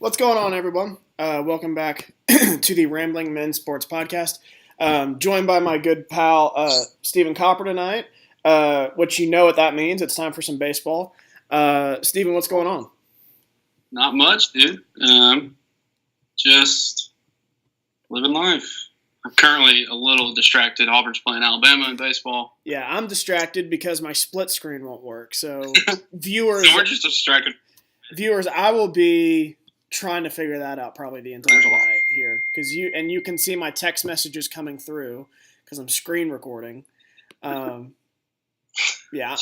What's going on, everyone? Welcome back to the Rambling Men Sports Podcast. Joined by my good pal Stephen Copper tonight. What you know what that means? It's time for some baseball. Stephen, what's going on? Not much, dude. Just living life. I'm currently a little distracted. Auburn's playing Alabama in baseball. Yeah, I'm distracted because my split screen won't work. So, viewers, So we're just distracted. Viewers, I will be trying to figure that out probably the entire night here because you can see my text messages coming through because I'm screen recording. I'm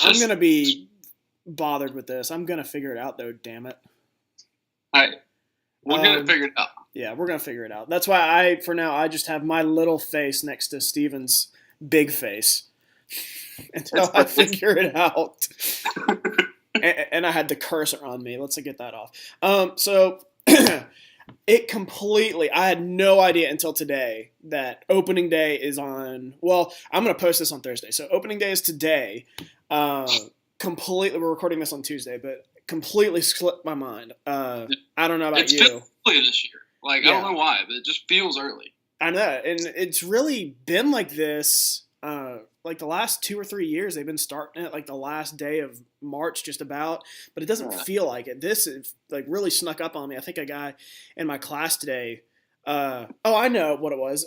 gonna be bothered with this. I'm gonna figure it out though. Damn it! We're gonna figure it out. Yeah, we're gonna figure it out. That's why for now I just have my little face next to Steven's big face until I figure it out. And I had the cursor on me. Let's get that off. So it completely – I had no idea until today that opening day is on – well, I'm going to post this on Thursday. So opening day is today. Completely – we're recording this on Tuesday, but completely slipped my mind. I don't know about you. It's early this year. I don't know why, but it just feels early. I know. And it's really been like this the last 2 or 3 years. They've been starting it the last day of March just about, but it doesn't feel like it. This is really snuck up on me. I think a guy in my class today, I know what it was.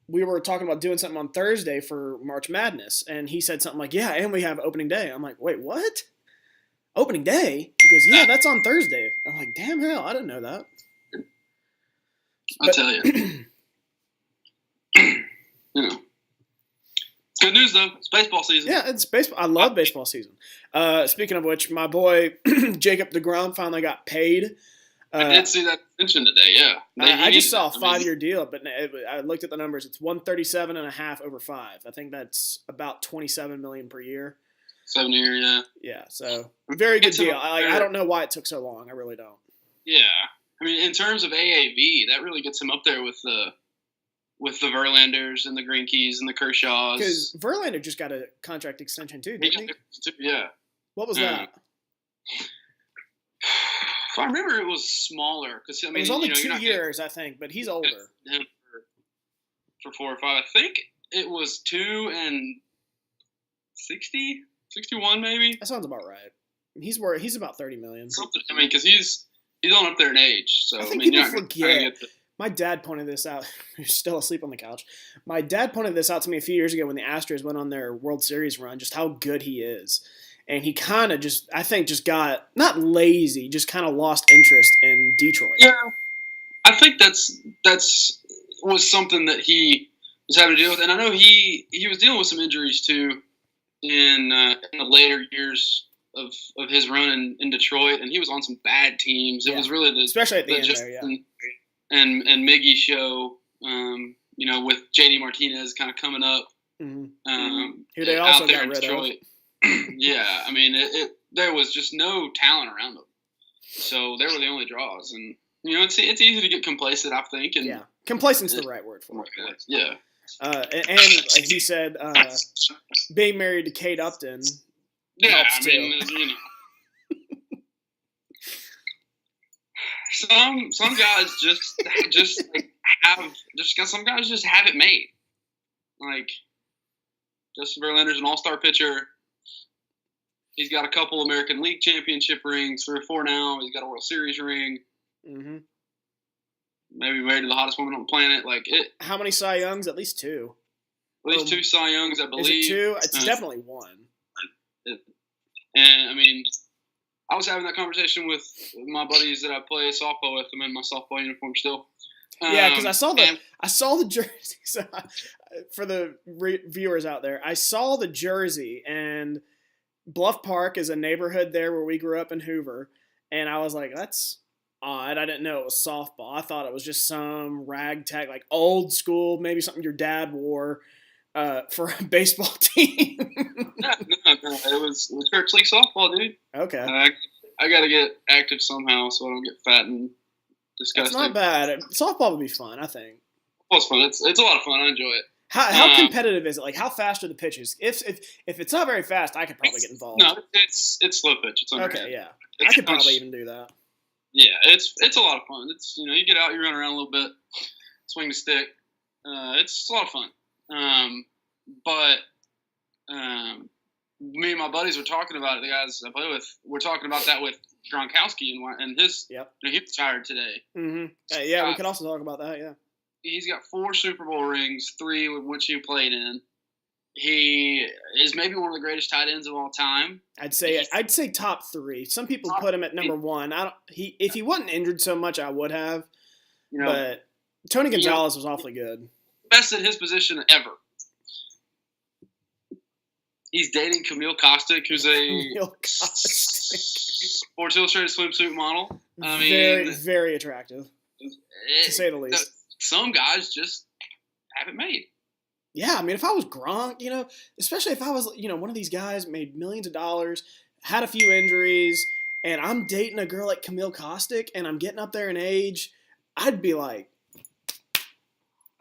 We were talking about doing something on Thursday for March Madness, and he said something like, yeah, and we have opening day. I'm like, wait, what? Opening day? He goes, yeah, that's on Thursday. I'm like, damn hell, I didn't know that. I'll tell you. Good news, though. It's baseball season. Yeah, it's baseball. I love baseball season. Speaking of which, my boy Jacob DeGrom finally got paid. I did see that mentioned today, yeah. I just saw a 5-year deal, but I looked at the numbers. It's $137.5 over 5. I think that's about $27 million per year. 7 year, yeah. Yeah, so very good deal. I don't know why it took so long. I really don't. Yeah. I mean, in terms of AAV, that really gets him up there with the Verlanders and the Greinke's and the Kershaws. Because Verlander just got a contract extension too, didn't he? Yeah. What was that? If I remember, it was smaller. It was only 2 years, I think, but he's older. Him for 4 or 5. I think it was 2 and 60, 61 maybe. That sounds about right. He's about $30 million. Something. I mean, because he's on up there in age. So I think people forget. My dad pointed this out. He's still asleep on the couch. My dad pointed this out to me a few years ago when the Astros went on their World Series run, just how good he is. And he kind of I think got, not lazy, just kind of lost interest in Detroit. Yeah. I think that's was something that he was having to deal with. And I know he was dealing with some injuries, too, in the later years of his run in Detroit. And he was on some bad teams. It was really especially at the end there, yeah. And Miggy show, with JD Martinez kind of coming up. Mm-hmm. Who they also got rid Detroit. Yeah, I mean, there was just no talent around them. So they were the only draws. And, it's easy to get complacent, I think. And yeah, complacent's the right word for it. Yeah. And he said being married to Kate Upton helps too. Some guys some guys just have it made. Justin Verlander's an all-star pitcher. He's got a couple American League Championship rings, 3 or 4 now. He's got a World Series ring. Mm-hmm. Maybe married to the hottest woman on the planet. How many Cy Youngs? At least 2. At least 2 Cy Youngs, I believe. Is it 2? It's definitely 1. And I mean, I was having that conversation with my buddies that I play softball with. I'm in my softball uniform still. Yeah, because I saw the jersey. So for the viewers out there, I saw the jersey, and Bluff Park is a neighborhood there where we grew up in Hoover, and I was like, that's odd. I didn't know it was softball. I thought it was just some ragtag, old school, maybe something your dad wore for a baseball team. No, it was church league softball, dude. Okay. I got to get active somehow so I don't get fat and disgusting. It's not bad. Softball would be fun, I think. It's fun. It's a lot of fun. I enjoy it. How competitive is it? How fast are the pitches? If it's not very fast, I could probably get involved. No, it's slow pitch. It's okay, yeah. I could probably even do that. Yeah, it's a lot of fun. It's you get out, you run around a little bit, swing the stick. It's a lot of fun. But me and my buddies were talking about it. The guys I play with, we're talking about that with Gronkowski and his. Yep. He retired today. Mm-hmm. Yeah, we could also talk about that. Yeah. He's got 4 Super Bowl rings, 3 of which he played in. He is maybe one of the greatest tight ends of all time. I'd say top 3. Some people put him at number 1. If he wasn't injured so much, I would have. But Tony Gonzalez was awfully good. Best at his position ever. He's dating Camille Kostick, who's a Sports Illustrated swimsuit model. I mean, very, very attractive, to say the least. Some guys just have it made. Yeah, I mean, if I was Gronk, especially if I was, one of these guys made millions of dollars, had a few injuries, and I'm dating a girl like Camille Kostick, and I'm getting up there in age, I'd be like,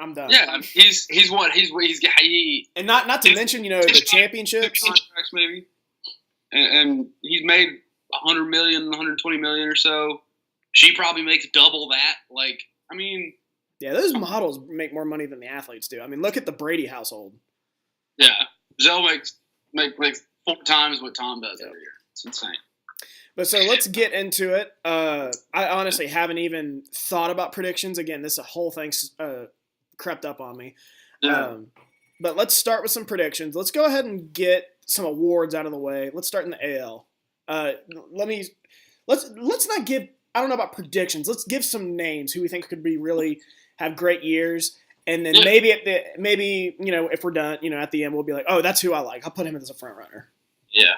I'm done. Yeah, he's and not to mention, the championships, contracts maybe, and he's made $100 million, $120 million or so. She probably makes double that. Like, I mean. Yeah, those models make more money than the athletes do. I mean, look at the Brady household. Yeah, Giselle makes 4 times what Tom does every year. It's insane. But so let's get into it. I honestly haven't even thought about predictions. Again, this whole thing's crept up on me. Yeah. But let's start with some predictions. Let's go ahead and get some awards out of the way. Let's start in the AL. Let's not give. I don't know about predictions. Let's give some names who we think could be really have great years, and then maybe if we're done, at the end we'll be like, oh, that's who I like. I'll put him as a front runner. Yeah.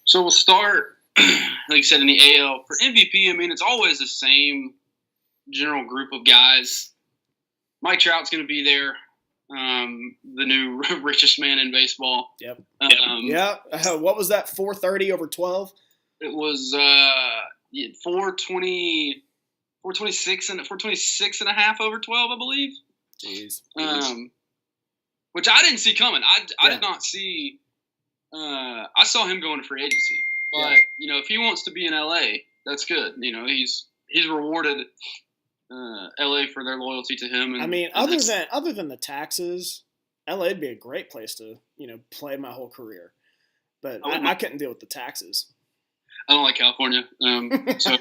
So we'll start, like you said, in the AL for MVP. I mean, it's always the same general group of guys. Mike Trout's going to be there, the new richest man in baseball. Yep. What was that? 430 over 12. It was 426 and a half over 12, I believe. Jeez. Which I didn't see coming. I did not see. I saw him going to free agency, but if he wants to be in LA, that's good. He's rewarded LA for their loyalty to him. And, I mean, other than the taxes, LA'd be a great place to play my whole career. But I couldn't deal with the taxes. I don't like California, so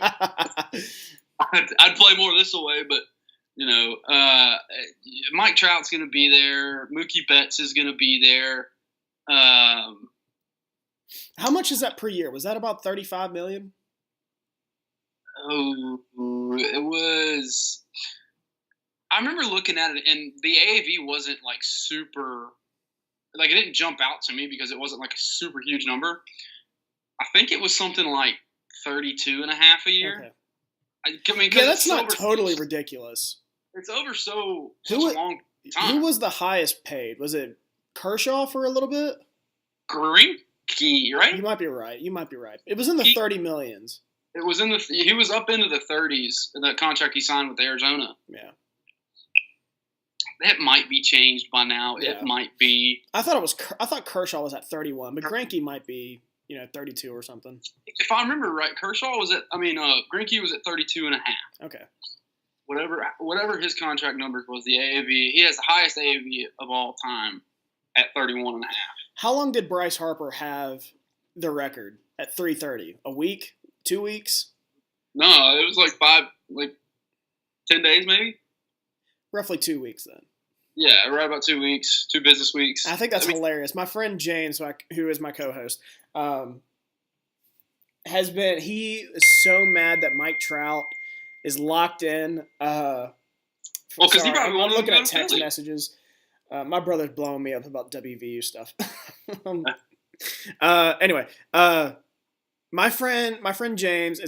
I'd play more this way. But Mike Trout's going to be there. Mookie Betts is going to be there. How much is that per year? Was that about $35 million? Oh, it was. I remember looking at it, and the AAV wasn't like super. Like, it didn't jump out to me because it wasn't like a super huge number. I think it was something like 32 and a half a year. Okay. I mean, that's not totally ridiculous. It's over such a long time. Who was the highest paid? Was it Kershaw for a little bit? Greinke, right? You might be right. It was in the 30 millions. It was he was up into the 30s in that contract he signed with Arizona. Yeah. That might be changed by now. Yeah. It might be. I thought Kershaw was at 31, but Greinke might be 32 or something. If I remember right, Greinke was at 32 and a half. Okay. Whatever his contract number was, the AAV, he has the highest AAV of all time at 31 and a half. How long did Bryce Harper have the record at 330? A week? 2 weeks? No, it was like 10 days maybe. Roughly 2 weeks then. Yeah, right about 2 weeks, 2 business weeks. I think that's hilarious. My friend James, who is my co-host, he is so mad that Mike Trout is locked in. I'm looking at text messages. My brother's blowing me up about WVU stuff. Anyway, my friend James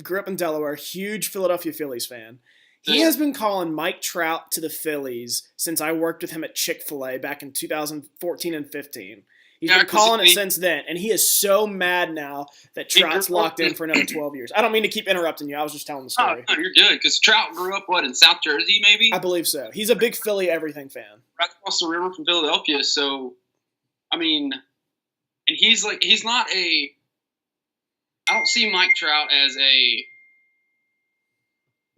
grew up in Delaware, huge Philadelphia Phillies fan. He has been calling Mike Trout to the Phillies since I worked with him at Chick-fil-A back in 2014 and 15. He's been calling it since then, and he is so mad now that Trout's locked in for another 12 years. I don't mean to keep interrupting you. I was just telling the story. Oh, no, you're good, because Trout grew up, in South Jersey, maybe? I believe so. He's a big Philly everything fan. Right across the river from Philadelphia, so, I mean, and he's not I don't see Mike Trout as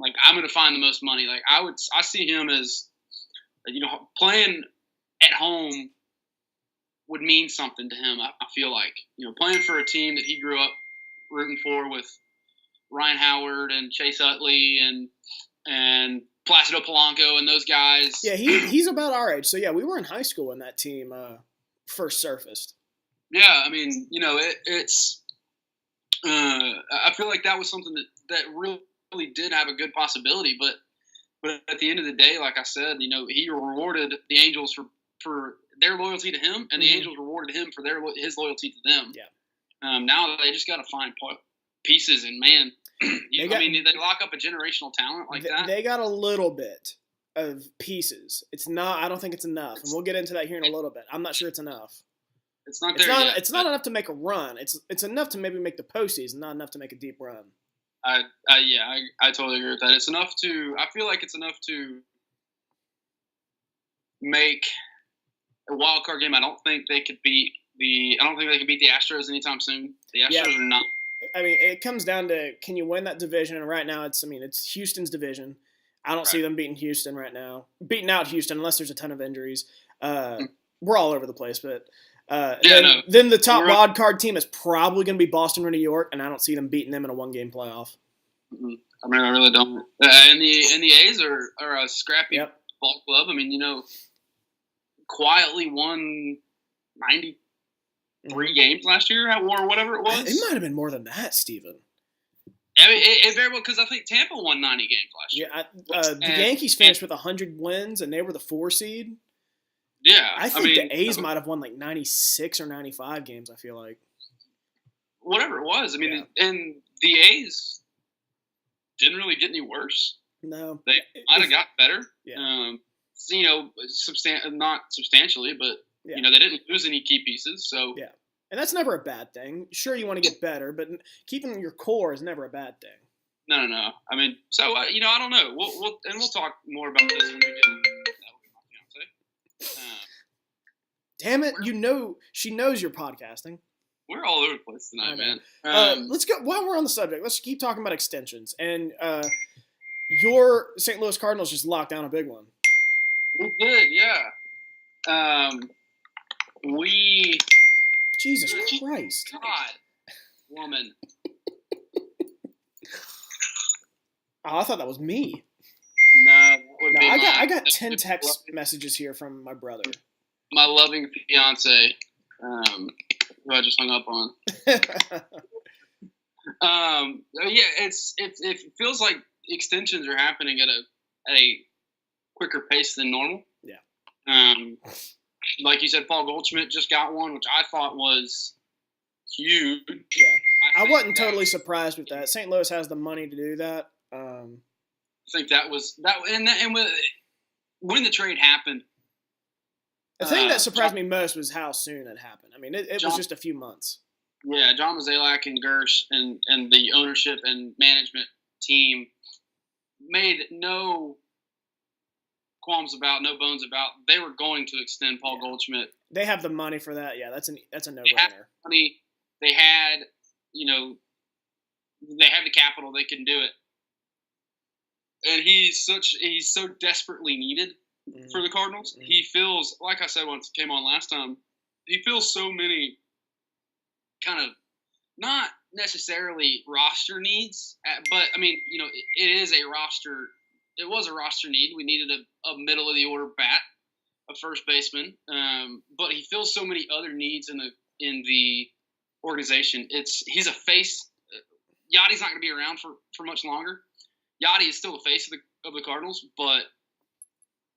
Like, I'm going to find the most money. Like, I see him as, playing at home would mean something to him. I feel like, playing for a team that he grew up rooting for with Ryan Howard and Chase Utley and Placido Polanco and those guys. Yeah, he's about our age. So yeah, we were in high school when that team first surfaced. Yeah, I mean, it's. I feel like that was something that really did have a good possibility, but at the end of the day, like I said, he rewarded the Angels for their loyalty to him, and the Angels rewarded him for his loyalty to them. Yeah. Now they just got to find pieces, and man, they lock up a generational talent like that. They got a little bit of pieces. It's not. I don't think it's enough, and we'll get into that here in a little bit. I'm not sure it's enough. It's not there yet. It's not enough to make a run. It's enough to maybe make the postseason, not enough to make a deep run. I totally agree with that. It's enough to. I feel like it's enough to make a wild card game. I don't think they could beat the Astros anytime soon. The Astros are not. I mean, it comes down to, can you win that division? And right now, it's Houston's division. I don't see them beating Houston right now. Beating out Houston unless there's a ton of injuries. We're all over the place, but then the top wild card team is probably going to be Boston or New York, and I don't see them beating them in a one-game playoff. I mean, I really don't. And the A's are a scrappy ball club. I mean, quietly won 93 games last year or whatever it was. It might have been more than that, Steven. I mean, it very well, because I think Tampa won 90 games last year. Yeah, the Yankees finished with 100 wins, and they were the 4 seed. Yeah. I think the A's might have won like 96 or 95 games, I feel like. Whatever it was. I mean, and the A's didn't really get any worse. No. They might have got better. Yeah. Not substantially, but, they didn't lose any key pieces. So yeah. And that's never a bad thing. Sure, you want to get better, but keeping your core is never a bad thing. No. I mean, so I don't know. We'll talk more about this when we get into my fiance. Damn it! She knows you're podcasting. We're all over the place tonight, man. Let's go. While we're on the subject, let's keep talking about extensions. And your St. Louis Cardinals just locked down a big one. We did, yeah. Jesus Christ. God, woman. Oh, I thought that was me. No, I got 10 text messages here from my brother. My loving fiance, who I just hung up on. It feels like extensions are happening at a quicker pace than normal. Yeah. Like you said, Paul Goldschmidt just got one, which I thought was huge. Yeah. I wasn't totally surprised with that. St. Louis has the money to do that. I think that was that, and when the trade happened, the thing that surprised me most was how soon it happened. I mean, it was just a few months. Yeah, John Mozeliak and Gersh and the ownership and management team made no qualms about, no bones about. They were going to extend Paul Goldschmidt. They have the money for that. Yeah, that's a no-brainer. They had money. They had, they have the capital. They can do it. And he's so desperately needed for the Cardinals. Mm-hmm. He feels, like I said when it came on last time, he feels so many kind of not necessarily roster needs, but I mean, it is a roster. It was a roster need. We needed a middle of the order bat, a first baseman. But he fills so many other needs in the organization. He's a face. Yachty's not going to be around for much longer. Yachty is still the face of the Cardinals, but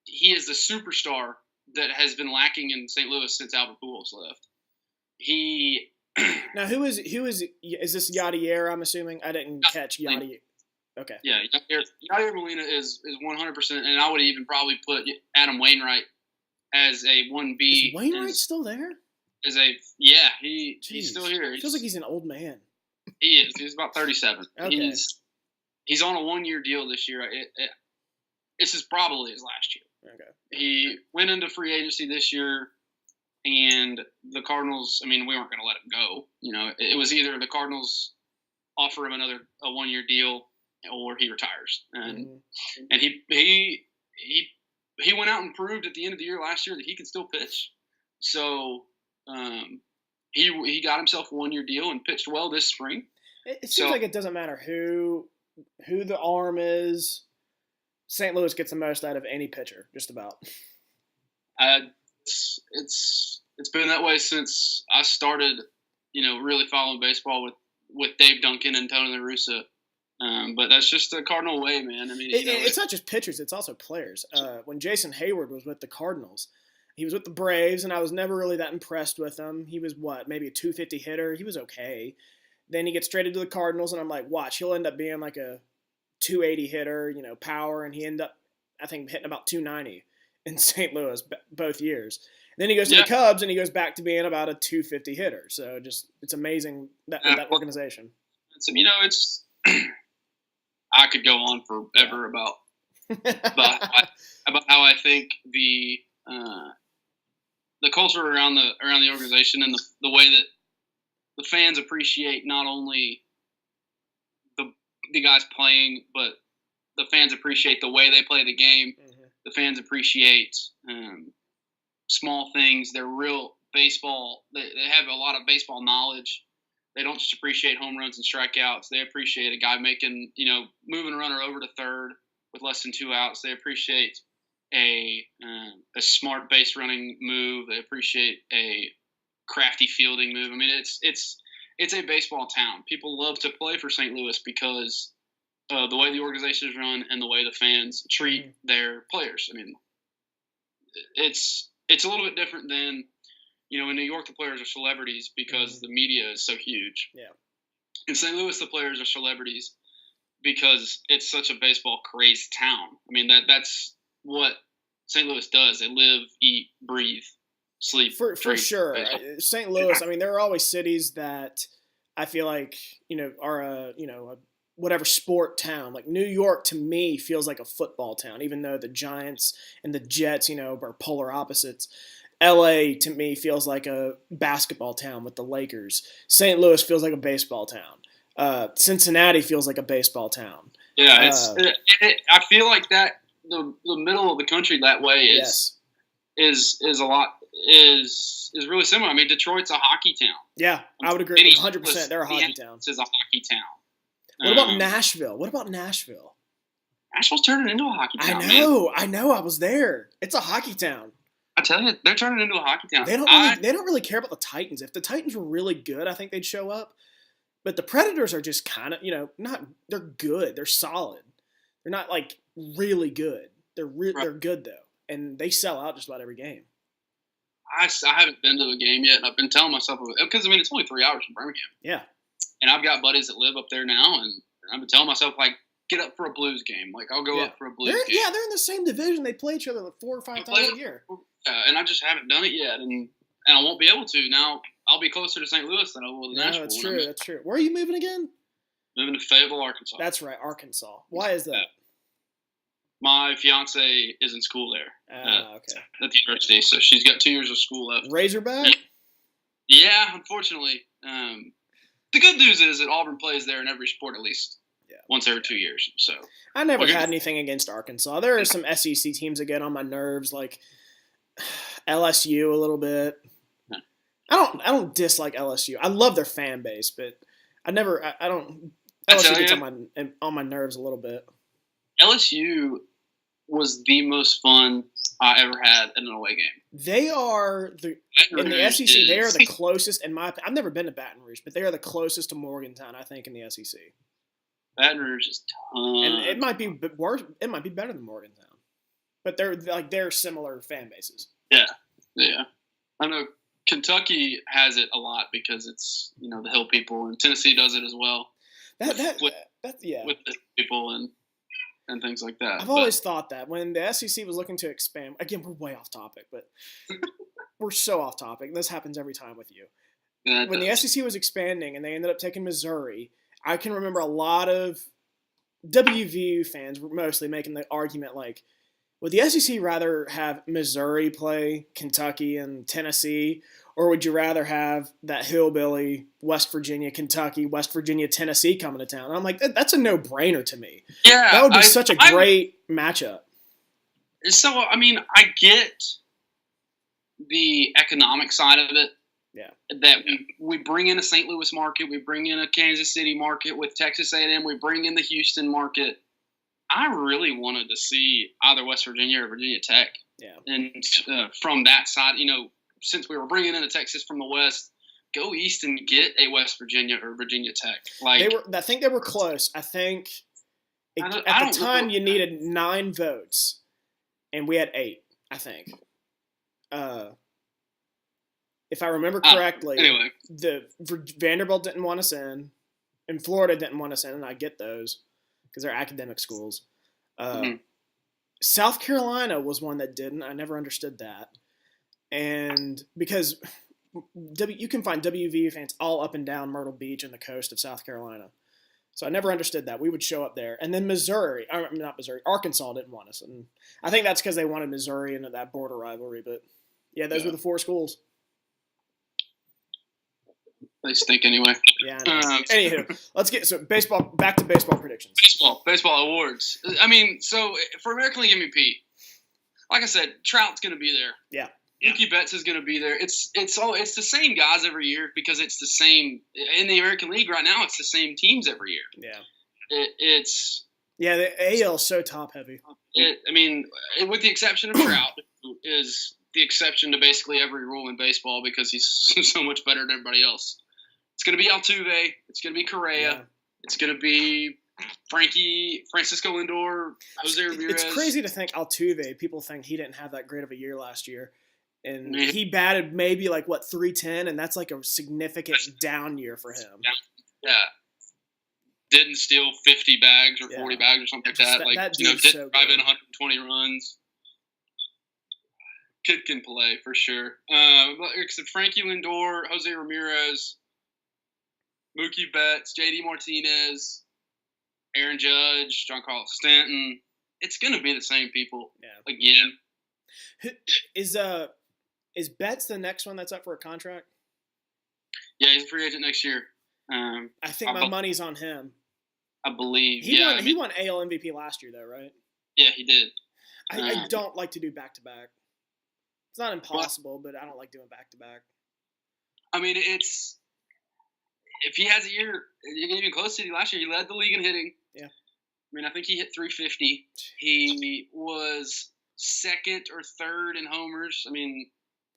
he is the superstar that has been lacking in St. Louis since Albert Pujols left. Now, who is this Yadier? I'm assuming I didn't catch Yachty. Okay. Yeah, Yadier Molina is 100%, and I would even probably put Adam Wainwright as a 1B. Is Wainwright still there? He's still here. It feels like he's an old man. He is. He's about 37. Okay. He's on a 1-year deal this year. This is probably his last year. Okay. He went into free agency this year, and the Cardinals, I mean, we weren't going to let him go. It was either the Cardinals offer him a 1-year deal or he retires. And he went out and proved at the end of the year last year that he can still pitch. So he got himself a 1-year deal and pitched well this spring. It seems like it doesn't matter who the arm is. St. Louis gets the most out of any pitcher, just about. It's been that way since I started, really following baseball with Dave Duncan and Tony La Russa. But that's just the Cardinal way, man. I mean, it's not just pitchers; it's also players. When Jason Hayward was with the Cardinals, he was with the Braves, and I was never really that impressed with him. He was maybe a 250 hitter. He was okay. Then he gets traded to the Cardinals, and I'm like, watch, he'll end up being like a 280 hitter, power, and he ended up, I think, hitting about 290 in St. Louis both years. Then he goes to the Cubs, and he goes back to being about a 250 hitter. So it's amazing that organization. I could go on forever about how I think the culture around the organization and the way that the fans appreciate not only the guys playing, but the fans appreciate the way they play the game. Mm-hmm. The fans appreciate small things. They're real baseball. They have a lot of baseball knowledge. They don't just appreciate home runs and strikeouts. They appreciate a guy making, moving a runner over to third with less than 2 outs. They appreciate a smart base running move. They appreciate a crafty fielding move. I mean, it's a baseball town. People love to play for St. Louis because of the way the organization is run and the way the fans treat their players. I mean, it's a little bit different than, in New York, the players are celebrities because the media is so huge. Yeah. In St. Louis, the players are celebrities because it's such a baseball crazed town. I mean, that's what St. Louis does. They live, eat, breathe, sleep. For sure. St. Louis, I mean, there are always cities that I feel like, are a whatever sport town. Like New York to me feels like a football town, even though the Giants and the Jets, are polar opposites. LA to me feels like a basketball town with the Lakers. St. Louis feels like a baseball town. Cincinnati feels like a baseball town. Yeah, I feel like that the middle of the country that way is a lot is really similar. I mean, Detroit's a hockey town. Yeah, I would agree 100%. They're a hockey town. It's a hockey town. What about Nashville? Nashville's turning into a hockey town. I know. I was there. It's a hockey town. I tell you, they're turning into a hockey town. They don't really care about the Titans. If the Titans were really good, I think they'd show up. But the Predators are just kind of, they're good. They're solid. They're not like really good. They're good though, and they sell out just about every game. I haven't been to a game yet, and I've been telling myself because it's only 3 hours from Birmingham. Yeah. And I've got buddies that live up there now, and I've been telling myself get up for a Blues game. I'll go up for a Blues game. Yeah, they're in the same division. They play each other 4 or 5 times a year. And I just haven't done it yet, and I won't be able to. Now I'll be closer to St. Louis than I will to Nashville. No, that's true. Where are you moving again? Moving to Fayetteville, Arkansas. That's right, Arkansas. Why is that? Yeah. My fiance is in school there okay. At the university, so she's got 2 years of school left. Razorback? Yeah, unfortunately. The good news is that Auburn plays there in every sport at least once every 2 years. So I never had anything against Arkansas. There are some SEC teams that get on my nerves, like LSU a little bit. Yeah. I don't dislike LSU. I love their fan base, but I don't. LSU gets on my nerves a little bit. LSU was the most fun I ever had in an away game. They are in the SEC. They are the closest, in my opinion. I've never been to Baton Rouge, but they are the closest to Morgantown, I think, in the SEC. Baton Rouge is ton. And it might be worse. It might be better than Morgantown, but they're similar fan bases. Yeah. I know Kentucky has it a lot because it's the Hill people, and Tennessee does it as well. With the people and things like that. I've always thought that when the SEC was looking to expand, again, we're way off topic, but we're so off topic. This happens every time with you. Yeah, when the SEC was expanding and they ended up taking Missouri, I can remember a lot of WVU fans were mostly making the argument would the SEC rather have Missouri play Kentucky and Tennessee, or would you rather have that hillbilly West Virginia, Kentucky, West Virginia, Tennessee coming to town? And I'm like, that's a no-brainer to me. Yeah, that would be such a great matchup. So, I mean, I get the economic side of it. Yeah. That we bring in a St. Louis market, we bring in a Kansas City market with Texas A&M, we bring in the Houston market. I really wanted to see either West Virginia or Virginia Tech. Yeah. And from that side, since we were bringing in a Texas from the West, go east and get a West Virginia or Virginia Tech. I think they were close. I think at the time you needed 9 votes, and we had 8. I think. If I remember correctly, anyway. Vanderbilt didn't want us in, and Florida didn't want us in, and I get those because they're academic schools. South Carolina was one that didn't. I never understood that. And because you can find WVU fans all up and down Myrtle Beach and the coast of South Carolina. So I never understood that. We would show up there. And then Arkansas didn't want us. And I think that's because they wanted Missouri into that border rivalry. But, yeah, those were the 4 schools. They stink anyway. Yeah. Anywho, let's get back to baseball predictions. Baseball awards. I mean, so for American League MVP, like I said, Trout's going to be there. Yeah. Mookie Betts is going to be there. It's the same guys every year because it's the same in the American League right now. It's the same teams every year. Yeah. The AL is so top heavy. With the exception of Trout, who is the exception to basically every rule in baseball because he's so much better than everybody else. It's going to be Altuve. It's going to be Correa. Yeah. It's going to be Francisco Lindor, Jose Ramirez. It's crazy to think Altuve. People think he didn't have that great of a year last year. And he batted maybe 310, and that's a significant down year for him. Yeah. Didn't steal 50 bags or 40 bags or something like that. Didn't drive in 120 runs. Kid can play for sure. Except Frankie Lindor, Jose Ramirez, Mookie Betts, JD Martinez, Aaron Judge, John Carlos Stanton. It's going to be the same people again. Is Betts the next one that's up for a contract? Yeah, he's a free agent next year. I think my money's on him. I believe. He won AL MVP last year, though, right? Yeah, he did. I don't like to do back-to-back. It's not impossible, but I don't like doing back-to-back. I mean, if he has a year, even close to last year, he led the league in hitting. Yeah. I mean, I think he hit 350. He was second or third in homers. I mean,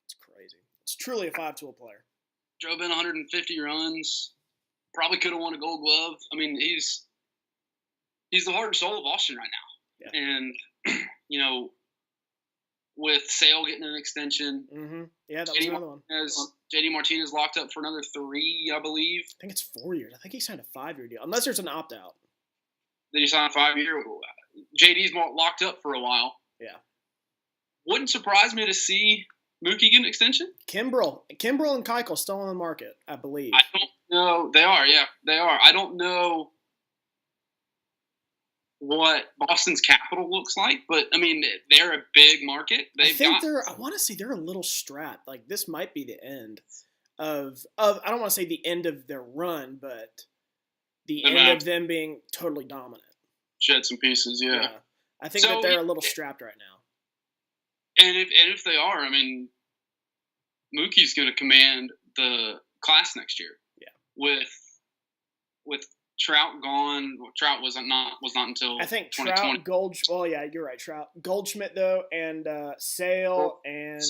it's crazy. It's truly a 5-tool player. Drove in 150 runs. Probably could have won a Gold Glove. I mean, he's the heart and soul of Austin right now. Yeah. And with Sale getting an extension. Mm-hmm. Yeah, that was another one. JD Martinez locked up for another 3, I believe. I think it's 4 years. I think he signed a 5-year deal, unless there's an opt-out. Did he sign a 5-year? JD's locked up for a while. Yeah. Wouldn't surprise me to see Mookie get an extension. Kimbrel and Keuchel still on the market, I believe. I don't know. They are, yeah. They are. I don't know what Boston's capital looks like, but I mean, they're a big market. I want to say they're a little strapped. This might be the end of I don't want to say the end of their run, but the end of them being totally dominant. Shed some pieces, yeah. I think that they're a little strapped right now. And if they are, I mean, Mookie's going to command the class next year. Yeah. With Trout gone. Trout was not until I think 2020. You're right. Trout, Goldschmidt though, and Sale and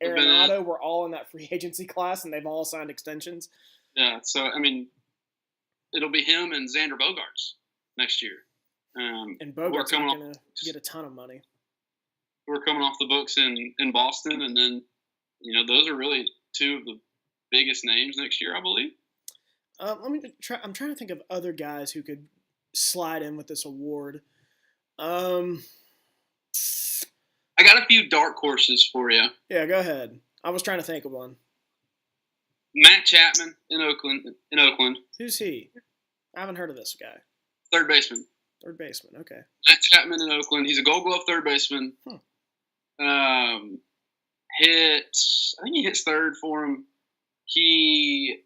Arenado were all in that free agency class, and they've all signed extensions. Yeah. So I mean, it'll be him and Xander Bogaerts next year. And Bogaerts are going to get a ton of money. We're coming off the books in Boston, and then those are really 2 of the biggest names next year, I believe. Let me try. I'm trying to think of other guys who could slide in with this award. I got a few dark horses for you. Yeah, go ahead. I was trying to think of one. Matt Chapman in Oakland. Who's he? I haven't heard of this guy. Third baseman. Third baseman. Okay. Matt Chapman in Oakland. He's a Gold Glove third baseman. I think he hits third for him. He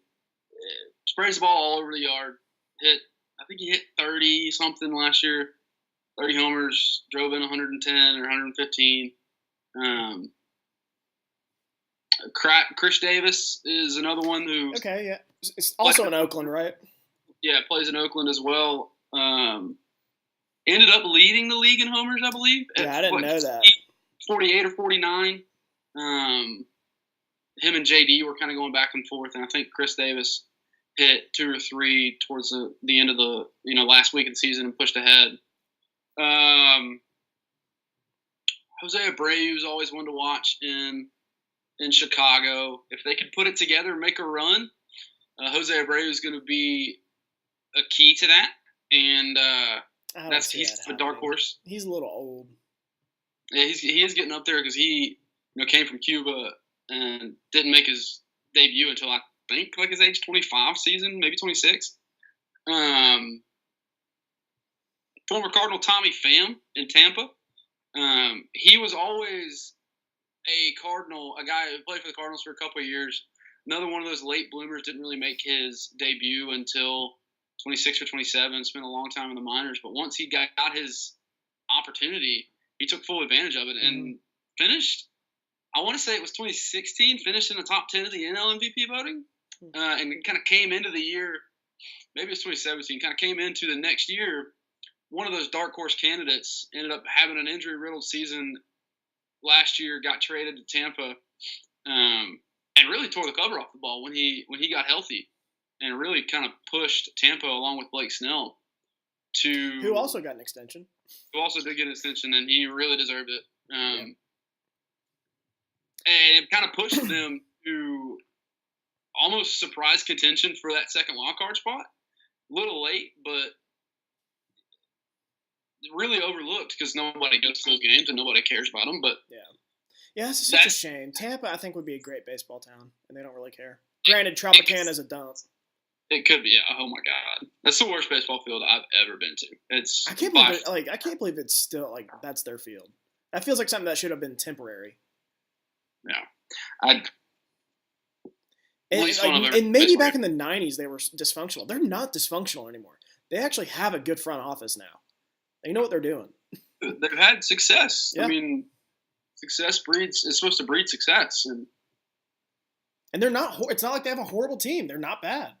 sprays the ball all over the yard. I think he hit 30 something last year. 30 homers, drove in 110 or 115. Chris Davis is another one who. Okay, yeah, it's also in Oakland, right? Yeah, plays in Oakland as well. Ended up leading the league in homers, I believe. Yeah, I didn't know that. 48 or 49. Him and JD were kind of going back and forth, and I think Chris Davis hit 2 or 3 towards the end of the last week of the season and pushed ahead. Jose Abreu is always one to watch in Chicago. If they could put it together and make a run, Jose Abreu is going to be a key to that, and he's a dark horse. He's a little old. Yeah, he is getting up there because he came from Cuba and didn't make his debut until I think like his age 25 season, maybe 26. Former Cardinal Tommy Pham in Tampa. He was always a guy who played for the Cardinals for a couple of years. Another one of those late bloomers, didn't really make his debut until 26 or 27, spent a long time in the minors. But once he got his opportunity, he took full advantage of it and finished, I want to say it was 2016, finished in the top 10 of the NL MVP voting. And kind of came into the year, maybe it was 2017, kind of came into the next year. One of those dark horse candidates ended up having an injury-riddled season last year, got traded to Tampa, and really tore the cover off the ball when he got healthy, and really kind of pushed Tampa along with Blake Snell who also got an extension. Who also did get an extension, and he really deserved it. And it kind of pushed them to almost surprise contention for that second wild card spot. A little late, but really overlooked because nobody goes to those games and nobody cares about them. But it's such a shame. Tampa, I think, would be a great baseball town, and they don't really care. Granted, Tropicana is a dump. It could be. Yeah. Oh my God, that's the worst baseball field I've ever been to. I can't believe it's still like that's their field. That feels like something that should have been temporary. Yeah, and maybe back in the 90s they were dysfunctional. They're not dysfunctional anymore. They actually have a good front office now. They know what they're doing. They've had success. Yeah. I mean, success is supposed to breed success, and they're not. It's not like they have a horrible team. They're not bad.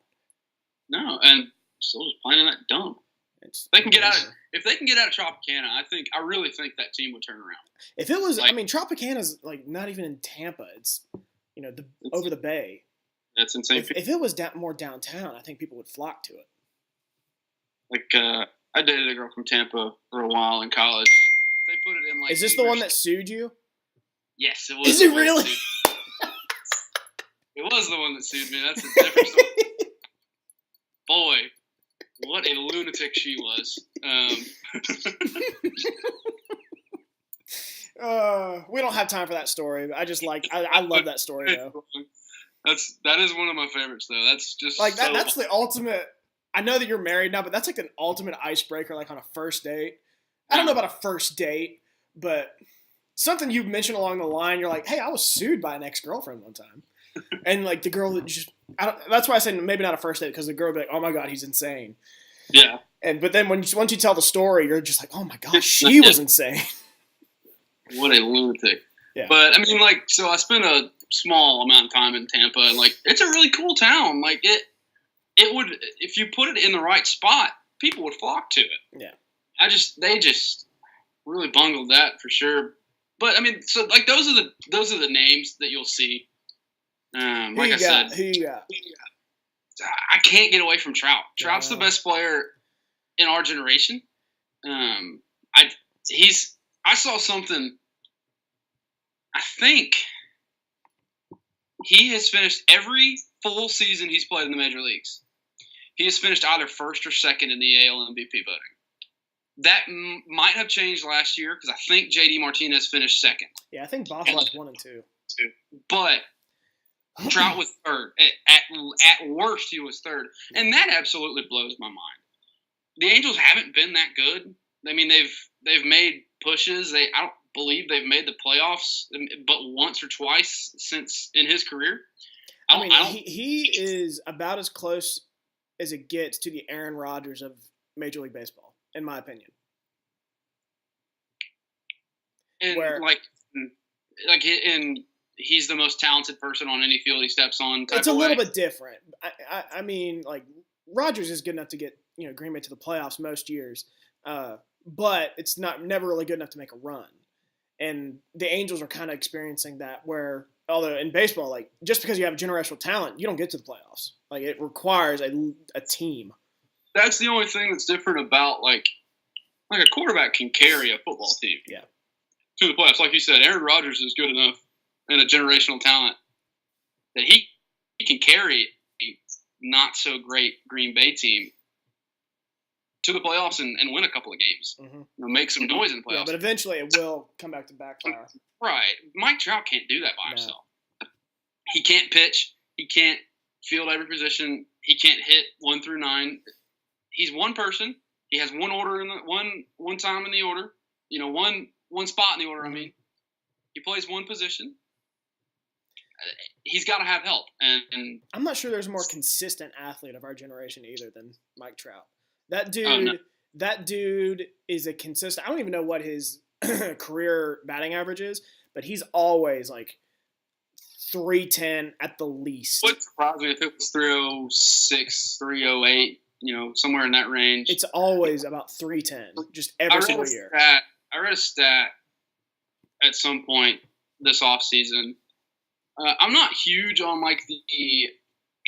No, and still just playing in that dump. If they can get out of Tropicana, I really think that team would turn around. If it was, Tropicana's like not even in Tampa. It's over the bay. That's insane. If it was more downtown, I think people would flock to it. Like I dated a girl from Tampa for a while in college. They put it in like. Is this the one that sued you? Yes, it was. Is it really? It was the one that sued me. That's a different story. Boy, what a lunatic she was. We don't have time for that story. I love that story though. That is one of my favorites though. That's just like that. That's the ultimate. I know that you're married now, but that's like an ultimate icebreaker, like on a first date. I don't know about a first date, but something you mentioned along the line. You're like, hey, I was sued by an ex-girlfriend one time. And like the girl that that's why I said maybe not a first date, because the girl would be like, oh my God, he's insane. Yeah. But then once you tell the story, you're just like, oh my gosh, she was insane. What a lunatic. Yeah. But I mean, like, so I spent a small amount of time in Tampa, and like, it's a really cool town. Like it would, if you put it in the right spot, people would flock to it. Yeah. They just really bungled that for sure. But I mean, so like those are the names that you'll see. Like I said, who you got? I can't get away from Trout. Trout's the best player in our generation. I saw something. I think he has finished every full season he's played in the major leagues. He has finished either first or second in the AL MVP voting. That might have changed last year because I think JD Martinez finished second. Yeah, I think Barstool was 1 and 2. But Trout was third. At worst, he was third. And that absolutely blows my mind. the Angels haven't been that good. I mean, they've made pushes. I don't believe they've made the playoffs, but once or twice since in his career. He is about as close as it gets to the Aaron Rodgers of Major League Baseball, in my opinion. And he's the most talented person on any field he steps on. It's a little bit different. I mean, like Rodgers is good enough to get Green Bay to the playoffs most years, but it's never really good enough to make a run. And the Angels are kind of experiencing that, where although in baseball, like just because you have generational talent, you don't get to the playoffs. Like it requires a team. That's the only thing that's different about like a quarterback can carry a football team. Yeah. To the playoffs, like you said, Aaron Rodgers is good enough and a generational talent that he can carry a not so great Green Bay team to the playoffs and win a couple of games. Mm-hmm. Make some noise in the playoffs. Yeah, but eventually it will come back to backfire. Right. Mike Trout can't do that by himself. He can't pitch. He can't field every position. He can't hit 1 through 9. He's one person. He has one order in one time in the order. One spot in the order. I mean, he plays one position. He's got to have help, and I'm not sure there's a more consistent athlete of our generation either than Mike Trout. That dude is a consistent. I don't even know what his career batting average is, but he's always like 310 at the least. Wouldn't surprise me if it was 306, 308, somewhere in that range. It's always about 310, just every single year. I read a stat at some point this offseason. I'm not huge on like the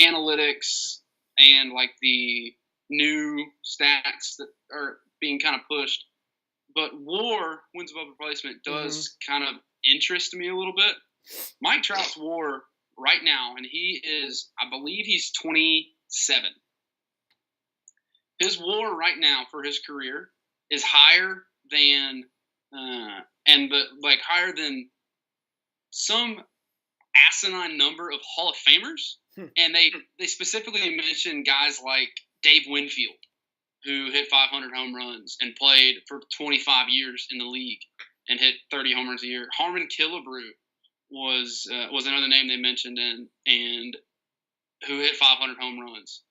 analytics and like the new stats that are being kind of pushed, but WAR, wins above replacement, does kind of interest me a little bit. Mike Trout's WAR right now, and I believe he's 27. His WAR right now for his career is higher than higher than some asinine number of Hall of Famers. And they specifically mentioned guys like Dave Winfield, who hit 500 home runs and played for 25 years in the league and hit 30 home runs a year. Harmon Killebrew was another name they mentioned, and who hit 500 home runs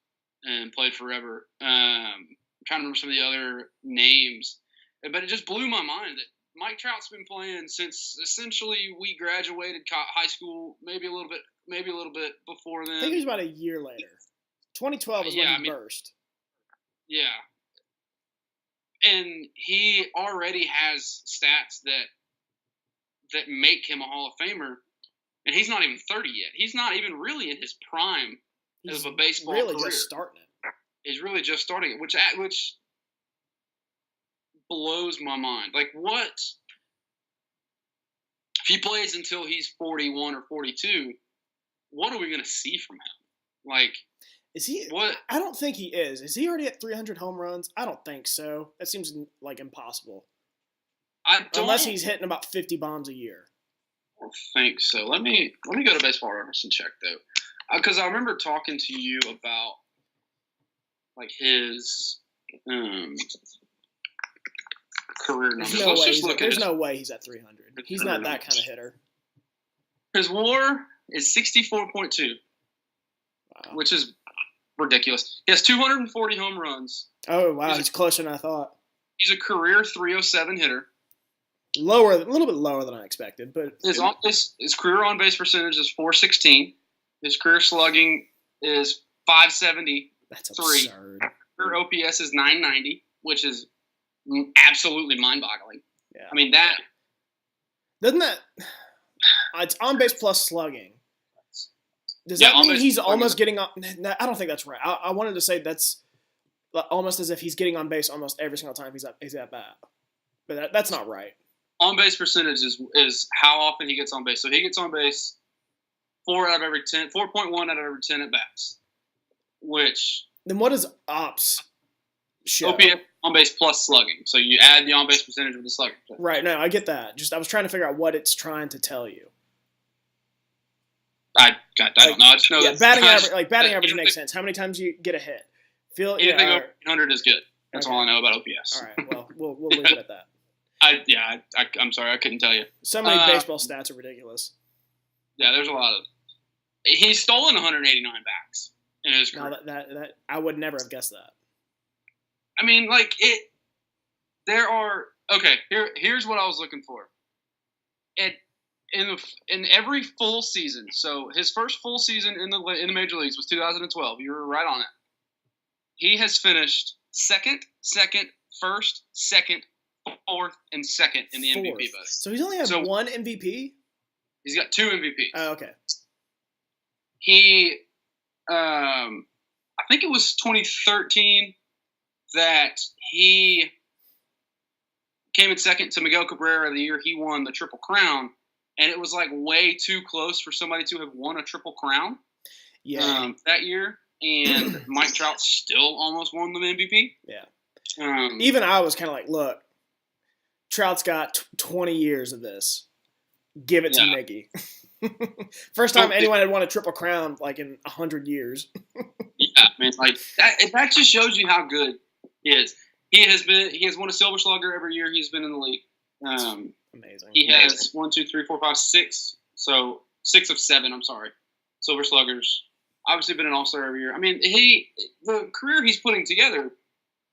and played forever. I'm trying to remember some of the other names, but it just blew my mind that Mike Trout's been playing since essentially we graduated high school, maybe a little bit before then. I think it was about a year later. 2012 is when he burst. Yeah. And he already has stats that make him a Hall of Famer, and he's not even 30 yet. He's not even really in his prime of a baseball career. He's really just starting it. He's really just starting it, which blows my mind. Like, what if he plays until he's 41 or 42? What are we going to see from him? Like, is he? What? I don't think he is. Is he already at 300 home runs? I don't think so. That seems like impossible. Unless he's hitting about 50 bombs a year. I don't think so. Let me go to Baseball Reference and check though, because I remember talking to you about like his career numbers. There's no way he's at 300. He's not that kind of hitter. His WAR is 64.2, which is ridiculous. He has 240 home runs. Oh, wow. He's closer than I thought. He's a career 307 hitter. A little bit lower than I expected. But his career on-base percentage is .416. His career slugging is .573. That's absurd. Career OPS is .990, which is absolutely mind-boggling. Yeah. I mean, that... Doesn't that... It's on-base plus slugging. Does that mean he's almost getting on... I don't think that's right. I wanted to say that's almost as if he's getting on base almost every single time he's at bat. But that's not right. On-base percentage is how often he gets on base. So he gets on base 4.1 out of every 10 at bats. Which... Then what does ops show? OPS on base plus slugging. So you add the on base percentage with the slugging. Right. No, I get that. Just I was trying to figure out what it's trying to tell you. I don't know. I just know that batting average makes sense. How many times you get a hit? Anything over 100 is good. That's Okay. all I know about OPS. All right. Well, we'll leave it at that. I'm sorry, I couldn't tell you. So many baseball stats are ridiculous. Yeah, there's a lot of. He's stolen 189 backs in his career. No, that I would never have guessed that. I mean, like it. There are Here's what I was looking for. In every full season, so his first full season in the major leagues was 2012. You were right on it. He has finished second, first, second, fourth, and second in the MVP vote. So he's only had one MVP? He's got 2 MVPs. Oh, okay. He, I think it was 2013 that he came in second to Miguel Cabrera the year he won the Triple Crown, and it was like way too close for somebody to have won a Triple Crown that year. And Mike Trout still almost won the MVP. Yeah. Even I was kind of like, look, Trout's got 20 years of this. Give it to Miggy. First time anyone had won a Triple Crown like in 100 years. Yeah, man, like that just shows you how good he is. He has won a Silver Slugger every year he's been in the league. Amazing. He has 1, 2, 3, 4, 5, 6. So 6 of 7. I'm sorry, Silver Sluggers. Obviously, been an All-Star every year. I mean, the career he's putting together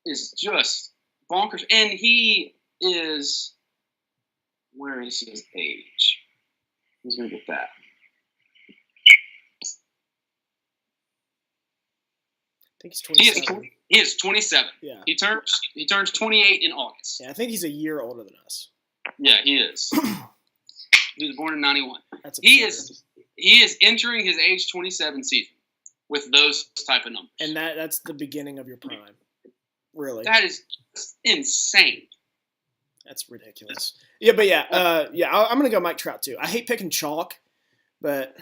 is just bonkers, and he is. Where is his age? Who's gonna get that? I think he's 27. He is 27. Yeah. He turns 28 in August. Yeah, I think he's a year older than us. Yeah, he is. He was born in 91. That's absurd. He is entering his age 27 season with those type of numbers. And that's the beginning of your prime. Really. That is insane. That's ridiculous. Yeah, but I'm going to go Mike Trout too. I hate picking chalk, but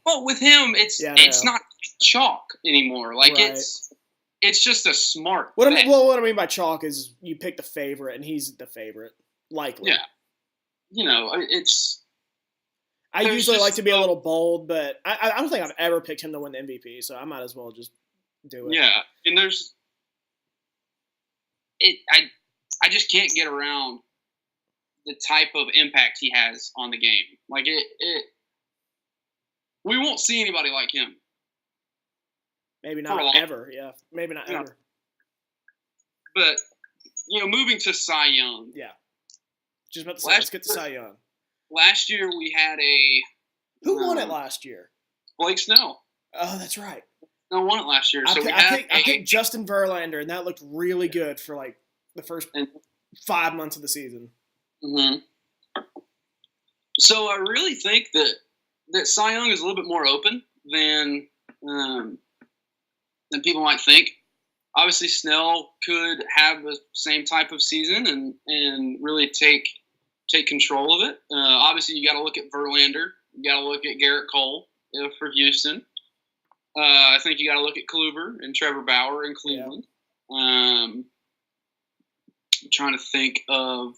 well, with him it's not chalk anymore. Like it's just a smart what I mean by chalk is you pick the favorite and he's the favorite. Likely. Yeah. You know, it's I usually like to be a little bold, but I don't think I've ever picked him to win the MVP, so I might as well just do it. Yeah, and I just can't get around the type of impact he has on the game. Like we won't see anybody like him. Maybe not ever. Yeah, maybe not ever. But moving to Cy Young. Yeah, just about to say, let's get to Cy Young. Last year we had who won it last year? Blake Snell. Oh, that's right. No, won it last year. I picked Justin Verlander, and that looked really good for like the first 5 months of the season. Mm-hmm. So I really think that Cy Young is a little bit more open than people might think. Obviously, Snell could have the same type of season and really take control of it. Obviously, you got to look at Verlander. You got to look at Garrett Cole for Houston. I think you got to look at Kluber and Trevor Bauer in Cleveland. Yeah. I'm trying to think of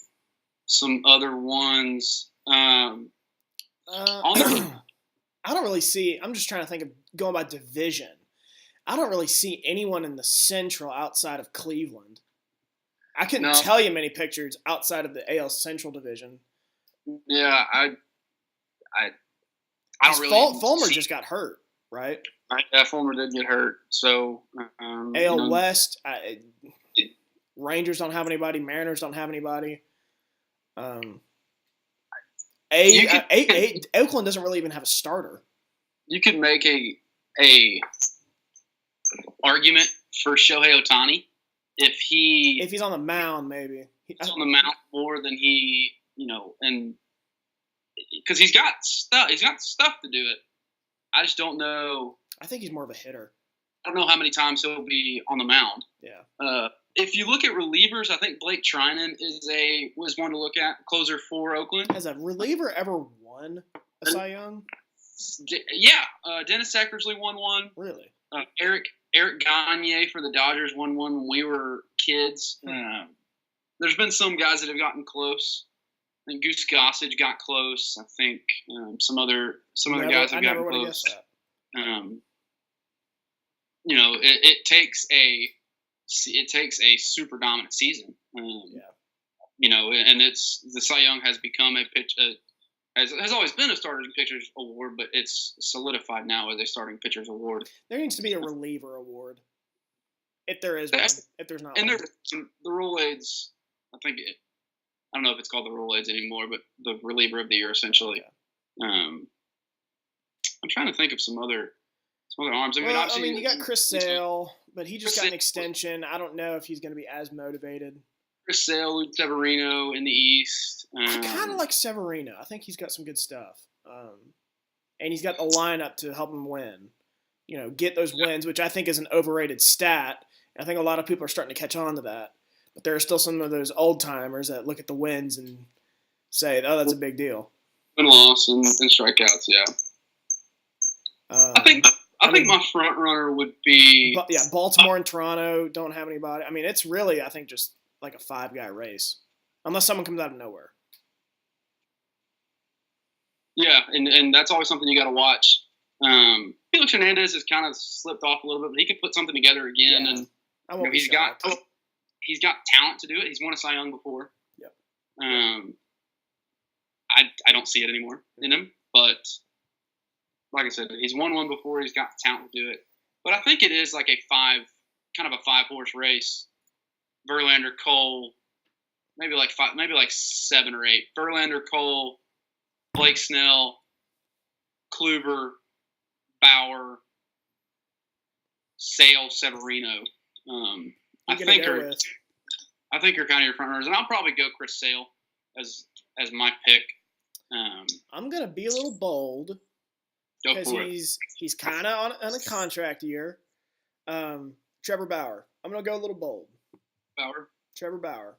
some other ones. I don't really see. I'm just trying to think of going by division. I don't really see anyone in the Central outside of Cleveland. I couldn't tell you many pictures outside of the AL Central division. Yeah, I don't really. Fulmer just got hurt, right? Yeah, Fulmer did get hurt. So AL West, Rangers don't have anybody. Mariners don't have anybody. Oakland doesn't really even have a starter. You could make a argument for Shohei Ohtani if he's on the mound, maybe he's on the mound more than and because he's got stuff to do it. I just don't know. I think he's more of a hitter. I don't know how many times he'll be on the mound. Yeah. If you look at relievers, I think Blake Trinan was one to look at, closer for Oakland. Has a reliever ever won a Cy Young? Yeah. Dennis Eckersley won one. Really? Eric Gagne for the Dodgers won one when we were kids. There's been some guys that have gotten close. I think Goose Gossage got close. I think some other guys have gotten close. It takes a it takes a super dominant season. And it's the Cy Young has become has always been a starting pitchers award, but it's solidified now as a starting pitchers award. There needs to be a reliever award, if there is one. If there's not, and there's the Rule Aids. I don't know if it's called the Rule Aids anymore, but the reliever of the year essentially. I'm trying to think of some other arms. I mean, you got Chris Sale, but he just got an extension. I don't know if he's going to be as motivated. Chris Sale, Luke Severino in the East. I kind of like Severino. I think he's got some good stuff. And he's got the lineup to help him win. Get those wins, which I think is an overrated stat. I think a lot of people are starting to catch on to that. But there are still some of those old-timers that look at the wins and say, oh, that's a big deal. And loss and strikeouts, yeah. I think my front runner would be... Baltimore and Toronto don't have anybody. I mean, it's really, I think, just like a 5-guy race. Unless someone comes out of nowhere. Yeah, and that's always something you got to watch. Felix Hernandez has kind of slipped off a little bit, but he could put something together again. Yeah. And he's got talent to do it. He's won a Cy Young before. Yep. I don't see it anymore in him, but like I said, he's won one before. He's got the talent to do it. But I think it is like a 5-horse race. Verlander, Cole, maybe like 7 or 8. Verlander, Cole, Blake Snell, Kluber, Bauer, Sale, Severino. I think are kind of your front runners, and I'll probably go Chris Sale as my pick. I'm gonna be a little bold because he's kind of on a contract year. Trevor Bauer. I'm gonna go a little bold. Trevor Bauer.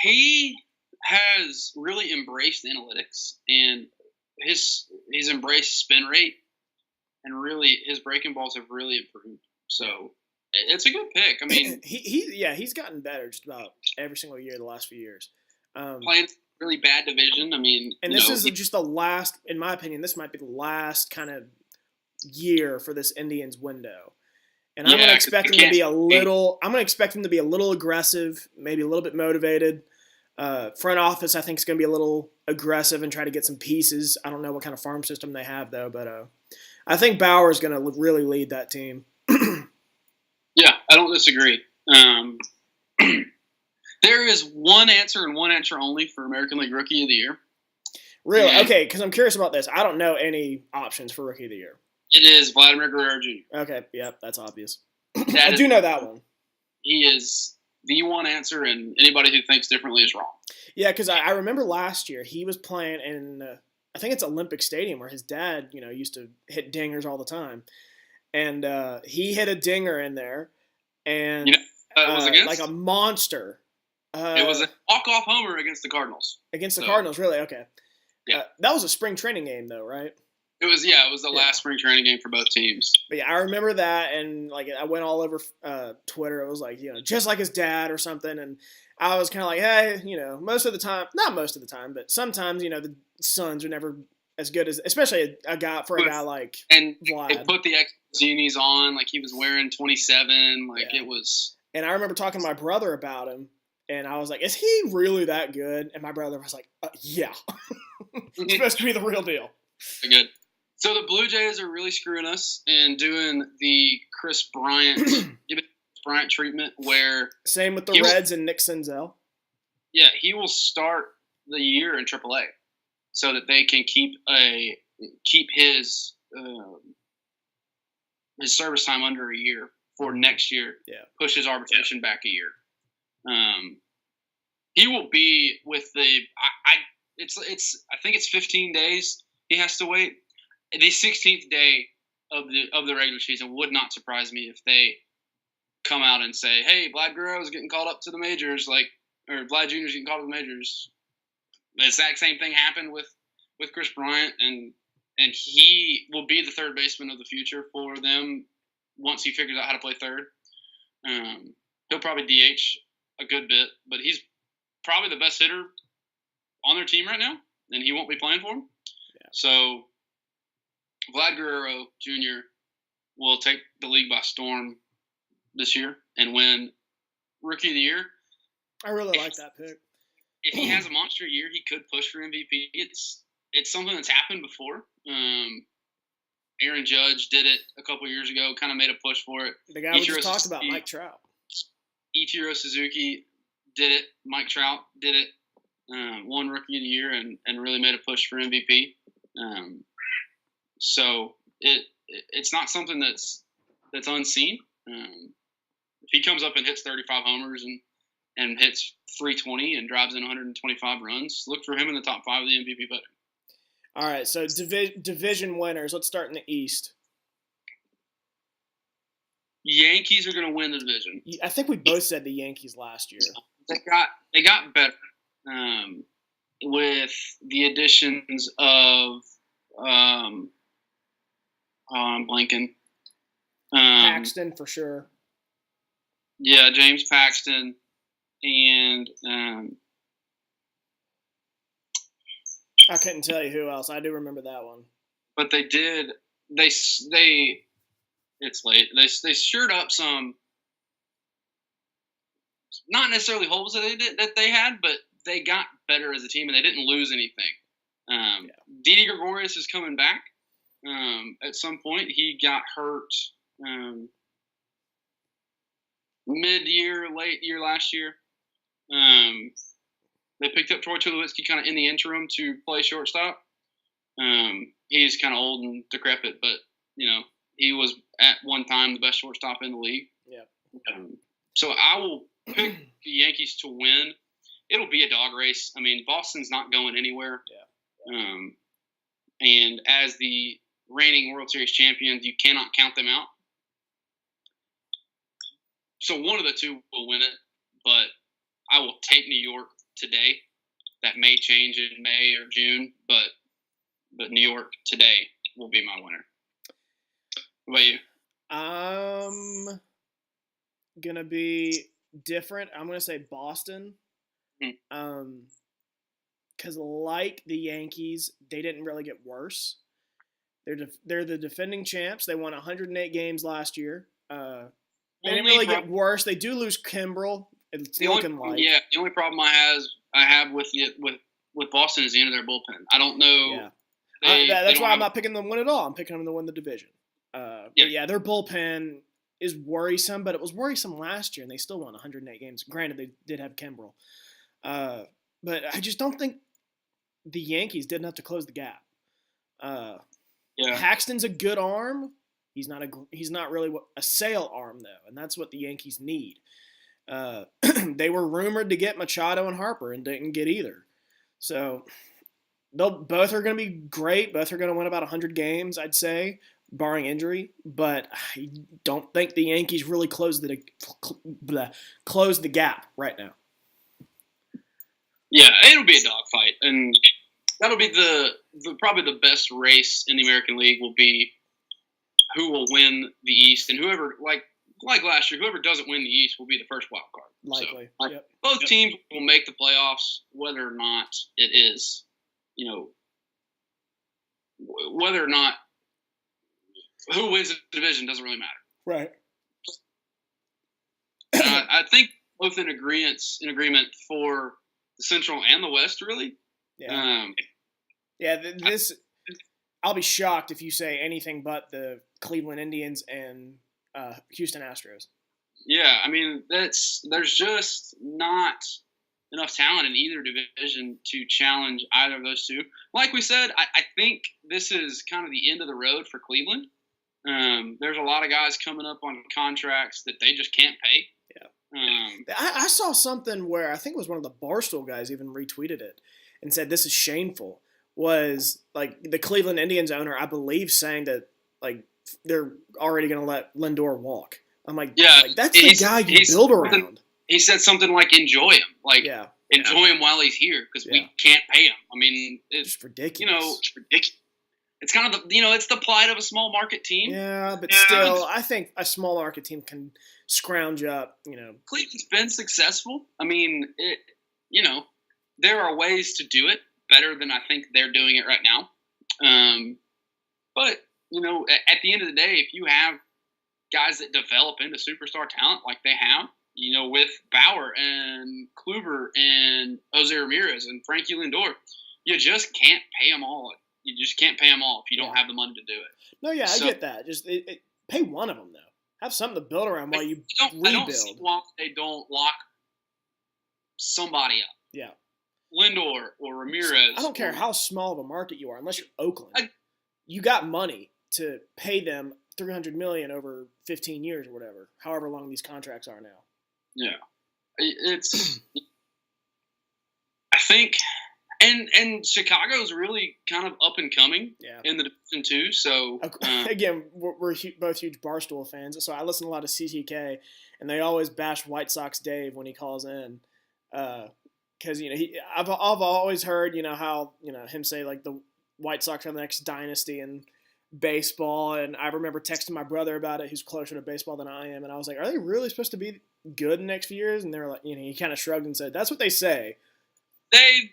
He has really embraced analytics, and he's embraced spin rate, and really his breaking balls have really improved. So it's a good pick. I mean, he's gotten better just about every single year the last few years. Playing really bad division. I mean, and this is just the last, in my opinion, this might be the last kind of year for this Indians window. And I'm gonna expect him to be a little. I'm gonna expect him to be a little aggressive, maybe a little bit motivated. Front office, I think, is gonna be a little aggressive and try to get some pieces. I don't know what kind of farm system they have though, but I think Bauer is gonna really lead that team. Yeah, I don't disagree. There is one answer and one answer only for American League Rookie of the Year. Really? Okay, because I'm curious about this. I don't know any options for Rookie of the Year. It is Vladimir Guerrero Jr. Okay, yep, that's obvious. I do know that one. He is the one answer, and anybody who thinks differently is wrong. Yeah, because I remember last year he was playing in, I think it's Olympic Stadium, where his dad, used to hit dingers all the time. And he hit a dinger in there, and it was like a monster. It was a walk-off homer against the Cardinals. Against the Cardinals, really? Okay. Yeah. That was a spring training game, though, right? It was the last spring training game for both teams. But yeah, I remember that, and I went all over Twitter. It was like, just like his dad or something, and I was kind of like, hey, most of the time, not most of the time, but sometimes, the Suns are never as good as, especially a guy like Vlad. They put the unis on, like he was wearing 27, it was. And I remember talking to my brother about him, and I was like, is he really that good? And my brother was like, yeah. He's supposed to be the real deal. Good. So the Blue Jays are really screwing us and doing the Chris Bryant treatment where... Same with the Reds and Nick Senzel. Yeah, he will start the year in AAA so that they can keep his service time under a year for next year. Yeah. Push his arbitration back a year. He will be with the... I think it's 15 days he has to wait. The 16th day of the regular season would not surprise me if they come out and say, "Hey, Vlad Guerrero is getting called up to the majors," or Vlad Jr. is getting called to the majors. The exact same thing happened with Chris Bryant, and he will be the third baseman of the future for them once he figures out how to play third. He'll probably DH a good bit, but he's probably the best hitter on their team right now, and he won't be playing for them. Yeah. So Vlad Guerrero Jr. will take the league by storm this year, and win Rookie of the Year. I really like that pick. If he has a monster year, he could push for MVP. It's something that's happened before. Aaron Judge did it a couple years ago, kind of made a push for it. The guy we just talked about, Mike Trout. Ichiro Suzuki did it. Mike Trout did it. Won Rookie of the Year and really made a push for MVP. So it's not something that's unseen. If he comes up and hits 35 homers and hits 320 and drives in 125 runs, look for him in the top 5 of the MVP voting. All right, so division winners. Let's start in the East. Yankees are going to win the division. I think we both said the Yankees last year. They got better with the additions of I'm blanking. Paxton for sure. Yeah, James Paxton and I couldn't tell you who else. I do remember that one. But they did. It's late. They shored up some, not necessarily holes that they had, but they got better as a team and they didn't lose anything. Didi Gregorius is coming back. At some point, he got hurt mid-year, late year last year. They picked up Troy Tulowitzki kind of in the interim to play shortstop. He's kind of old and decrepit, but he was at one time the best shortstop in the league. Yeah. So I will pick the Yankees to win. It'll be a dog race. I mean, Boston's not going anywhere. Yeah. And as the reigning World Series champions, you cannot count them out. So one of the two will win it, but I will take New York today. That may change in May or June, but New York today will be my winner. What about you? I'm gonna be different. I'm gonna say Boston. Because like the Yankees, they didn't really get worse. They're the defending champs. They won 108 games last year. They didn't really get worse. They do lose Kimbrel. It's looking like. Yeah, the only problem I have with Boston is the end of their bullpen. I don't know. Yeah. That's why I'm not picking them to win at all. I'm picking them to win the division. But their bullpen is worrisome, but it was worrisome last year, and they still won 108 games. Granted, they did have Kimbrel. But I just don't think the Yankees did enough to close the gap. Paxton's a good arm. He's not really a sale arm, though, and that's what the Yankees need. They were rumored to get Machado and Harper and didn't get either. So both are going to be great. Both are going to win about 100 games, I'd say, barring injury. But I don't think the Yankees really closed the gap right now. Yeah, it'll be a dogfight, and that'll be probably the best race in the American League will be who will win the East, and whoever like last year, whoever doesn't win the East will be the first wild card. Likely. So, both teams will make the playoffs, whether or not it is, whether or not who wins the division doesn't really matter. Right. I think both in agreement for the Central and the West, really. Yeah. This I'll be shocked if you say anything but the Cleveland Indians and Houston Astros. Yeah, I mean there's just not enough talent in either division to challenge either of those two. Like we said, I think this is kind of the end of the road for Cleveland. There's a lot of guys coming up on contracts that they just can't pay. Yeah. I saw something where I think it was one of the Barstool guys even retweeted it and said this is shameful. Was like the Cleveland Indians owner, I believe, saying that like they're already going to let Lindor walk. I'm like, that's the guy you build around. He said something like, "Enjoy him, enjoy him while he's here because we can't pay him." I mean, it's ridiculous. It's ridiculous. It's kind of it's the plight of a small market team. Yeah, but still, I think a small market team can scrounge up. Cleveland's been successful. I mean, there are ways to do it better than I think they're doing it right now. But at the end of the day, if you have guys that develop into superstar talent like they have, with Bauer and Kluber and Jose Ramirez and Frankie Lindor, you just can't pay them all. You just can't pay them all if you don't have the money to do it. No, yeah, I get that. Just pay one of them, though. Have something to build around while you rebuild. I don't see why they don't lock somebody up. Yeah. Lindor or Ramirez. I don't care how small of a market you are, unless you're Oakland. You got money to pay them $300 million over 15 years or whatever, however long these contracts are now. Yeah, it's. I think, and Chicago's really kind of up and coming in the division too. So again, we're both huge Barstool fans, so I listen to a lot of CTK, and they always bash White Sox Dave when he calls in, because I've always heard how him say like the White Sox are the next dynasty in baseball, and I remember texting my brother about it, who's closer to baseball than I am, and I was like, are they really supposed to be good in the next few years? And they were like, he kind of shrugged and said, that's what they say. They've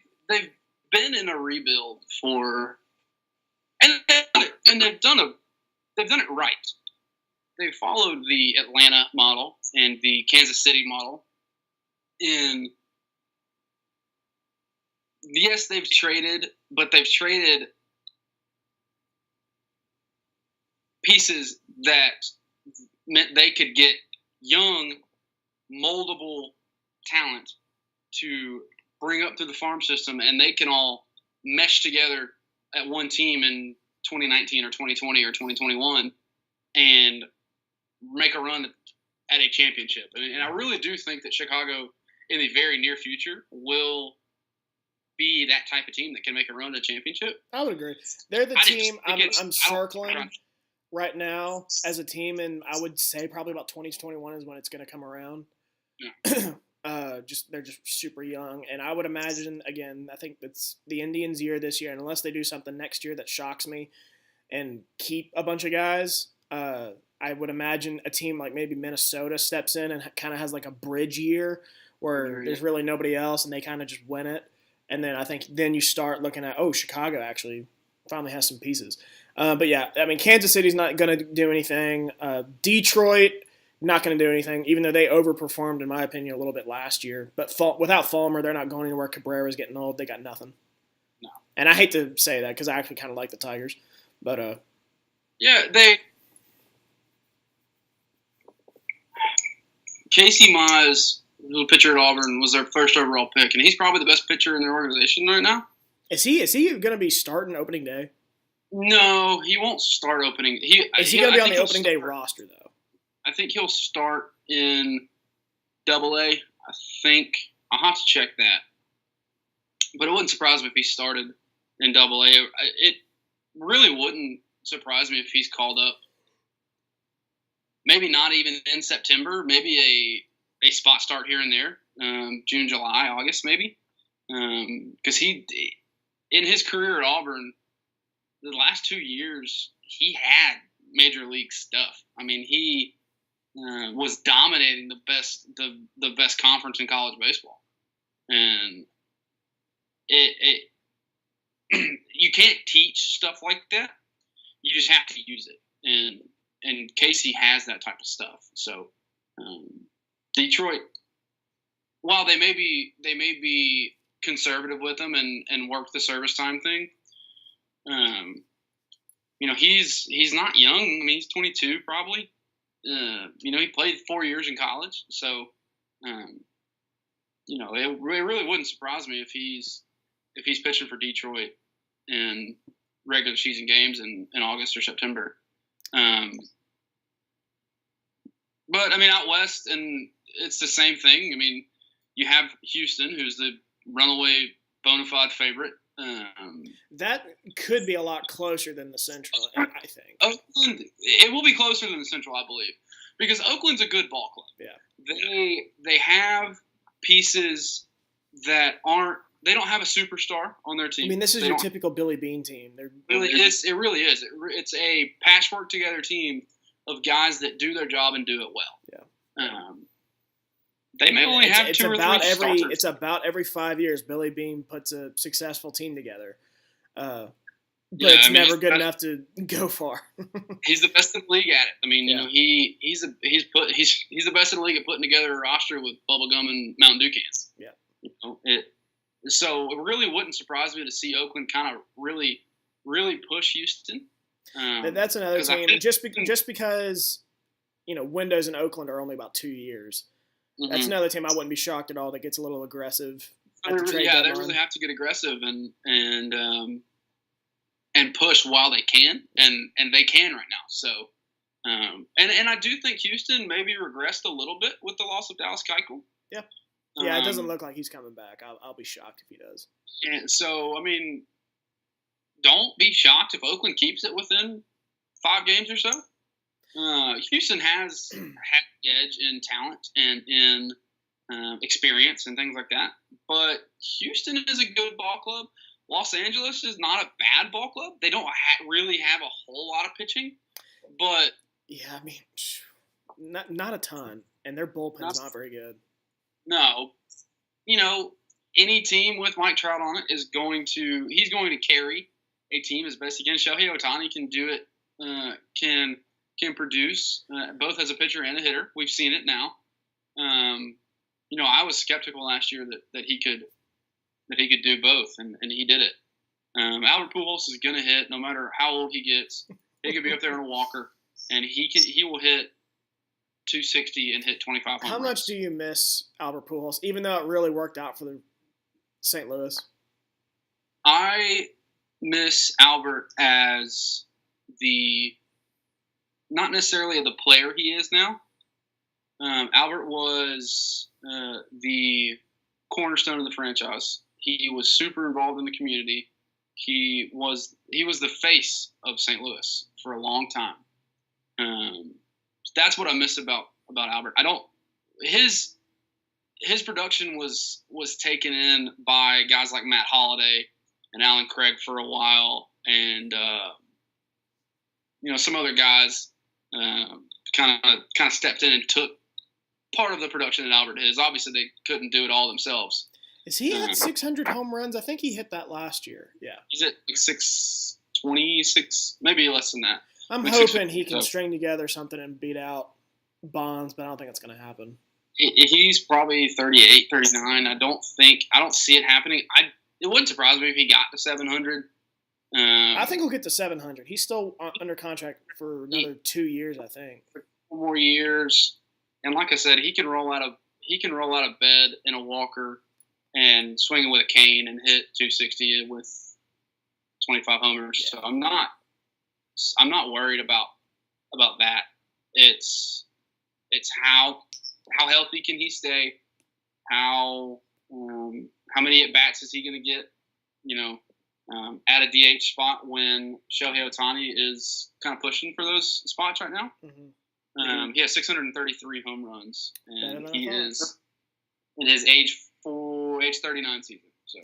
been in a rebuild and they've done it right. They followed the Atlanta model and the Kansas City model. And yes, they've traded, but they've traded pieces that meant they could get young, moldable talent to bring up through the farm system, and they can all mesh together at one team in 2019 or 2020 or 2021 and make a run at a championship. And I really do think that Chicago in the very near future will be that type of team that can make a run at a championship. I would agree. They're the team I'm circling right now as a team, and I would say probably about 2021 is when it's going to come around. Yeah. They're just super young, and I would imagine, again, I think it's the Indians' year this year, and unless they do something next year that shocks me and keep a bunch of guys, I would imagine a team like maybe Minnesota steps in and kind of has like a bridge year where there's really nobody else, and they kind of just win it. And then I think then you start looking at, Chicago actually finally has some pieces. But yeah, I mean, Kansas City's not going to do anything. Detroit, not going to do anything, even though they overperformed, in my opinion, a little bit last year. But without Fulmer, they're not going anywhere. Cabrera's getting old. They got nothing. No. And I hate to say that because I actually kind of like the Tigers. But yeah, Casey Mize, who's a pitcher at Auburn, was their first overall pick, and he's probably the best pitcher in their organization right now. Is he going to be starting opening day? No, he won't start opening. Is he going to be on the opening day roster, though? I think he'll start in Double-A. I think I'll have to check that, but it wouldn't surprise me if he started in Double-A. It really wouldn't surprise me if he's called up. Maybe not even in September. Maybe a spot start here and there, June, July, August, maybe, because he in his career at Auburn, the last 2 years he had major league stuff. I mean, he was dominating the best conference in college baseball, and it you can't teach stuff like that. You just have to use it, and Casey has that type of stuff. So Detroit, while they may be conservative with him and work the service time thing, he's not young. I mean, he's 22 probably. He played 4 years in college, so it really wouldn't surprise me if he's pitching for Detroit in regular season games in August or September. But I mean, out west, and it's the same thing. I mean, you have Houston, who's the runaway bona fide favorite. That could be a lot closer than the Central, I think. Oakland, it will be closer than the Central, I believe, because Oakland's a good ball club. Yeah, they have pieces that aren't. They don't have a superstar on their team. I mean, this is your typical Billy Bean team. It really is. It's a patchwork together team of guys that do their job and do it well. Yeah. They may only have two or three starters. It's about every 5 years Billy Bean puts a successful team together. but it's never good enough to go far. He's the best in the league at it. I mean, you know, he's the best in the league at putting together a roster with bubblegum and Mountain Dew cans. Yeah. You know, so it really wouldn't surprise me to see Oakland kind of really push Houston. That's another team. Just because, you know, windows in Oakland are only about 2 years. Mm-hmm. That's another team I wouldn't be shocked at all that gets a little aggressive. They really have to get aggressive and push while they can, and they can right now. So, and I do think Houston maybe regressed a little bit with the loss of Dallas Keuchel. Yeah. Yeah, it doesn't look like he's coming back. I'll be shocked if he does. And so, I mean, don't be shocked if Oakland keeps it within 5 games or so. Houston has had the edge in talent and in experience and things like that. But Houston is a good ball club. Los Angeles is not a bad ball club. They don't really have a whole lot of pitching. But yeah, I mean, not a ton. And their bullpen's not very good. No. You know, any team with Mike Trout on it he's going to carry a team as best he can. Shohei Ohtani can do it, can produce both as a pitcher and a hitter. We've seen it now. You know, I was skeptical last year that he could do both, and he did it. Albert Pujols is going to hit no matter how old he gets. He could be up there in a walker, and he will hit 260 and hit 25 home runs. How much do you miss Albert Pujols, even though it really worked out for the St. Louis? I miss Albert as not necessarily the player he is now. Albert was the cornerstone of the franchise. He was super involved in the community. He was the face of St. Louis for a long time. That's what I miss about Albert. His production was taken in by guys like Matt Holliday and Alan Craig for a while, and you know, some other guys kind of stepped in and took part of the production that Albert is. Obviously, they couldn't do it all themselves. Is he at 600 home runs? I think he hit that last year. Yeah. He's at like 626, maybe less than that. I'm hoping he can string together something and beat out Bonds, but I don't think it's going to happen. He's probably 38, 39. I don't see it happening. It wouldn't surprise me if he got to 700. I think he'll get to 700. He's still under contract for another 2 years, I think. For 4 more years. And like I said, he can roll out of bed in a walker and swing it with a cane and hit 260 with 25 homers. Yeah. So I'm not worried about that. It's how healthy can he stay? How many at bats is he going to get? You know, at a DH spot when Shohei Ohtani is kind of pushing for those spots right now. Mm-hmm. He has 633 home runs, and he is in his age 39 season. So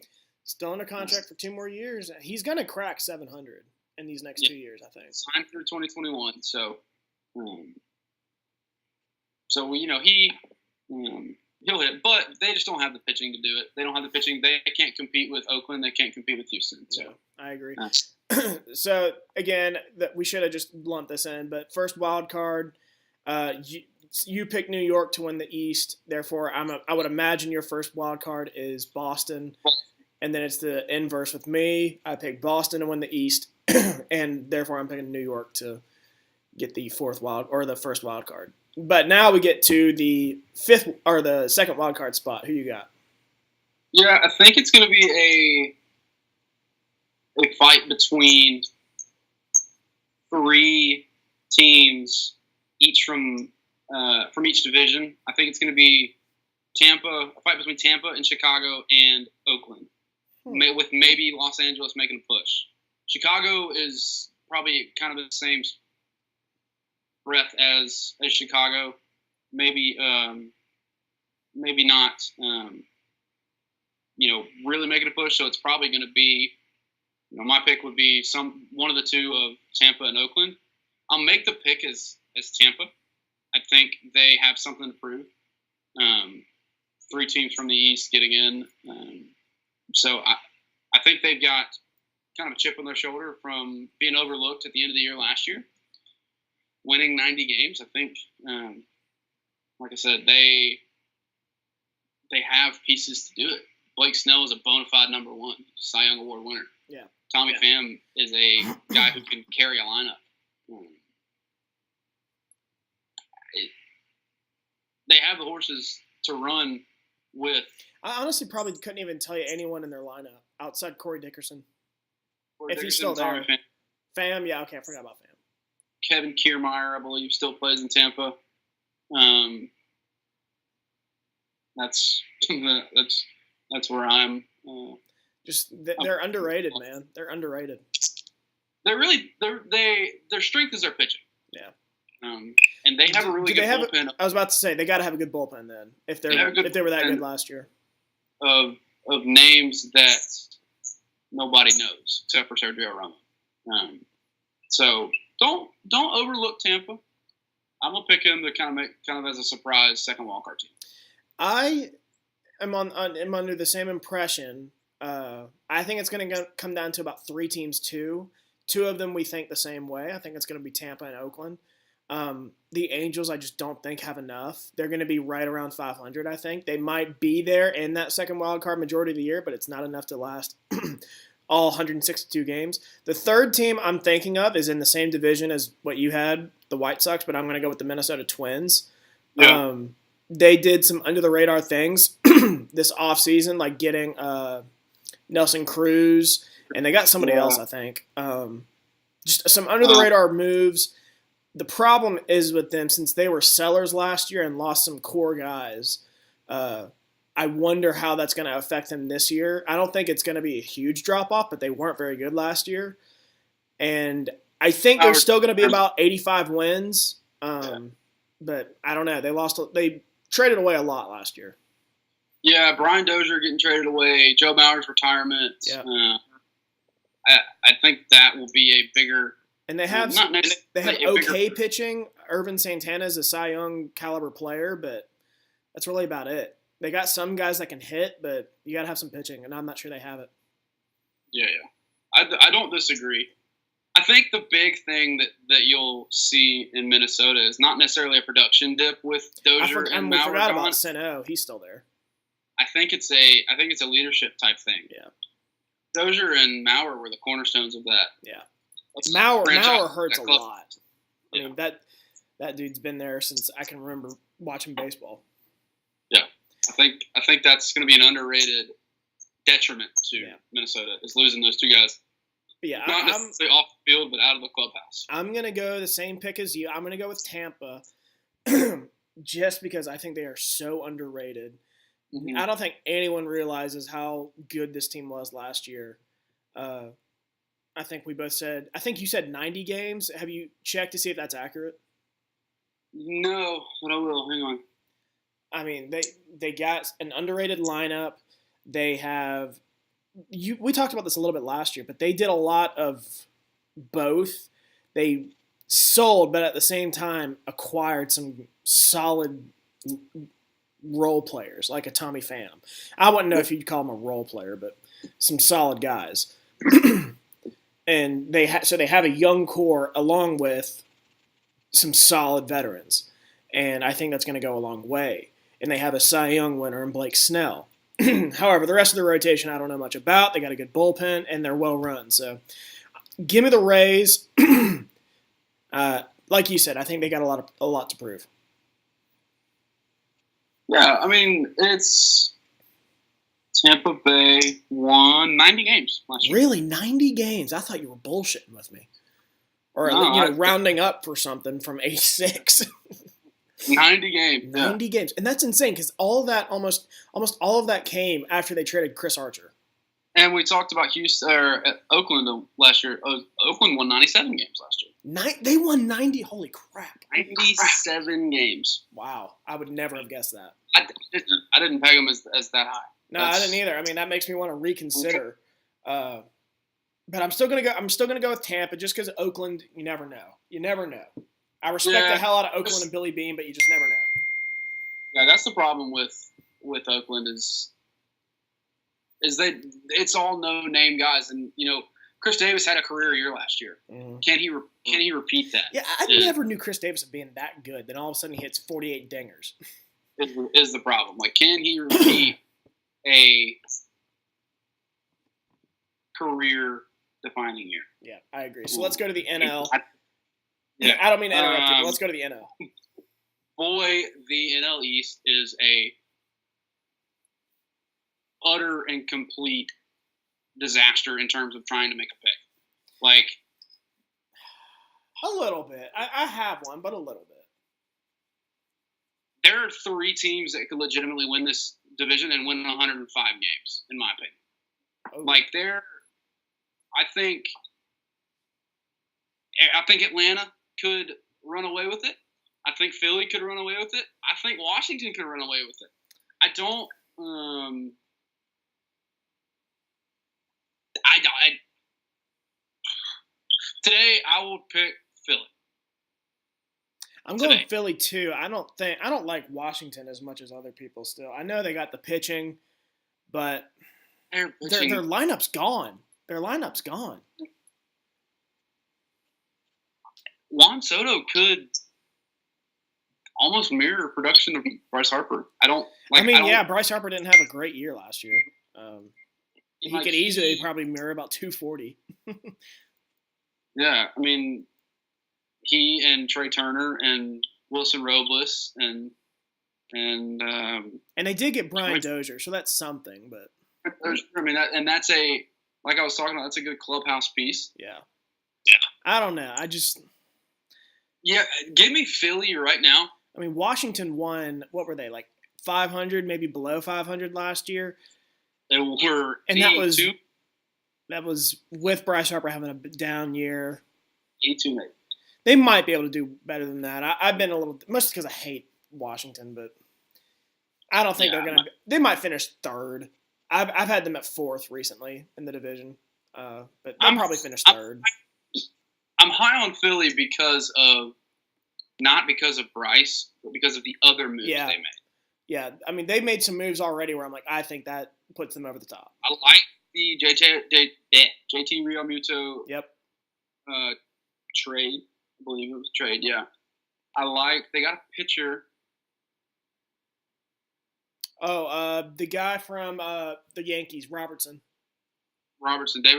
still under contract for 2 more years. He's going to crack 700 in these next 2 years, I think. Signed through 2021. So, you know, he'll hit, but they just don't have the pitching to do it. They don't have the pitching. They can't compete with Oakland. They can't compete with Houston. So yeah, I agree. So again, we should have just lumped this in, but first wild card, you picked New York to win the East. Therefore, I would imagine your first wild card is Boston, and then it's the inverse with me. I picked Boston to win the East, and therefore I'm picking New York to get the first wild card. But now we get to the second wild card spot. Who you got? Yeah, I think it's going to be a fight between 3 teams, each from each division. I think it's going to be a fight between Tampa and Chicago and Oakland, with maybe Los Angeles making a push. Chicago is probably kind of the same breath as Chicago, maybe not, you know, really making a push. So it's probably going to be, you know, my pick would be one of the two of Tampa and Oakland. I'll make the pick as Tampa. I think they have something to prove. 3 teams from the East getting in, so I think they've got kind of a chip on their shoulder from being overlooked at the end of the year last year. Winning 90 games, I think, like I said, they have pieces to do it. Blake Snell is a bona fide number one, Cy Young Award winner. Yeah. Tommy Pham is a guy who can carry a lineup. They have the horses to run with. I honestly probably couldn't even tell you anyone in their lineup outside Corey Dickerson. Corey If Dickerson, he's still there. Tommy Pham, yeah, okay, I forgot about Pham. Kevin Kiermaier, I believe, still plays in Tampa. That's where I'm. They're underrated, man. They're underrated. Their strength is their pitching. Yeah. And they have a really good bullpen. I was about to say they got to have a good bullpen then if they were that good last year. Of names that nobody knows except for Sergio Romo. So don't overlook Tampa. I'm gonna pick him to kind of as a surprise second wildcard team. I am under the same impression. I think it's going to come down to about 3 teams too. 2 of them we think the same way. I think it's going to be Tampa and Oakland. The Angels, I just don't think have enough. They're going to be right around 500, I think. They might be there in that second wild card majority of the year, but it's not enough to last all 162 games. The third team I'm thinking of is in the same division as what you had, the White Sox, but I'm going to go with the Minnesota Twins. Yeah. They did some under-the-radar things this offseason, like getting Nelson Cruz, and they got somebody else, I think. Just some under-the-radar moves. The problem is with them, since they were sellers last year and lost some core guys, I wonder how that's going to affect them this year. I don't think it's going to be a huge drop-off, but they weren't very good last year. And I think they're still going to be about 85 wins. But I don't know. They traded away a lot last year. Yeah, Brian Dozier getting traded away, Joe Mauer's retirement. Yeah. I think that will be a bigger – and they have okay pitching. Irvin Santana is a Cy Young caliber player, but that's really about it. They got some guys that can hit, but you got to have some pitching, and I'm not sure they have it. Yeah. I don't disagree. I think the big thing that you'll see in Minnesota is not necessarily a production dip with Dozier and Mauer. I forgot about Sano. He's still there. I think it's a leadership type thing. Yeah. Dozier and Mauer were the cornerstones of that. Yeah. Mauer hurts a lot. I mean, that dude's been there since I can remember watching baseball. Yeah. I think that's going to be an underrated detriment to Minnesota, is losing those 2 guys. Yeah, not necessarily off the field, but out of the clubhouse. I'm going to go the same pick as you. I'm going to go with Tampa just because I think they are so underrated. Mm-hmm. I don't think anyone realizes how good this team was last year. I think we both said – I think you said 90 games. Have you checked to see if that's accurate? No, but I will. Hang on. I mean, they got an underrated lineup. They have – we talked about this a little bit last year, but they did a lot of both. They sold, but at the same time acquired some solid role players like a Tommy Pham. I wouldn't know if you'd call him a role player, but some solid guys. And they have a young core along with some solid veterans. And I think that's going to go a long way. And they have a Cy Young winner in Blake Snell. However, the rest of the rotation I don't know much about. They got a good bullpen, and they're well run. So give me the Rays. Like you said, I think they got a lot to prove. Yeah, I mean, it's Tampa Bay won 90 games last year. Really? 90 games? I thought you were bullshitting with me. Or rounding up for something from 86. 90 games. 90 games. And that's insane because almost all of that came after they traded Chris Archer. And we talked about Oakland last year. Oakland won 97 games last year. They won 90? Holy crap. 97 games. Wow. I would never have guessed that. I didn't peg them as that high. No, I didn't either. I mean, that makes me want to reconsider. But I'm still gonna go with Tampa just because Oakland. You never know. I respect the hell out of Oakland and Billy Beane, but you just never know. Yeah, that's the problem with Oakland is it's all no name guys, and Chris Davis had a career year last year. Mm-hmm. Can he repeat that? Yeah, I never knew Chris Davis being that good. Then all of a sudden he hits 48 dingers. Is the problem. Like, can he repeat a career-defining year? Yeah, I agree. So let's go to the NL. Yeah. I don't mean to interrupt you, but let's go to the NL. Boy, the NL East is a utter and complete disaster in terms of trying to make a pick. Like, a little bit. I have one, but a little bit. There are 3 teams that could legitimately win this division and win 105 games, in my opinion. Oh. Like, I think Atlanta could run away with it. I think Philly could run away with it. I think Washington could run away with it. I don't. Today I will pick Philly. I'm going Philly too. I don't like Washington as much as other people still. I know they got the pitching, but their lineup's gone. Their lineup's gone. Juan Soto could almost mirror production of Bryce Harper. Bryce Harper didn't have a great year last year. He could easily probably mirror about 240. Yeah, I mean, he and Trey Turner and Wilson Robles and they did get Brian Dozier, so that's something. But I mean, that's like I was talking about. That's a good clubhouse piece. Yeah. I don't know. Give me Philly right now. I mean, Washington won. What were they, like 500, maybe below 500 last year? They were, and that was with Bryce Harper having a down year. 82. They might be able to do better than that. I've been a little, mostly because I hate Washington, but I don't think they're going to. They might finish third. I've had them at 4th recently in the division, but they'll probably finish third. I'm high on Philly not because of Bryce, but because of the other moves they made. Yeah, I mean, they made some moves already where I'm like, I think that puts them over the top. I like the JT Realmuto trade. I believe it was a trade, yeah. They got a pitcher. Oh, the guy from the Yankees, David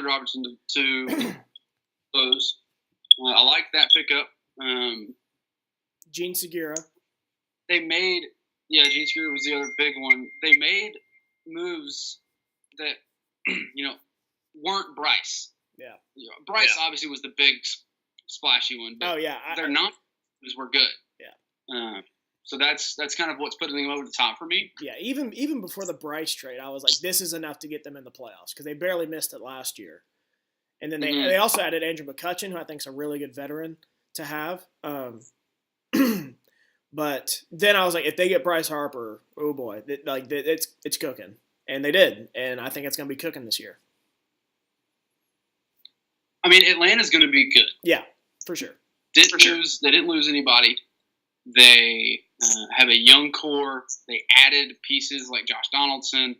Robertson to close. I like that pickup. Gene Segura. Gene Segura was the other big one. They made moves that, weren't Bryce. Yeah. Bryce obviously was the big splashy one. But their non-moves were good. Yeah. So that's kind of what's putting them over the top for me. Yeah, even before the Bryce trade, I was like, this is enough to get them in the playoffs because they barely missed it last year. And then they also added Andrew McCutchen, who I think is a really good veteran to have. But then I was like, if they get Bryce Harper, oh boy, it's cooking. And they did, and I think it's going to be cooking this year. I mean, Atlanta's going to be good. Yeah, for sure. They didn't lose anybody. They have a young core. They added pieces like Josh Donaldson.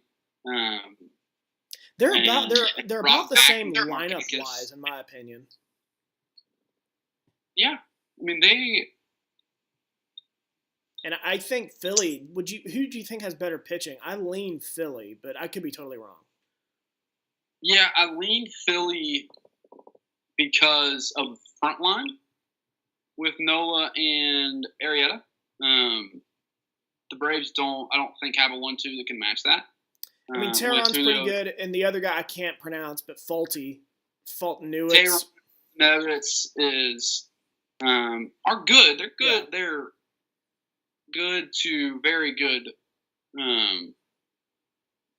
They're about the same lineup wise, in my opinion. Yeah, I mean And I think Philly. Who do you think has better pitching? I lean Philly, but I could be totally wrong. Yeah, I lean Philly because of the front line with Nola and Arrieta. The Braves I don't think have a 1-2 that can match that. I mean, Teheran's pretty good, and the other guy I can't pronounce, but Fulton Newitz. Are good. They're good. Yeah. They're good to very good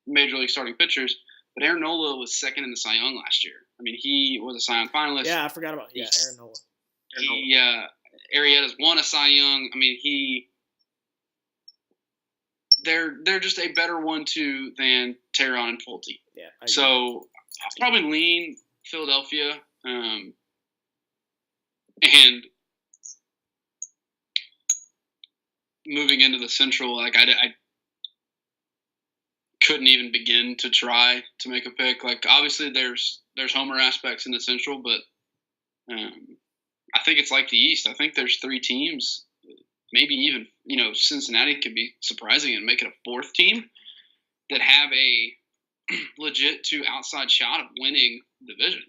major league starting pitchers. But Aaron Nola was second in the Cy Young last year. I mean, he was a Cy Young finalist. Yeah, I forgot about Aaron Nola. Arrieta's won a Cy Young. I mean, they're just a better 1-2 than Teheran and Fulton. Yeah. So I'll probably lean Philadelphia. And moving into the Central, I couldn't even begin to try to make a pick. Like, obviously, there's there's homer aspects in the Central, but I think it's like the East. I think there's 3 teams, maybe even, Cincinnati could be surprising and make it a 4th team that have a legit to outside shot of winning the division.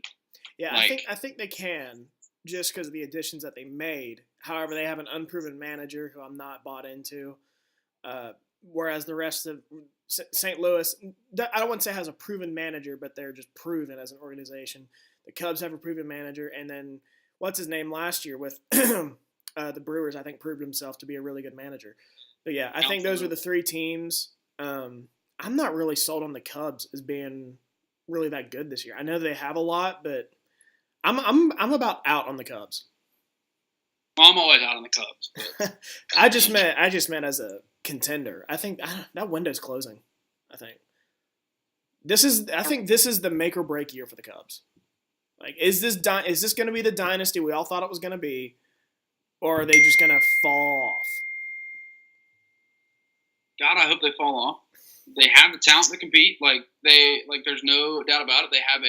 Yeah, I think they can, just because of the additions that they made. However, they have an unproven manager who I'm not bought into. Whereas the rest of St. Louis, I don't want to say has a proven manager, but they're just proven as an organization. The Cubs have a proven manager, and then what's his name last year with the Brewers, I think proved himself to be a really good manager. But yeah, I think those are the 3 teams. I'm not really sold on the Cubs as being really that good this year. I know they have a lot, but I'm about out on the Cubs. Well, I'm always out on the Cubs. I just meant as a contender. I think that window's closing. I think this is the make or break year for the Cubs. Like, is this going to be the dynasty we all thought it was going to be, or are they just going to fall off? God, I hope they fall off. They have the talent to compete. There's no doubt about it. They have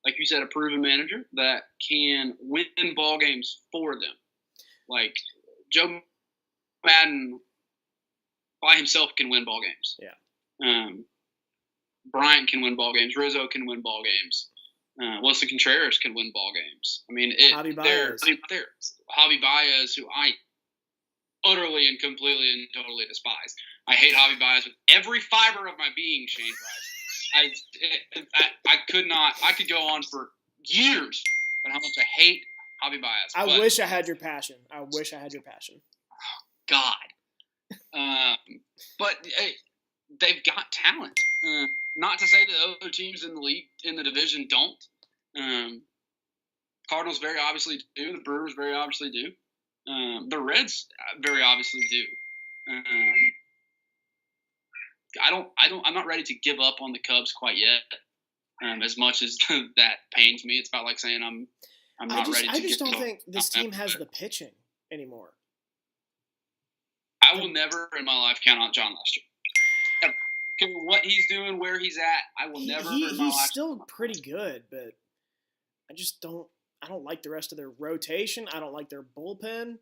like you said, a proven manager that can win ball games for them. Like Joe Madden by himself can win ball games. Yeah. Bryant can win ball games. Rizzo can win ball games. Wilson Contreras can win ball games. I mean, Javi Baez. Javi Baez, who I utterly and completely and totally despise. I hate Javi Baez with every fiber of my being, Shane Price. I could go on for years about how much I hate Javi Baez. I wish I had your passion. God. But they've got talent. Not to say that other teams in the league, in the division, don't. Cardinals very obviously do. The Brewers very obviously do. The Reds very obviously do. I'm not ready to give up on the Cubs quite yet. As much as that pains me, it's about like saying I'm not ready to. I just don't think this team has the pitching anymore. I will never in my life count on John Lester. What he's doing, where he's at, I will never. He's still pretty good, but I just don't. I don't like the rest of their rotation. I don't like their bullpen.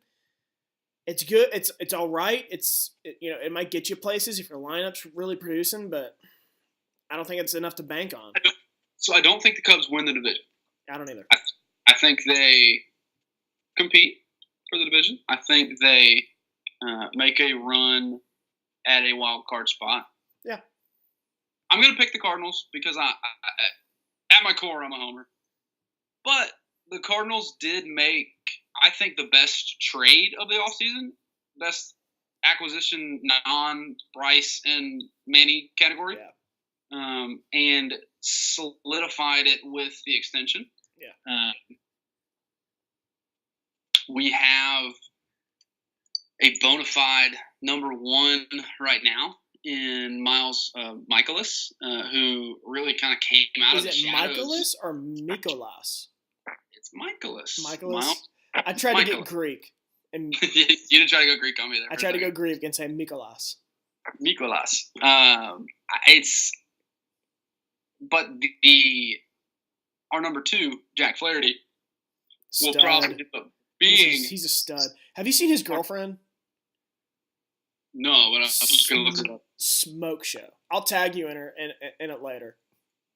It's good. It's all right. It might get you places if your lineup's really producing, but I don't think it's enough to bank on. So I don't think the Cubs win the division. I don't either. I think they compete for the division. I think they make a run at a wild card spot. Yeah. I'm going to pick the Cardinals because I at my core, I'm a homer. But the Cardinals did make, I think, the best trade of the offseason, best acquisition, non-Bryce and Manny category. Yeah. And solidified it with the extension. Yeah. We have a bona fide number 1 right now in Miles Michaelis, who really kind of came out of the shadows. Is it Michaelis or Mikolas? It's Michaelis. Michaelis? I tried to get Greek. And you didn't try to go Greek on me there. I tried to go Greek and say Mikolas. Mikolas. But our number 2, Jack Flaherty, will probably end up being. He's a stud. Have you seen his girlfriend? No, but I'm just gonna look it up. Smoke show. I'll tag you in it later.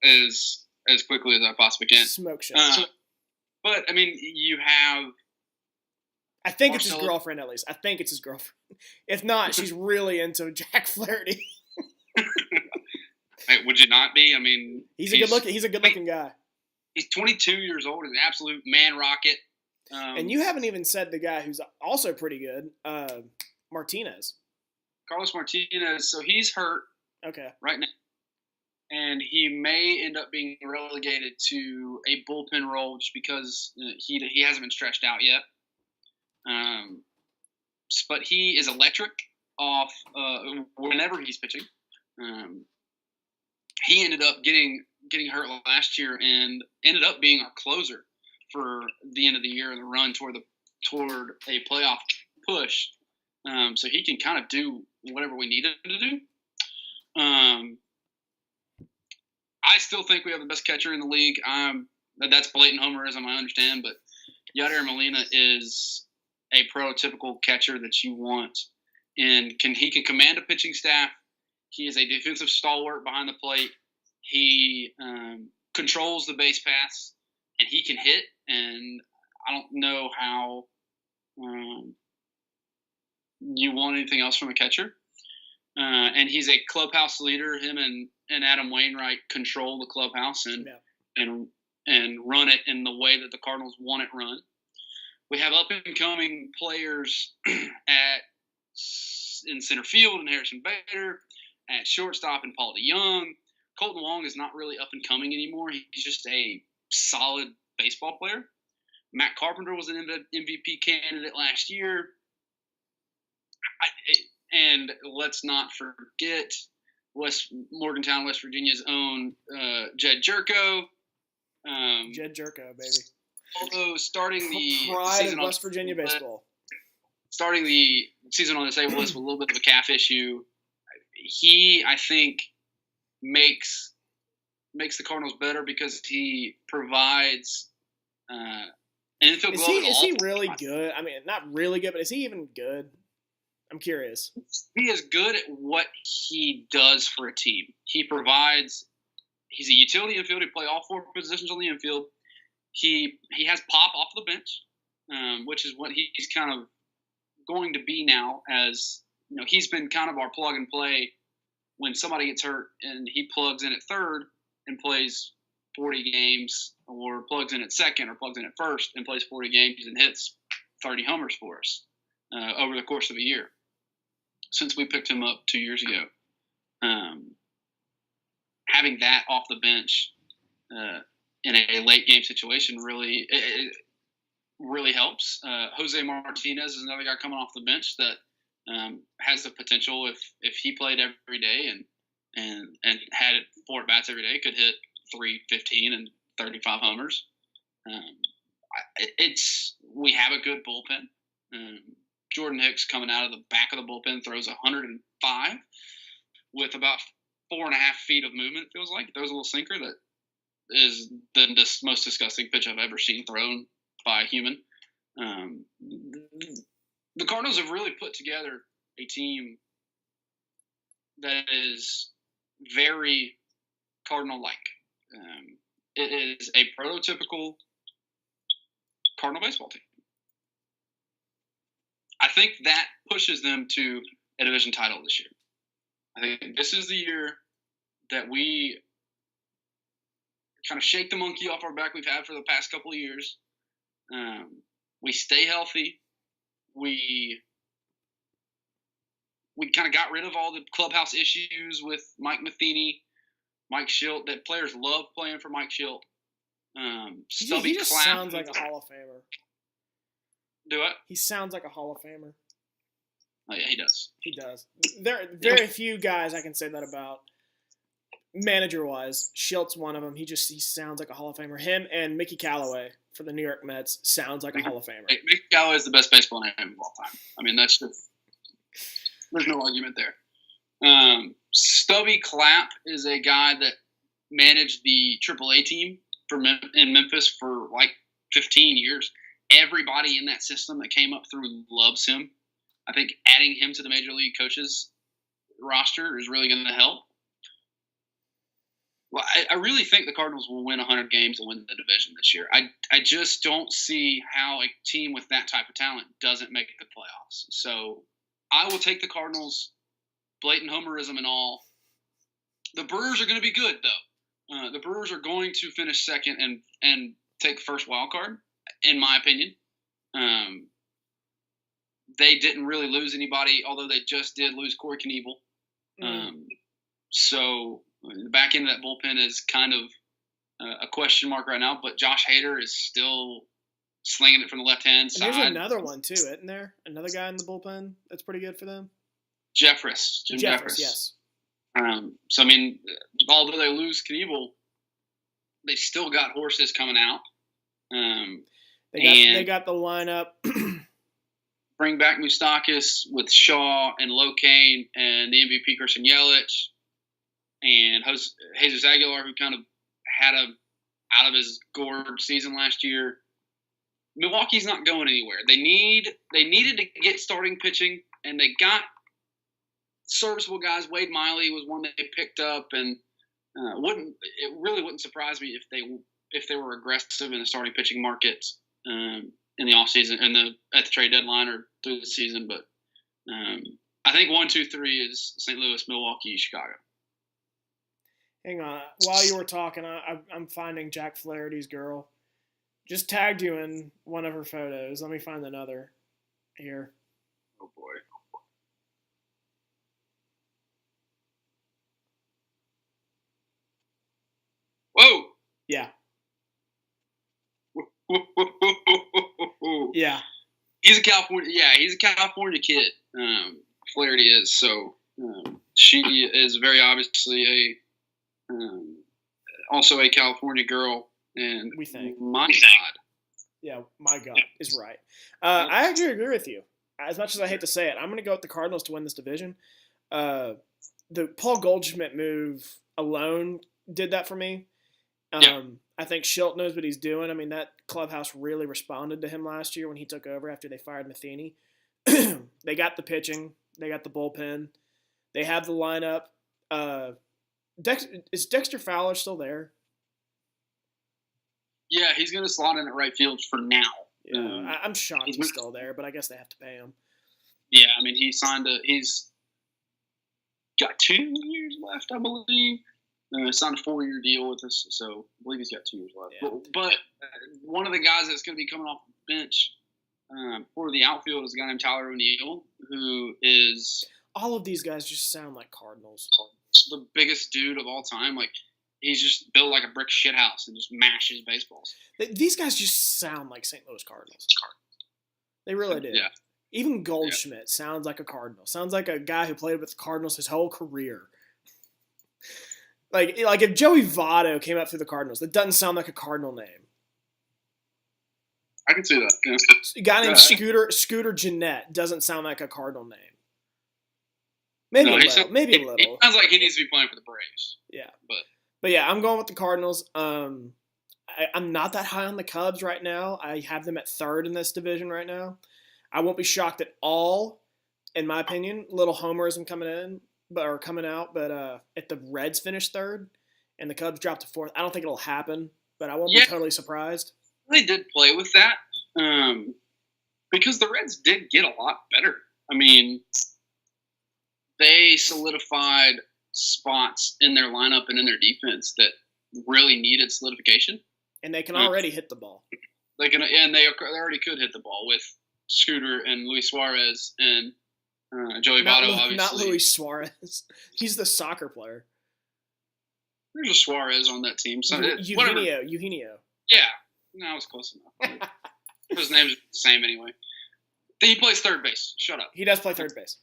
As quickly as I possibly can. Smoke show. But I mean, you have. I think it's his girlfriend, at least. I think it's his girlfriend. If not, she's really into Jack Flaherty. Hey, would you not be? I mean, he's a good looking guy. He's 22 years old. He's an absolute man rocket. And you haven't even said the guy who's also pretty good, Martinez. Carlos Martinez. So he's hurt. Okay. Right now, and he may end up being relegated to a bullpen role just because he hasn't been stretched out yet. But he is electric off whenever he's pitching. He ended up getting hurt last year and ended up being our closer for the end of the year and the run toward a playoff push. So he can kind of do whatever we need him to do. I still think we have the best catcher in the league. That's blatant homerism, I understand, but Yadier Molina is a prototypical catcher that you want, and he can command a pitching staff. He is a defensive stalwart behind the plate. He controls the base paths, and he can hit. And I don't know how you want anything else from a catcher. And he's a clubhouse leader. Him and Adam Wainwright control the clubhouse and run it in the way that the Cardinals want it run. We have up-and-coming players in center field and Harrison Bader, at shortstop and Paul DeYoung. Colton Wong is not really up-and-coming anymore. He's just a solid baseball player. Matt Carpenter was an MVP candidate last year. And let's not forget Morgantown, West Virginia's own Jed Jerko. Jed Jerko, baby. Although starting the pride season of West Virginia baseball. Starting the season on the disabled list with a little bit of a calf issue, he, I think, makes the Cardinals better because he provides an infield glove. Is he really good? I mean, not really good, but is he even good? I'm curious. He is good at what he does for a team. He's a utility infield. He play all four positions on the infield. He has pop off the bench, which is what he's kind of going to be now. As you know, he's been kind of our plug and play when somebody gets hurt, and he plugs in at third and plays 40 games, or plugs in at second, or plugs in at first and plays 40 games and hits 30 homers for us over the course of a year since we picked him up 2 years ago. Having that off the bench in a late game situation really helps. Jose Martinez is another guy coming off the bench that has the potential, if he played every day and had 4 at-bats every day, could hit 315 and 35 homers. We have a good bullpen. Jordan Hicks coming out of the back of the bullpen throws 105 with about 4.5 feet of movement, it feels like. It throws a little sinker that is the most disgusting pitch I've ever seen thrown by a human. The Cardinals have really put together a team that is very Cardinal-like. It is a prototypical Cardinal baseball team. I think that pushes them to a division title this year. I think this is the year that we kind of shake the monkey off our back we've had for the past couple of years. We stay healthy. We kind of got rid of all the clubhouse issues with Mike Matheny, Mike Schilt, that players love playing for Mike Schilt. He just sounds like a Hall of Famer. Do what? He sounds like a Hall of Famer. Oh, yeah, he does. He does. There are very few guys I can say that about. Manager-wise, Schilt's one of them. He sounds like a Hall of Famer. Him and Mickey Callaway for the New York Mets sounds like a Hall of Famer. Mickey Callaway is the best baseball name of all time. I mean, there's no argument there. Stubby Clapp is a guy that managed the AAA team in Memphis for like 15 years. Everybody in that system that came up through loves him. I think adding him to the Major League coaches roster is really going to help. Well, I really think the Cardinals will win 100 games and win the division this year. I just don't see how a team with that type of talent doesn't make the playoffs. So I will take the Cardinals, blatant homerism and all. The Brewers are going to be good, though. The Brewers are going to finish second and take the first wild card, in my opinion. They didn't really lose anybody, although they just did lose Corey Knebel. So the back end of that bullpen is kind of a question mark right now, but Josh Hader is still slinging it from the left-hand side. There's another one, too, isn't there? Another guy in the bullpen that's pretty good for them? Jim Jeffress, yes. So, I mean, although they lose Knebel, they still got horses coming out. They got the lineup. Bring back Moustakis with Shaw and Locane and the MVP Christian Yelich. and Jesus Aguilar, who kind of had a out of his gourd season last year. Milwaukee's not going anywhere. They needed to get starting pitching, and they got serviceable guys. Wade Miley was one that they picked up, and it really wouldn't surprise me if they were aggressive in the starting pitching market in the offseason and at the trade deadline or through the season. But I think 1, 2, 3 is St. Louis, Milwaukee, Chicago. Hang on. While you were talking, I'm finding Jack Flaherty's girl. Just tagged you in one of her photos. Let me find another here. Oh, boy. Whoa! Yeah. Yeah. He's a California kid. Flaherty is. So she is very obviously also a California girl. And we think. My God. Yeah, my God is right. I actually agree with you. As much as I hate to say it, I'm going to go with the Cardinals to win this division. The Paul Goldschmidt move alone did that for me. I think Schilt knows what he's doing. I mean, that clubhouse really responded to him last year when he took over after they fired Matheny. They got the pitching. They got the bullpen. They have the lineup. Is Dexter Fowler still there? Yeah, he's going to slot in at right field for now. Yeah, I'm shocked he's still there, but I guess they have to pay him. Yeah, I mean, he's got 2 years left, I believe. Signed a 4-year deal with us, so I believe he's got 2 years left. Yeah. But one of the guys that's going to be coming off the bench for the outfield is a guy named Tyler O'Neill, who is... All of these guys just sound like Cardinals. The biggest dude of all time. Like, he's just built like a brick shithouse and just mashes baseballs. These guys just sound like St. Louis Cardinals. They really do. Yeah. Even Goldschmidt sounds like a Cardinal. Sounds like a guy who played with the Cardinals his whole career. Like if Joey Votto came up through the Cardinals, that doesn't sound like a Cardinal name. I can see that. Yeah. A guy named Scooter Jeanette doesn't sound like a Cardinal name. Maybe a little. He sounds like he needs to be playing for the Braves. Yeah. But yeah, I'm going with the Cardinals. I'm not that high on the Cubs right now. I have them at third in this division right now. I won't be shocked at all, in my opinion. Little homerism coming out. But if the Reds finish third and the Cubs drop to fourth, I don't think it'll happen. But I won't be totally surprised. They did play with that because the Reds did get a lot better. I mean, they solidified spots in their lineup and in their defense that really needed solidification. And they can already hit the ball. They already could hit the ball with Scooter and Luis Suarez and Joey Votto, obviously. Not Luis Suarez. He's the soccer player. There's a Suarez on that team. So Eugenio. Yeah. No, I was close enough. His name's the same anyway. He plays third base. Shut up. He does play third base.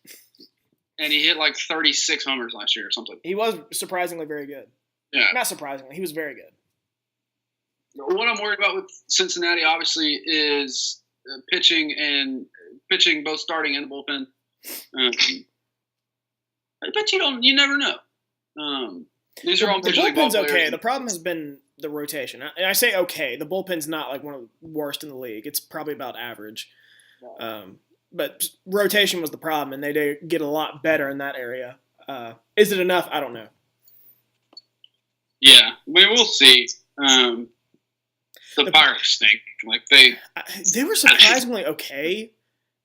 And he hit like 36 homers last year or something. He was surprisingly very good. Yeah. Not surprisingly. He was very good. What I'm worried about with Cincinnati, obviously, is pitching both starting and the bullpen. But you never know. These are all the bullpen's okay. The problem has been the rotation. And I say okay. The bullpen's not like one of the worst in the league. It's probably about average. But rotation was the problem, and they did get a lot better in that area. Is it enough? I don't know. Yeah, I mean, we'll see. The Pirates stink. Like they were surprisingly okay.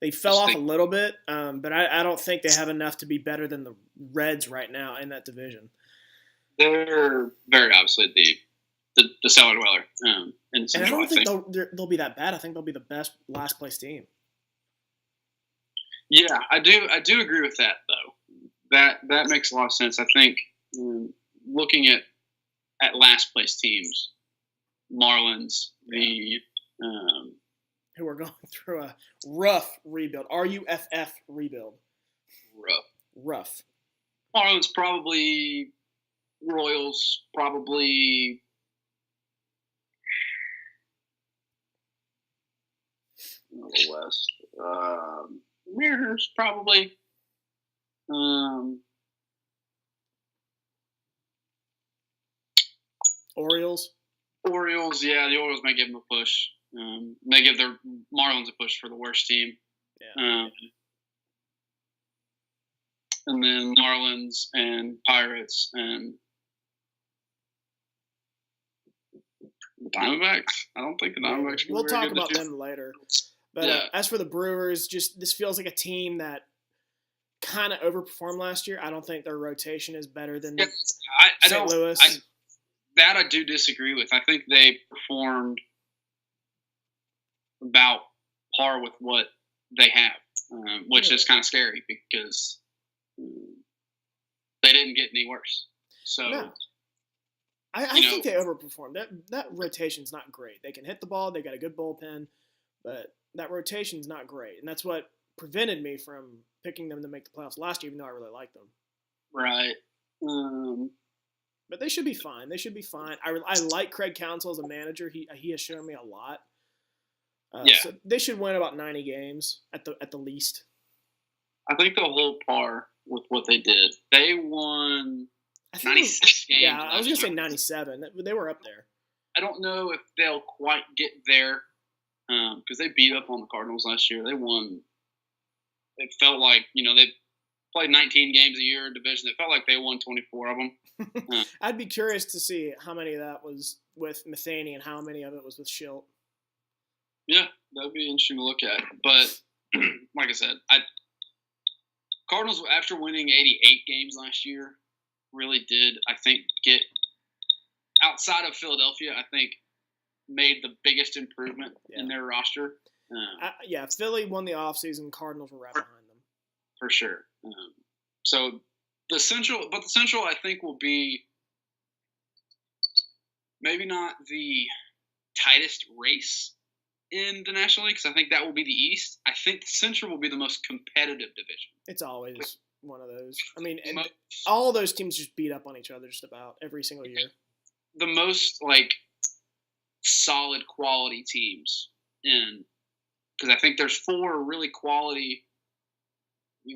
They fell off a little bit, but I don't think they have enough to be better than the Reds right now in that division. They're very obviously the cellar dweller. And I don't think they'll be that bad. I think they'll be the best last place team. Yeah, I do agree with that though. That makes a lot of sense. I think looking at last place teams, Marlins, who are going through a rough rebuild. RUFF rebuild. Rough. Marlins probably. Royals probably. A little less. Mariners probably. Orioles. Orioles, yeah, the Orioles may give them a push. May give their Marlins a push for the worst team. Yeah. And then Marlins and Pirates and Diamondbacks. I don't think the Diamondbacks. We'll talk about them later. But as for the Brewers, just this feels like a team that kind of overperformed last year. I don't think their rotation is better than St. Louis. I do disagree with. I think they performed about par with what they have, which is kind of scary because they didn't get any worse. So no. I think they overperformed. That rotation's not great. They can hit the ball. They got a good bullpen, but that rotation's not great, and that's what prevented me from picking them to make the playoffs last year, even though I really liked them. Right. But they should be fine. They should be fine. I like Craig Counsell as a manager. He has shown me a lot. So they should win about 90 games at the least. I think they'll hold par with what they did. They won 96 games. Yeah, I was going to say 97. They were up there. I don't know if they'll quite get there because they beat up on the Cardinals last year. They won. It felt like, they played 19 games a year in division. It felt like they won 24 of them. I'd be curious to see how many of that was with Matheny and how many of it was with Schilt. Yeah, that would be interesting to look at. But like I said, Cardinals, after winning 88 games last year, really did, I think, get outside of Philadelphia, I think, made the biggest improvement in their roster. Philly won the offseason. Cardinals were right behind them. For sure. So the Central, I think, will be maybe not the tightest race in the National League, because I think that will be the East. I think the Central will be the most competitive division. It's always one of those. I mean, all those teams just beat up on each other just about every single year. The most, solid quality teams because I think there's 4 really quality,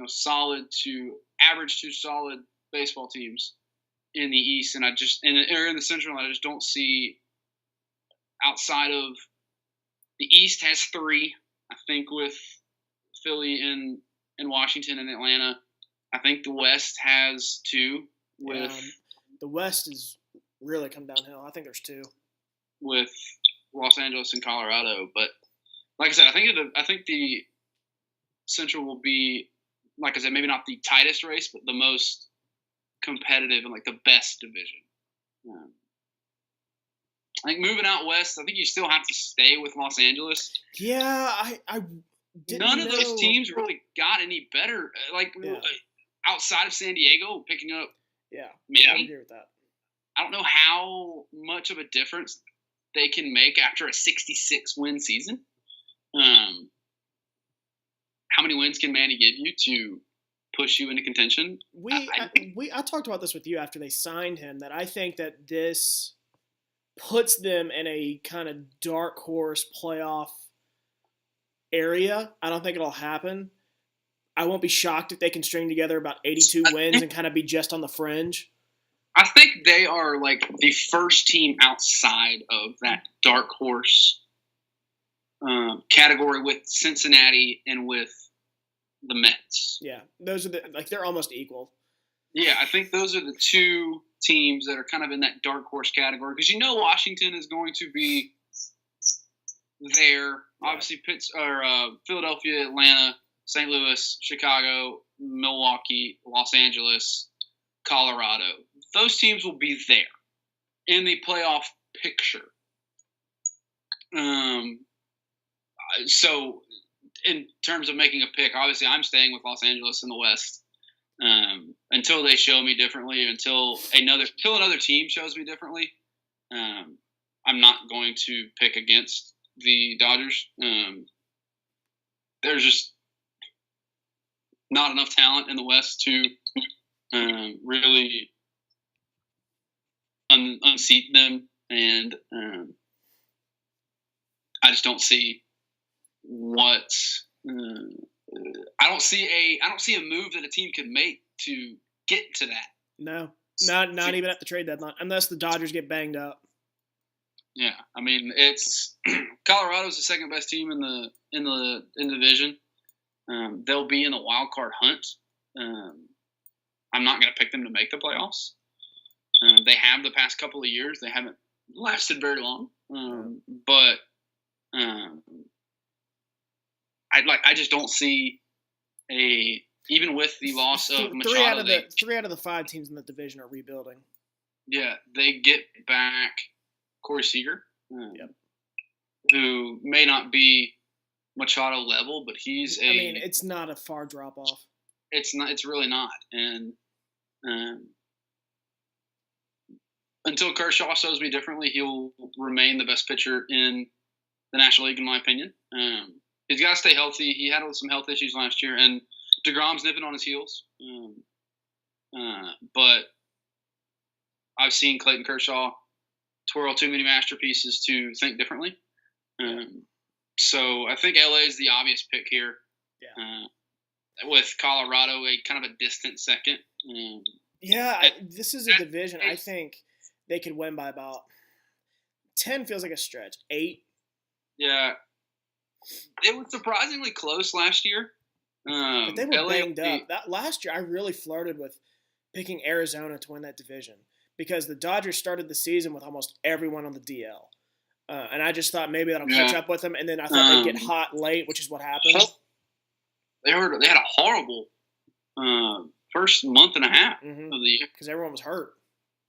solid to average to solid baseball teams in the East, and in the Central, I just don't see outside of the East has 3, I think, with Philly and Washington and Atlanta. I think the West has 2 with the West is really come downhill. I think there's 2 with Los Angeles and Colorado, but like I said, I think the Central will be, like I said, maybe not the tightest race, but the most competitive and the best division. I think moving out west, I think you still have to stay with Los Angeles. Yeah, I didn't None of those teams really got any better. Outside of San Diego, picking up. Yeah, I agree with that. I don't know how much of a difference they can make after a 66-win season. How many wins can Manny give you to push you into contention? I talked about this with you after they signed him, that I think that this puts them in a kind of dark horse playoff area. I don't think it'll happen. I won't be shocked if they can string together about 82 wins and kind of be just on the fringe. I think they are the first team outside of that dark horse category with Cincinnati and with the Mets. Yeah, those are they're almost equal. Yeah, I think those are the 2 teams that are kind of in that dark horse category because Washington is going to be there. Yeah. Obviously, Philadelphia, Atlanta, St. Louis, Chicago, Milwaukee, Los Angeles, Colorado. Those teams will be there in the playoff picture. So, in terms of making a pick, obviously I'm staying with Los Angeles in the West until they show me differently. Until another team shows me differently, I'm not going to pick against the Dodgers. There's just not enough talent in the West to really unseat them, and I just don't see what I don't see a move that a team could make to get to that. No, not even at the trade deadline, unless the Dodgers get banged up. Yeah, I mean it's Colorado's the second best team in the division. They'll be in the wild card hunt. I'm not going to pick them to make the playoffs. They have the past couple of years. They haven't lasted very long, but I just don't see even with the loss of Machado. Three out of the 5 teams in the division are rebuilding. Yeah, they get back Corey Seager, who may not be Machado level, but he's it's not a far drop off. It's not. It's really not. And until Kershaw shows me differently, he'll remain the best pitcher in the National League, in my opinion. He's got to stay healthy. He had some health issues last year, and DeGrom's nipping on his heels. But I've seen Clayton Kershaw twirl too many masterpieces to think differently. So I think LA is the obvious pick here. Yeah. With Colorado, a kind of a distant second. This is a division. I think they could win by about 10. Feels like a stretch. 8. Yeah, it was surprisingly close last year. But they were banged up. That last year, I really flirted with picking Arizona to win that division because the Dodgers started the season with almost everyone on the DL. And I just thought maybe that'll catch up with them, and then I thought they'd get hot late, which is what happened. They had a horrible first month and a half of the year because everyone was hurt.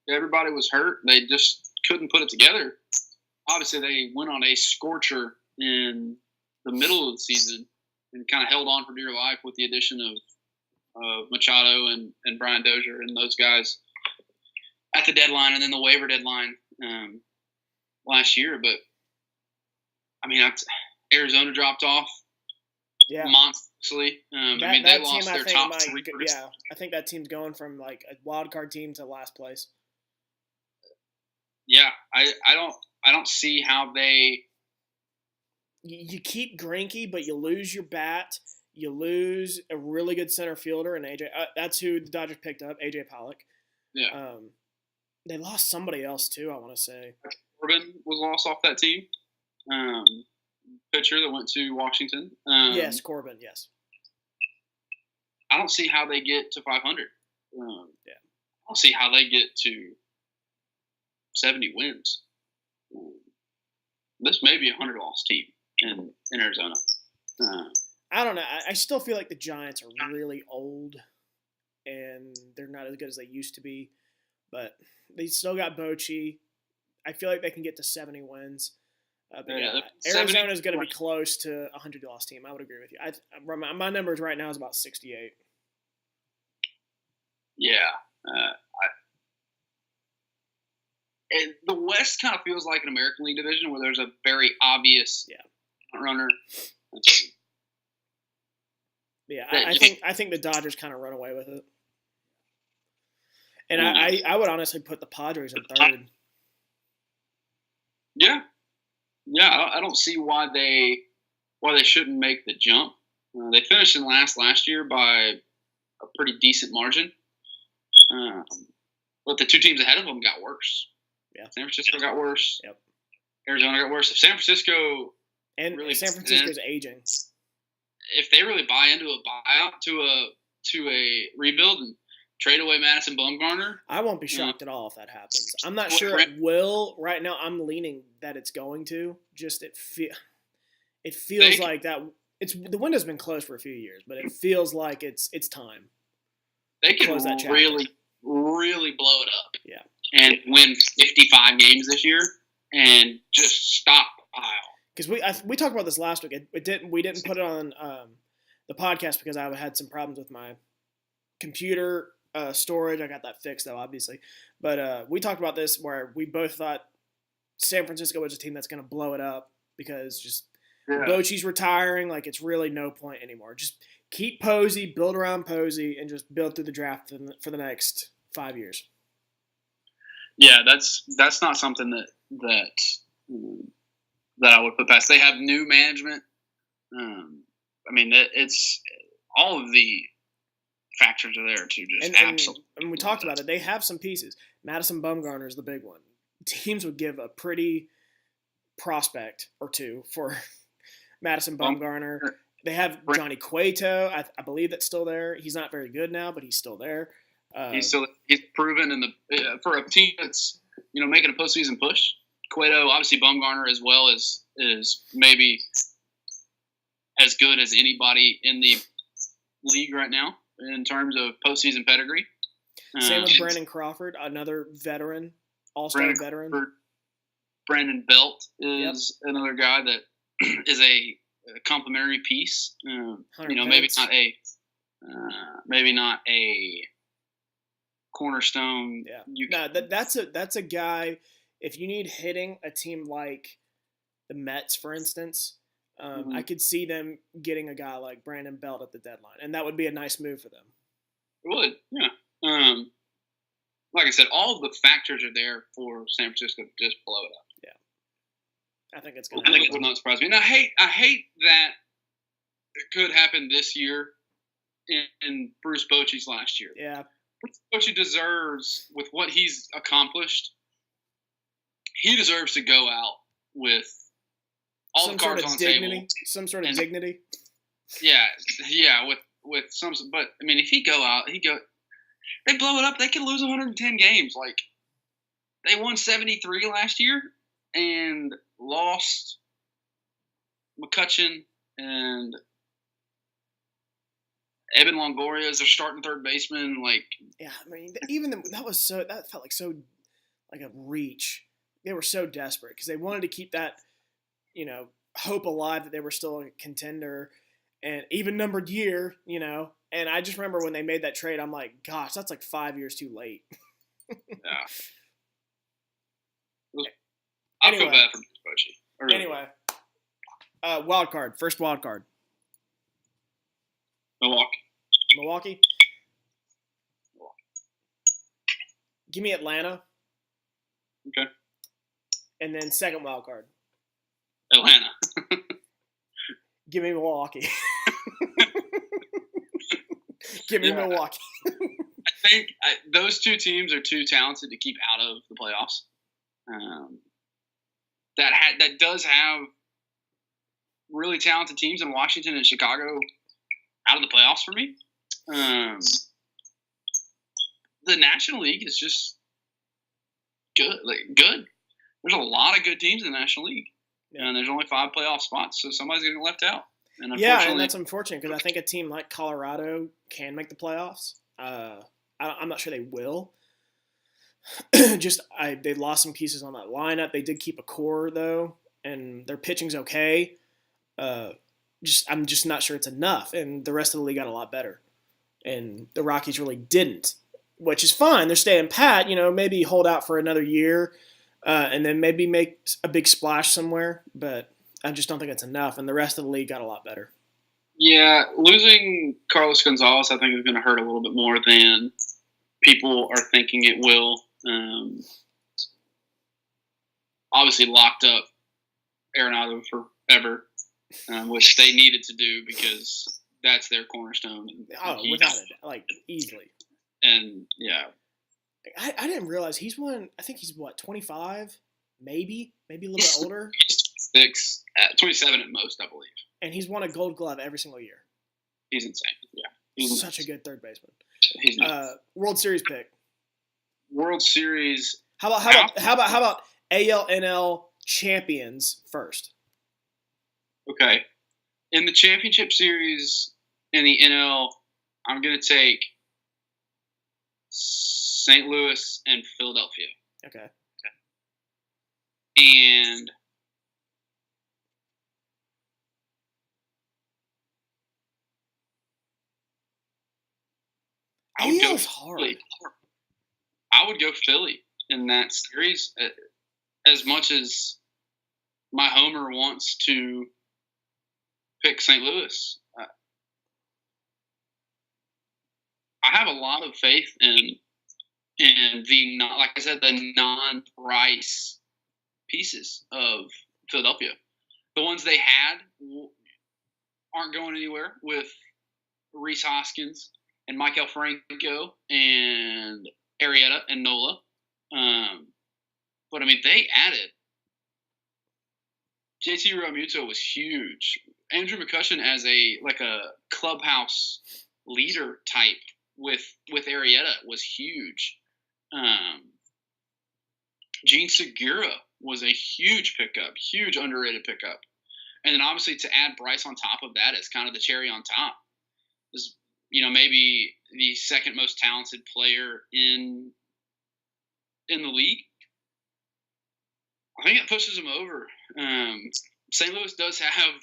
Everybody was hurt. They just couldn't put it together. Obviously, they went on a scorcher in the middle of the season and kind of held on for dear life with the addition of Machado and Brian Dozier and those guys at the deadline and then the waiver deadline last year. But, I mean, Arizona dropped off monstrously. They lost their top 3. Yeah, I think that team's going from like a wild card team to last place. Yeah, I don't see how they. You keep Greinke, but you lose your bat. You lose a really good center fielder, and AJ. That's who the Dodgers picked up, AJ Pollock. Yeah. They lost somebody else too. I want to say Corbin was lost off that team. Pitcher that went to Washington. Yes, Corbin. Yes. I don't see how they get to 500. I don't see how they get to 70 wins. This may be a 100-loss team in Arizona. I don't know. I still feel like the Giants are really old, and they're not as good as they used to be. But they still got Bochy. I feel like they can get to 70 wins. Arizona is going to be close to a 100-loss team. I would agree with you. My numbers right now is about 68. Yeah. The West kind of feels like an American League division where there's a very obvious runner. Yeah, I think the Dodgers kind of run away with it. And I would honestly put the Padres in third. Yeah. Yeah, I don't see why they shouldn't make the jump. They finished in last year by a pretty decent margin. But the 2 teams ahead of them got worse. Yeah. San Francisco got worse. Yep. Arizona got worse. If San Francisco San Francisco's aging. If they really buy into a buyout to a rebuild and trade away Madison Bumgarner, I won't be shocked at all if that happens. I'm not sure it will. Right now, I'm leaning that it's going to. Just it feels like that. The window's been closed for a few years, but it feels like it's time. They can really blow it up. Yeah. And win 55 games this year and just stockpile. Because we talked about this last week. We didn't put it on the podcast because I had some problems with my computer storage. I got that fixed though, obviously. But we talked about this where we both thought San Francisco was a team that's going to blow it up because just Bochy's retiring. Like it's really no point anymore. Just keep Posey, build around Posey, and just build through the draft for the next 5 years. Yeah, that's not something that I would put past. They have new management. I mean, it's all of the factors are there to just absolutely. And we talked about it. They have some pieces. Madison Bumgarner is the big one. Teams would give a pretty prospect or two for Madison Bumgarner. They have Johnny Cueto. I believe that's still there. He's not very good now, but he's still there. He's proven in the for a team that's making a postseason push. Cueto, obviously Bumgarner as well is maybe as good as anybody in the league right now in terms of postseason pedigree. Same with Brandon Crawford, another veteran, all-star veteran. Brandon Belt is another guy that is a complimentary piece. Maybe not a cornerstone. Yeah, that's a guy. If you need hitting, a team like the Mets, for instance, I could see them getting a guy like Brandon Belt at the deadline, and that would be a nice move for them. It would, yeah. Like I said, all of the factors are there for San Francisco to just blow it up. Yeah, I think it's going to. I think it would not surprise me. And I hate that it could happen this year in Bruce Bochy's last year. Yeah, Bruce Bochy deserves, with what he's accomplished, he deserves to go out with all the cards on the table. Some sort of dignity. Yeah, with some. But I mean, if he go out, they blow it up. They could lose 110 games. Like they won 73 last year and lost McCutchen and Eben Longoria as their starting third baseman. Like, yeah, I mean, that felt like a reach. They were so desperate because they wanted to keep that, hope alive that they were still a contender and even numbered year, And I just remember when they made that trade, I'm like, gosh, that's like 5 years too late. Yeah. I feel bad for Bochy. Really anyway, wild card. First wild card. Milwaukee. Give me Atlanta. Okay. And then second wild card. Atlanta. Give me Milwaukee. Give me Milwaukee. I think those two teams are too talented to keep out of the playoffs. That does have really talented teams in Washington and Chicago out of the playoffs for me. The National League is just good. There's a lot of good teams in the National League, and there's only 5 playoff spots, so somebody's getting left out. And and that's unfortunate because I think a team like Colorado can make the playoffs. I'm not sure they will. They lost some pieces on that lineup. They did keep a core though, and their pitching's okay. I'm just not sure it's enough, and the rest of the league got a lot better, and the Rockies really didn't, which is fine. They're staying pat. Maybe hold out for another year, and then maybe make a big splash somewhere, but I just don't think it's enough, and the rest of the league got a lot better. Yeah, losing Carlos Gonzalez, I think, is going to hurt a little bit more than people are thinking it will. Obviously, locked up Arenado forever, which they needed to do because that's their cornerstone. Without it, easily. And yeah, I didn't realize he's won. I think he's 25, maybe a little bit older. 27 at most, I believe. And he's won a Gold Glove every single year. He's insane. Yeah, he's such a good third baseman. He's World Series pick. World Series. How about AL/NL champions first? Okay, in the championship series in the NL, I'm going to take St. Louis and Philadelphia. Okay. And I would go Philly. I would go Philly in that series. As much as my homer wants to pick St. Louis, I have a lot of faith in the non-price pieces of Philadelphia. The ones they had aren't going anywhere with Rhys Hoskins and Michael Franco and Arrieta and Nola. But I mean, they added JT Realmuto was huge. Andrew McCutcheon as a clubhouse leader type with Arrieta was huge. Gene Segura was a huge pickup, huge underrated pickup. And then obviously to add Bryce on top of that is kind of the cherry on top. Is, maybe the second most talented player in the league. I think it pushes him over. St. Louis does have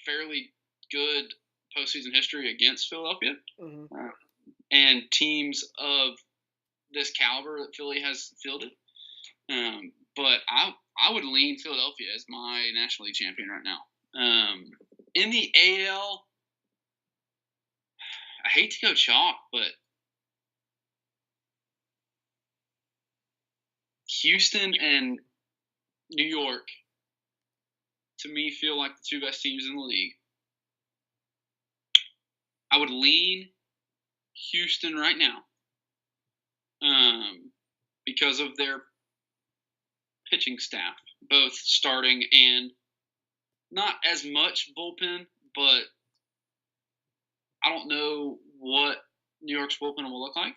fairly good postseason history against Philadelphia. Mm-hmm. And teams of this caliber that Philly has fielded. But I would lean Philadelphia as my National League champion right now. In the AL, I hate to go chalk, but Houston and New York, to me, feel like the two best teams in the league. I would lean Houston right now because of their pitching staff, both starting and not as much bullpen, but I don't know what New York's bullpen will look like.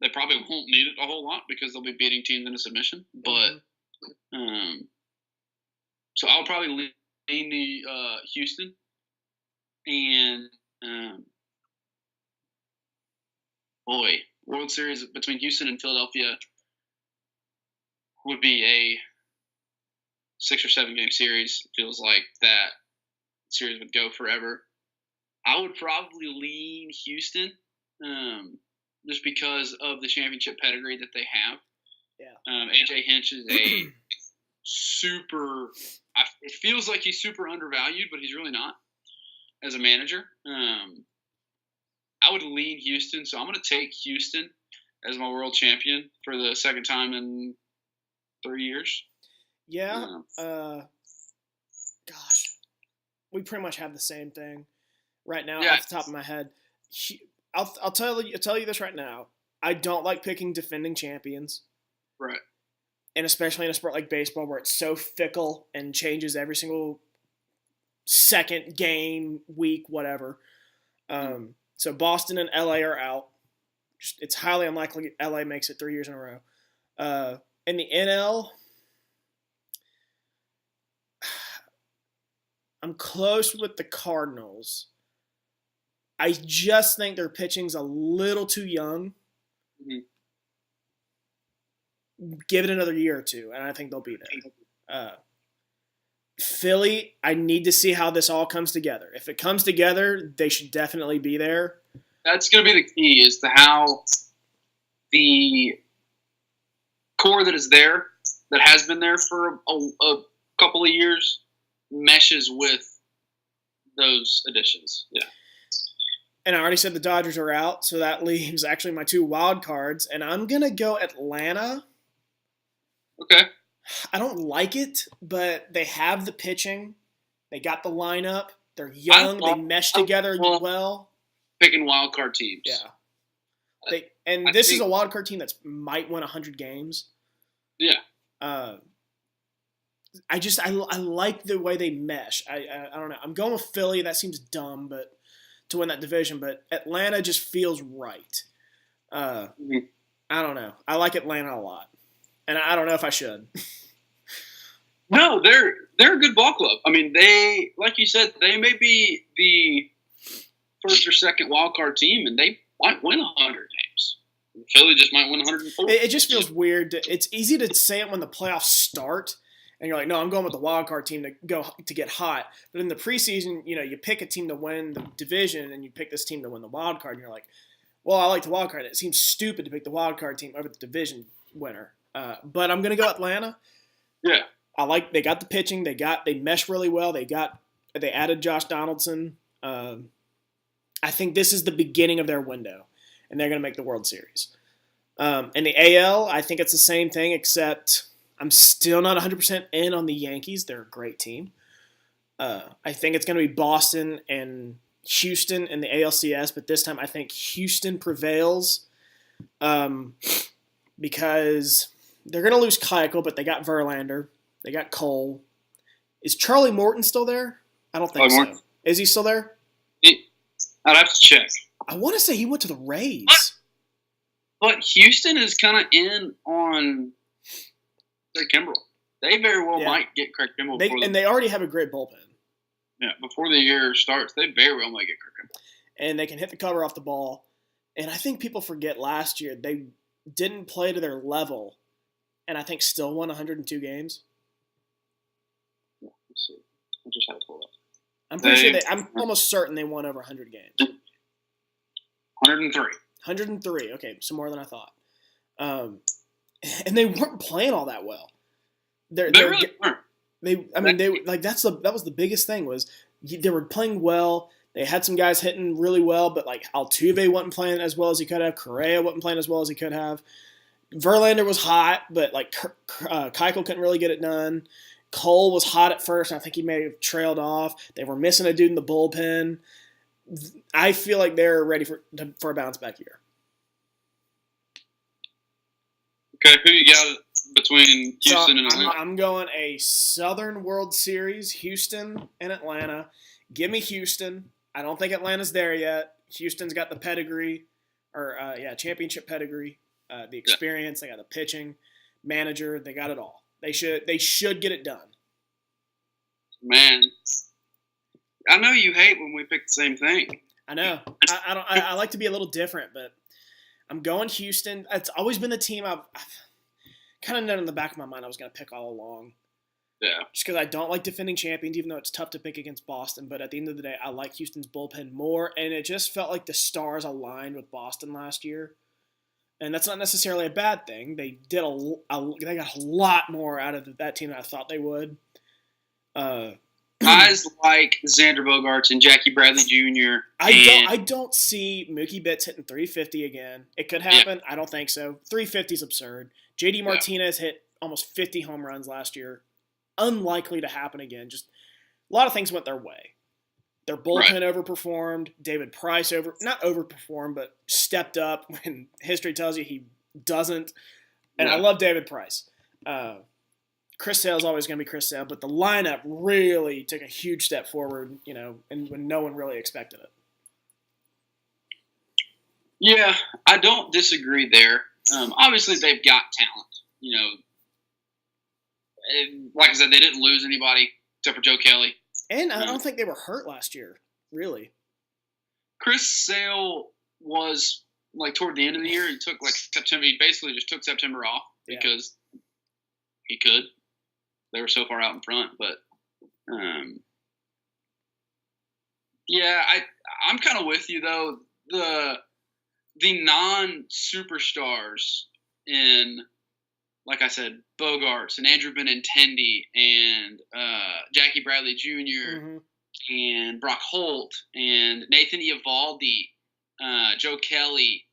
They probably won't need it a whole lot because they'll be beating teams in a submission. But so I'll probably lean the Houston, and World Series between Houston and Philadelphia would be a 6 or 7 game series. It feels like that series would go forever. I would probably lean Houston, just because of the championship pedigree that they have. Yeah. AJ Hinch is a super. It feels like he's super undervalued, but he's really not as a manager. I would lean Houston, so I'm going to take Houston as my world champion for the second time in 3 years. Yeah. Gosh, we pretty much have the same thing right now off the top of my head. I'll tell you this right now. I don't like picking defending champions. Right. And especially in a sport like baseball where it's so fickle and changes every single second, game, week, whatever. So Boston and LA are out. It's highly unlikely LA makes it 3 years in a row. In the NL, I'm close with the Cardinals. I just think their pitching's a little too young. Mm-hmm. Give it another year or two, and I think they'll be there. Philly, I need to see how this all comes together. If it comes together, they should definitely be there. That's going to be the key, is to how the core that is there, that has been there for a couple of years, meshes with those additions. Yeah. And I already said the Dodgers are out, so that leaves actually my 2 wild cards, and I'm going to go Atlanta. Okay. I don't like it, but they have the pitching. They got the lineup. They're young. They mesh together well. Picking wild card teams. Yeah. This is a wild card team that might win 100 games. Yeah. I like the way they mesh. I don't know. I'm going with Philly. That seems dumb, but to win that division. But Atlanta just feels right. I don't know. I like Atlanta a lot. And I don't know if I should. No, they're a good ball club. I mean, they, like you said, they may be the first or second wild card team, and they might win 100 games. Philly just might win 104. It just feels weird. It's easy to say it when the playoffs start, and you're like, no, I'm going with the wild card team to get hot. But in the preseason, you pick a team to win the division, and you pick this team to win the wild card, and you're like, well, I like the wild card. It seems stupid to pick the wild card team over the division winner. But I'm going to go Atlanta. Yeah. They got the pitching. They mesh really well. They added Josh Donaldson. I think this is the beginning of their window, and they're going to make the World Series. In the AL, I think it's the same thing, except I'm still not 100% in on the Yankees. They're a great team. I think it's going to be Boston and Houston in the ALCS, but this time I think Houston prevails because they're going to lose Keuchel, but they got Verlander. They got Cole. Is Charlie Morton still there? I don't think so. Is he still there? I'd have to check. I want to say he went to the Rays. But Houston is kind of in on Craig Kimbrell. They very well might get Craig Kimbrell. And they already have a great bullpen. Yeah, before the year starts, they very well might get Craig Kimbrell. And they can hit the cover off the ball. And I think people forget last year they didn't play to their level, and I think still won 102 games. Yeah, let's see. I just had to pull up. I'm pretty sure I'm almost certain they won over 100 games. 103. 103. Okay, so more than I thought. And they weren't playing all that well. They really weren't. That was the biggest thing was they were playing well. They had some guys hitting really well, but like Altuve wasn't playing as well as he could have. Correa wasn't playing as well as he could have. Verlander was hot, but like Keuchel couldn't really get it done. Cole was hot at first, and I think he may have trailed off. They were missing a dude in the bullpen. I feel like they're ready for a bounce back year. Okay, who you got between Houston and Atlanta? I'm going a Southern World Series, Houston and Atlanta. Give me Houston. I don't think Atlanta's there yet. Houston's got the pedigree, championship pedigree, the experience. They got the pitching, manager. They got it all. They should get it done. Man, I know you hate when we pick the same thing. I know. I like to be a little different, but I'm going Houston. It's always been the team I've kind of known in the back of my mind I was going to pick all along. Yeah. Just because I don't like defending champions, even though it's tough to pick against Boston. But at the end of the day, I like Houston's bullpen more, and it just felt like the stars aligned with Boston last year. And that's not necessarily a bad thing. They did they got a lot more out of that team than I thought they would. Guys like Xander Bogaerts and Jackie Bradley Jr. I don't see Mookie Betts hitting 350 again. It could happen. Yeah. I don't think so. 350 is absurd. JD Martinez hit almost 50 home runs last year. Unlikely to happen again. Just a lot of things went their way. Their bullpen overperformed. David Price not overperformed, but stepped up when history tells you he doesn't. And I love David Price. Chris Sale's always going to be Chris Sale, but the lineup really took a huge step forward, and when no one really expected it. Yeah, I don't disagree there. Obviously, they've got talent. And like I said, they didn't lose anybody except for Joe Kelly. And I don't think they were hurt last year, really. Chris Sale was, toward the end of the year, he took, September. He basically just took September off because he could. They were so far out in front. But, I'm kind of with you, though. The non-superstars in, like I said, Bogaerts and Andrew Benintendi and Jackie Bradley Jr. And Brock Holt and Nathan Eovaldi, Joe Kelly,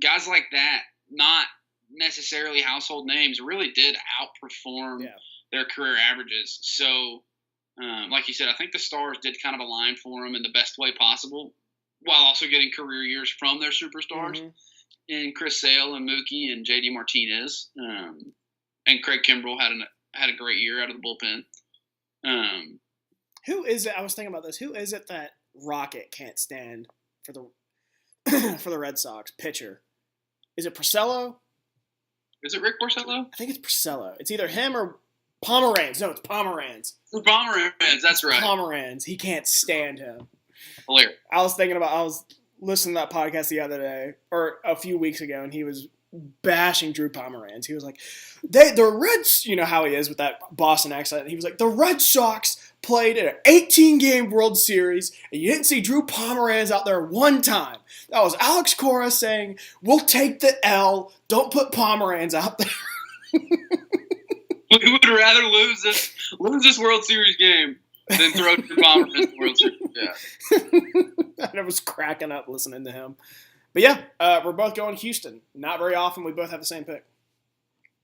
guys like that, not necessarily household names, really did outperform their career averages. So, like you said, I think the stars did kind of align for them in the best way possible, while also getting career years from their superstars. In Chris Sale and Mookie and JD Martinez, and Craig Kimbrell had a great year out of the bullpen. Who is it? I was thinking about this. Who is it that Rocket can't stand for the for the Red Sox pitcher? Is it Porcello? Is it Rick Porcello? I think it's Porcello. It's either him or Pomeranz. No, it's Pomeranz. Pomeranz, that's right. Pomeranz. He can't stand him. Hilarious. I was listening to that podcast the other day, or a few weeks ago, and he was bashing Drew Pomeranz. He was like, the Reds, you know how he is with that Boston accent. He was like, the Red Sox played in an 18-game World Series, and you didn't see Drew Pomeranz out there one time. That was Alex Cora saying, we'll take the L, don't put Pomeranz out there. We would rather lose this World Series game than throw Drew Pomeranz in the World Series. Yeah. I was cracking up listening to him. But yeah, we're both going Houston. Not very often we both have the same pick.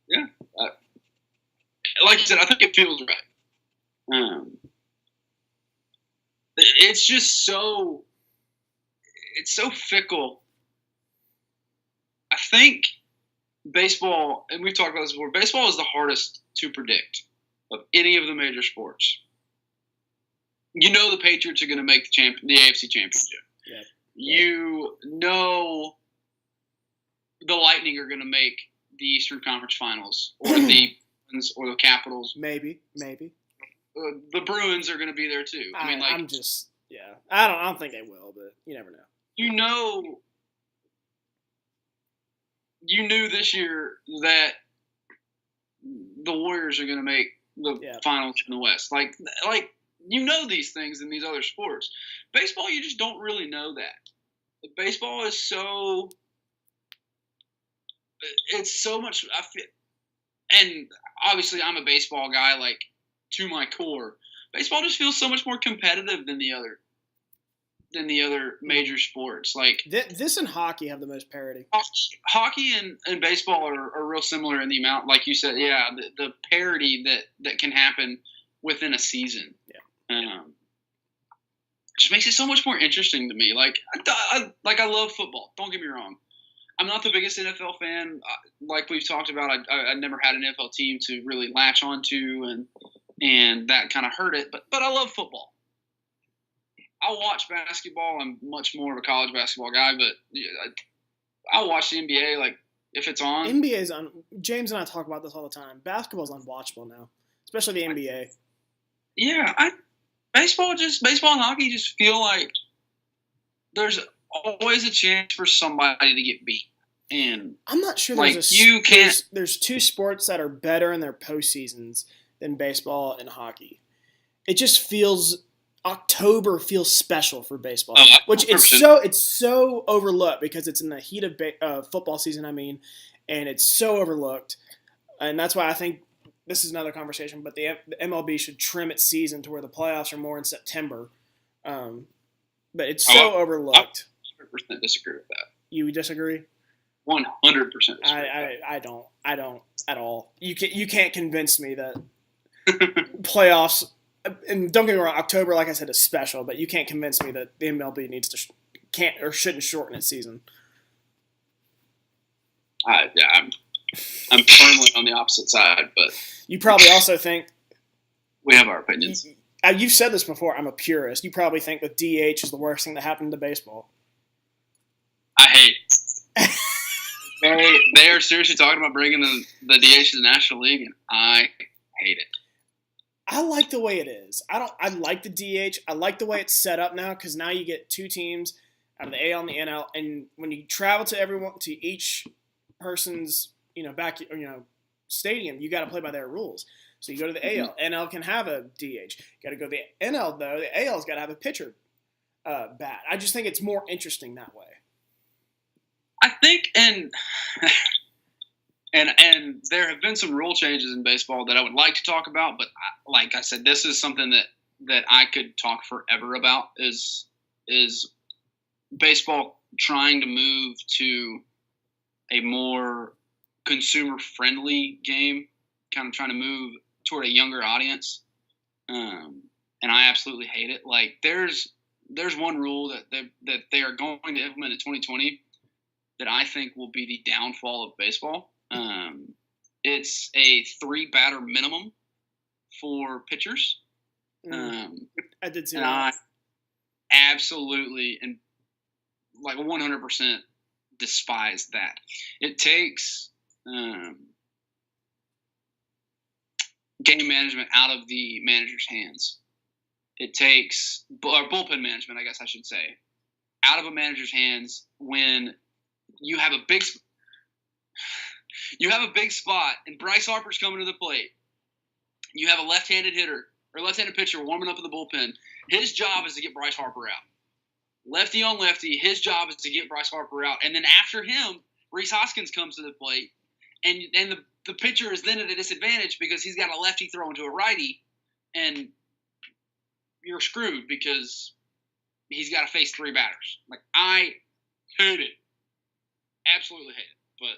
Yeah. Like you said, I think it feels right. It's just so fickle. I think baseball, and we've talked about this before, baseball is the hardest to predict of any of the major sports, you know the Patriots are going to make the AFC Championship. Yeah. You know the Lightning are going to make the Eastern Conference Finals, or the Bruins, or the Capitals. Maybe. The Bruins are going to be there too. I mean, I don't think they will, but you never know. You knew this year that the Warriors are going to make the finals in the West. Like these things in these other sports. Baseball, you just don't really know that. Baseball is it's so much. I feel, and obviously I'm a baseball guy, like to my core. Baseball just feels so much more competitive than the other major sports. Like this and hockey have the most parity. Hockey and baseball are real similar in the amount, like you said. Yeah, the parity that can happen within a season. Yeah. Just makes it so much more interesting to me. Like I love football. Don't get me wrong. I'm not the biggest NFL fan. Like we've talked about, I never had an NFL team to really latch onto, and that kind of hurt it. But I love football. I'll watch basketball. I'm much more of a college basketball guy, but I'll watch the NBA like if it's on. NBA's on. James and I talk about this all the time. Basketball's unwatchable now, especially the NBA. Yeah, baseball and hockey just feel like there's always a chance for somebody to get beat. And I'm not sure there's two sports that are better in their postseasons than baseball and hockey. It just feels October feels special for baseball, which it's so overlooked because it's in the heat of football season. I mean, and it's so overlooked, and that's why I think this is another conversation. But the MLB should trim its season to where the playoffs are more in September. But it's so overlooked. I 100% disagree with that. You disagree? 100% disagree. I don't at all. You can't convince me that playoffs. And don't get me wrong, October, like I said, is special, but you can't convince me that the MLB needs to can't or shouldn't shorten its season. I'm firmly on the opposite side, but you probably also think we have our opinions. You've said this before. I'm a purist. You probably think that DH is the worst thing that happened to baseball. I hate. They are seriously talking about bringing the DH to the National League, and I hate it. I like the way it is. I like the DH. I like the way it's set up now because now you get two teams out of the AL and the NL, and when you travel to each person's stadium, you got to play by their rules. So you go to the AL. NL can have a DH. You got to go to the NL though. The AL's got to have a pitcher bat. I just think it's more interesting that way. I think And there have been some rule changes in baseball that I would like to talk about, but like I said, this is something that I could talk forever about is baseball trying to move to a more consumer-friendly game, kind of trying to move toward a younger audience, and I absolutely hate it. Like there's one rule that they are going to implement in 2020 that I think will be the downfall of baseball. It's a 3-batter minimum for pitchers. I did see that. I absolutely and like 100% despise that. It takes game management out of the manager's hands. It takes bullpen management, I guess I should say, out of a manager's hands when you have a big spot and Bryce Harper's coming to the plate. You have a left-handed hitter or left-handed pitcher warming up in the bullpen. His job is to get Bryce Harper out. Lefty on lefty, his job is to get Bryce Harper out. And then after him, Rhys Hoskins comes to the plate. And the pitcher is then at a disadvantage because he's got a lefty throwing to a righty. And you're screwed because he's got to face 3 batters. Like, I hate it. Absolutely hate it. But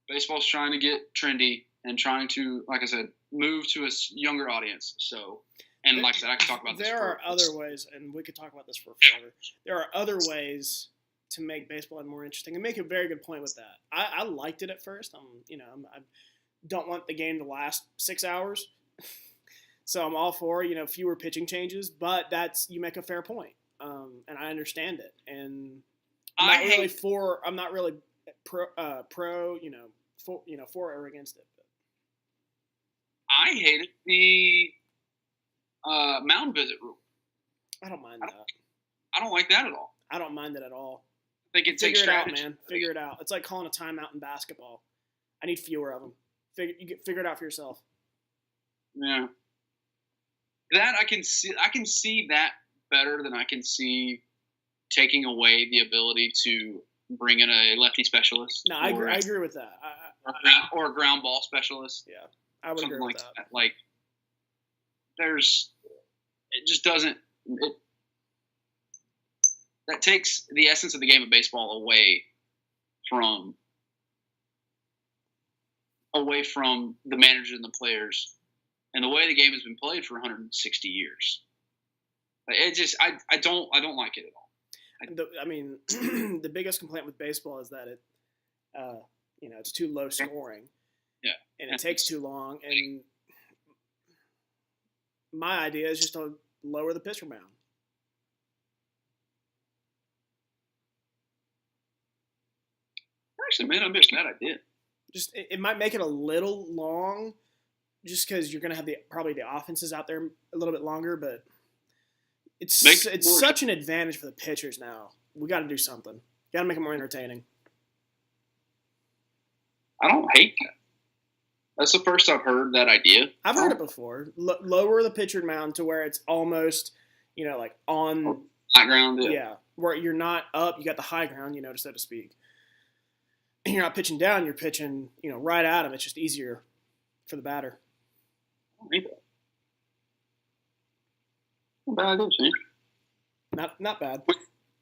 baseball's trying to get trendy and trying to, like I said, move to a younger audience. So, and like I said, I can talk about this. There are other ways, and we could talk about this for forever. There are other ways to make baseball more interesting, and make a very good point with that. I liked it at first. don't want the game to last 6 hours. So I'm all for, fewer pitching changes, but you make a fair point. And I understand it. And I'm not really pro, for or against it. But. I hated the mound visit rule. I don't mind that. I don't like that at all. I don't mind it at all. I think it takes strategy. Figure it out, man. Figure it out. It's like calling a timeout in basketball. I need fewer of them. Figure it out for yourself. Yeah. That I can see that better than I can see taking away the ability to bring in a lefty specialist. No, I agree with that. Or a ground ball specialist. Yeah, I would agree with that. Like, it just doesn't. That takes the essence of the game of baseball away from the managers and the players, and the way the game has been played for 160 years. It just I don't like it at all. The biggest complaint with baseball is that it, it's too low scoring. Yeah, and it takes too long. And my idea is just to lower the pitcher mound. Actually, man, I missed that idea. Just it might make it a little long, just because you're going to have probably the offenses out there a little bit longer, but it's such an advantage for the pitchers now. We got to do something. Got to make it more entertaining. I don't hate that. That's the first I've heard that idea. I've heard it before. Lower the pitcher mound to where it's almost, like on high ground. Yeah, where you're not up, you got the high ground, so to speak. And you're not pitching down, you're pitching, right at him. It's just easier for the batter. I don't hate that. Not bad idea, Shane. Not bad.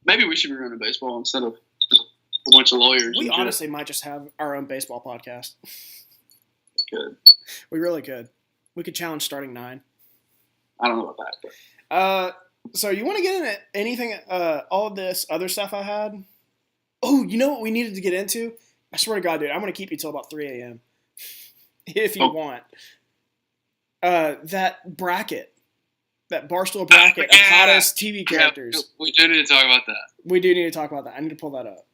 Maybe we should be running baseball instead of just a bunch of lawyers. We honestly might just have our own baseball podcast. We could. We really could. We could challenge starting 9. I don't know about that. So you want to get into anything, all of this other stuff I had? Oh, you know what we needed to get into? I swear to God, dude, I'm going to keep you till about 3 a.m. if you want. That bracket. That Barstool bracket of hottest TV characters. Yeah, we do need to talk about that. We do need to talk about that. I need to pull that up.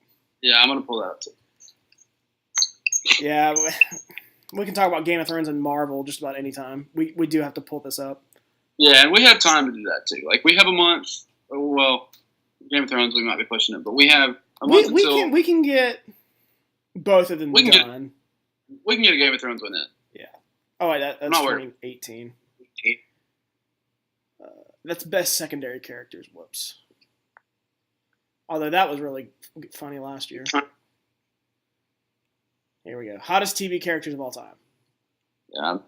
Yeah, I'm going to pull that up too. Yeah, we can talk about Game of Thrones and Marvel just about any time. We do have to pull this up. Yeah, and we have time to do that too. Like, we have a month. Well, Game of Thrones, we might be pushing it, but we have a month until... We can get both of them done. We can get a Game of Thrones one in. Yeah. Oh, wait, that's 2018. That's best secondary characters. Whoops. Although that was really funny last year. Here we go. Hottest TV characters of all time. Yeah,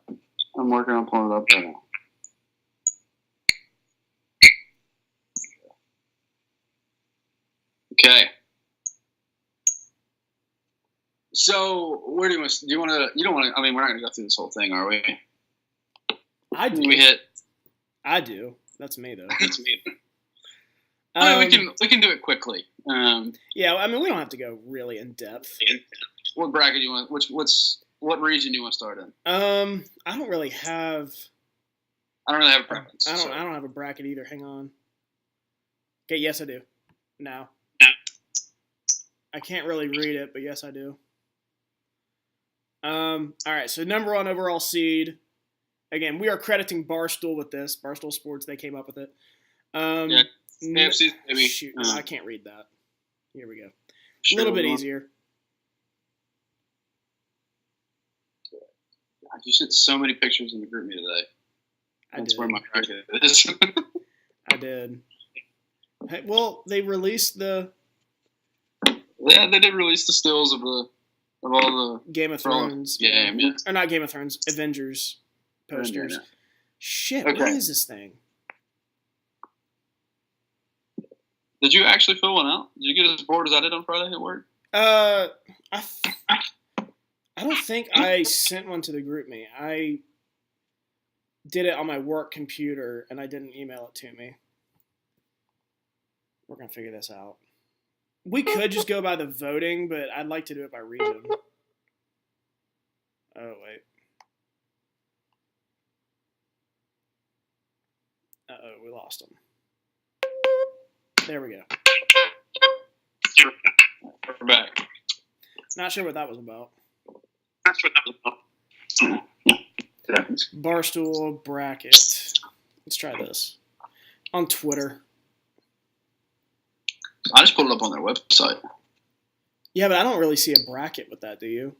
I'm working on pulling it up right now. Okay. So, where do you want to? You don't want to. I mean, we're not going to go through this whole thing, are we? I do. We hit. I do. That's me though. That's me. We can do it quickly. Yeah, I mean, we don't have to go really in depth. What bracket do you want? What region do you want to start in? I don't really have. I don't really have a preference. I don't have a bracket either. Hang on. Okay, yes I do. No. I can't really read it, but yes I do. All right, so number 1 overall seed. Again, we are crediting Barstool with this. Barstool Sports, they came up with it. Yeah. AFC, maybe. Shoot, I can't read that. Here we go. A little bit easier. God, you sent so many pictures in the group me today. That's where my bracket is. I did. Hey, well, they released the. Yeah, they did release the stills of all the Game of Thrones game, yeah. Or not Game of Thrones, Avengers posters. Yeah. Shit, okay. What is this thing? Did you actually fill one out? Did you get as bored as I did on Friday at work? I don't think I sent one to the group me. I did it on my work computer, and I didn't email it to me. We're going to figure this out. We could just go by the voting, but I'd like to do it by region. Oh, wait. Uh-oh, we lost him. There we go. We're back. Not sure what that was about. That's what that was about. Barstool bracket. Let's try this. On Twitter. I just pulled it up on their website. Yeah, but I don't really see a bracket with that, do you?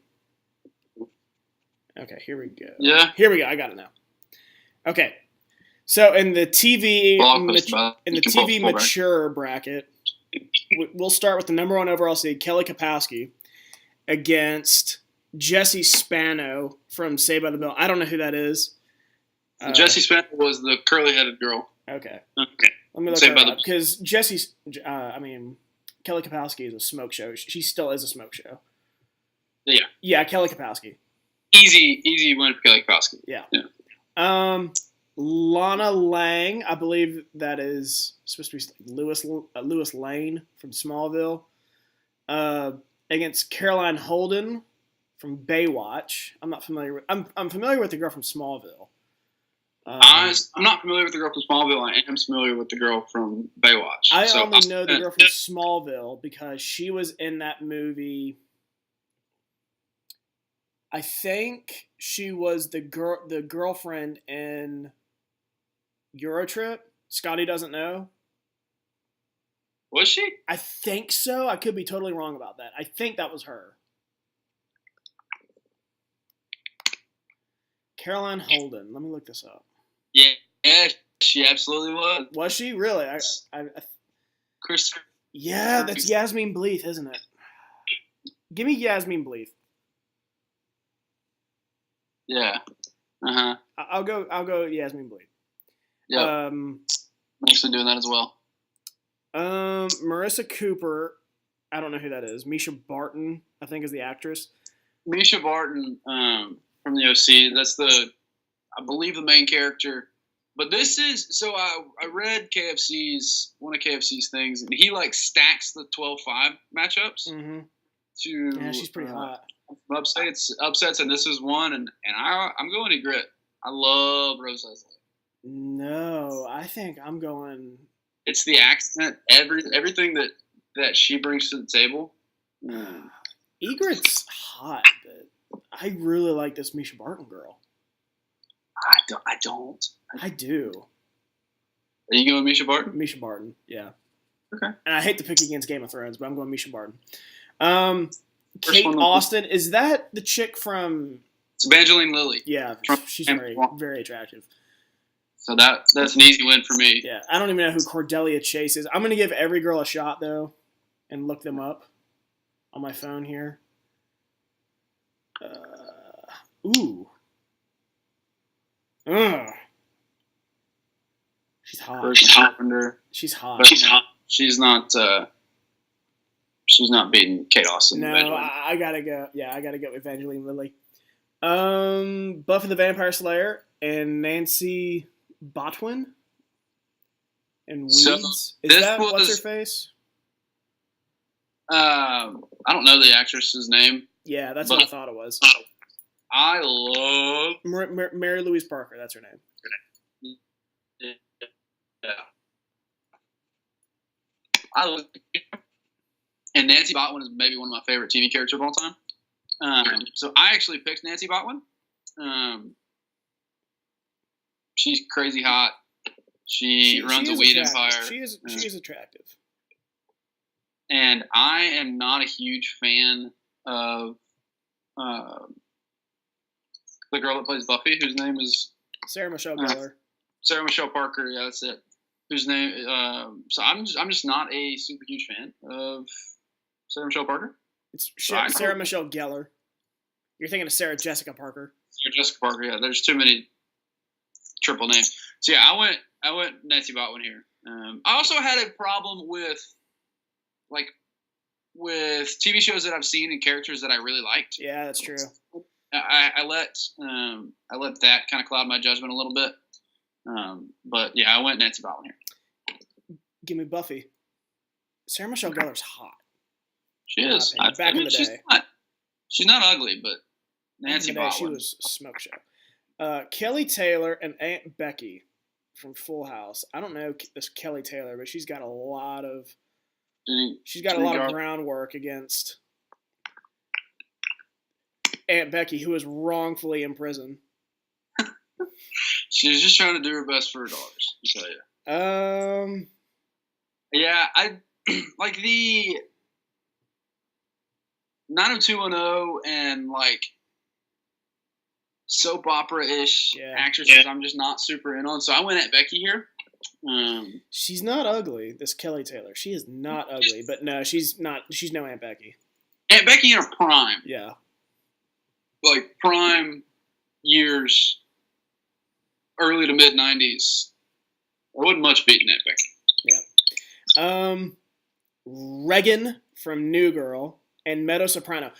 Okay, here we go. Yeah. Here we go. I got it now. Okay. So in the TV mature bracket, we'll start with the number 1 overall seed, Kelly Kapowski, against Jesse Spano from Saved by the Bell. I don't know who that is. Jesse Spano was the curly-headed girl. Okay. Okay. Let me look her up because Kelly Kapowski is a smoke show. She still is a smoke show. Yeah. Yeah, Kelly Kapowski. Easy win for Kelly Kapowski. Yeah. Lana Lang, I believe that is supposed to be Lewis Lane from Smallville, against Caroline Holden from Baywatch. I'm not familiar with. I'm familiar with the girl from Smallville. I'm not familiar with the girl from Smallville. I am familiar with the girl from Baywatch. I only know the girl from Smallville because she was in that movie. I think she was the girlfriend in Eurotrip. Scotty doesn't know. Was she? I think so. I could be totally wrong about that. I think that was her. Caroline Holden. Let me look this up. Yeah, she absolutely was. Was she really? Chris. Yeah, that's Yasmin Bleeth, isn't it? Give me Yasmin Bleeth. Yeah. I'll go Yasmin Bleeth. Yeah. I'm actually doing that as well. Marissa Cooper. I don't know who that is. Misha Barton, I think, is the actress. Misha Barton from the OC. That's I believe, the main character. But this is so. I read one of KFC's things, and he stacks the 12-5 matchups. Mm-hmm. Yeah, she's pretty hot. Upsets, and this is one, and I'm going to Grit. I love Rose Leslie. No, I think I'm going. It's the accent, everything that she brings to the table. Egret's hot, but I really like this Misha Barton girl. I don't. I do. Are you going Misha Barton? Misha Barton, yeah. Okay. And I hate to pick against Game of Thrones, but I'm going Misha Barton. Kate Austin, is that the chick from? It's Evangeline Lilly. Yeah, she's very attractive. So that's an easy win for me. Yeah, I don't even know who Cordelia Chase is. I'm going to give every girl a shot, though, and look them up on my phone here. Ooh. She's hot. She's hot. But she's hot. She's not. She's not beating Kate Austin. No, I gotta go. Yeah, I gotta go with Evangeline Lilly. Buffy the Vampire Slayer and Nancy Botwin and Weeds. So, is that what's her face? I don't know the actress's name. Yeah, that's what I thought it was. I love Mary Louise Parker. That's her name. Yeah. I love. And Nancy Botwin is maybe one of my favorite TV characters of all time. So I actually picked Nancy Botwin. She's crazy hot. She runs a weed empire. She is attractive. And I am not a huge fan of the girl that plays Buffy, whose name is Sarah Michelle Gellar. Sarah Michelle Parker. Yeah, that's it. Whose name? So I'm just not a super huge fan of Sarah Michelle Parker. It's Sarah Michelle Gellar. You're thinking of Sarah Jessica Parker. Sarah Jessica Parker. Yeah, there's too many triple names. So yeah, I went Nancy Botwin here. I also had a problem with TV shows that I've seen and characters that I really liked. Yeah, that's true. I let that kind of cloud my judgment a little bit. But yeah, I went Nancy Botwin here. Give me Buffy. Sarah Michelle Gellar's hot. She is. Back in the day. She's not ugly, but Nancy Back in the day, she Botland. was a smoke show. Kelly Taylor and Aunt Becky from Full House. I don't know this Kelly Taylor, but she's got a lot of groundwork against Aunt Becky, who was wrongfully imprisoned. She was just trying to do her best for her daughters. I'll tell you. Yeah, I like the 90210 and like soap opera-ish actresses. I'm just not super in on. So I went at Becky here. She's not ugly, this Kelly Taylor. She is not ugly, but no, she's not. She's no Aunt Becky. Aunt Becky in her prime. Yeah. Like prime years, early to mid 90s. I wouldn't much beaten Aunt Becky. Yeah. Reagan from New Girl and Meadow Soprano.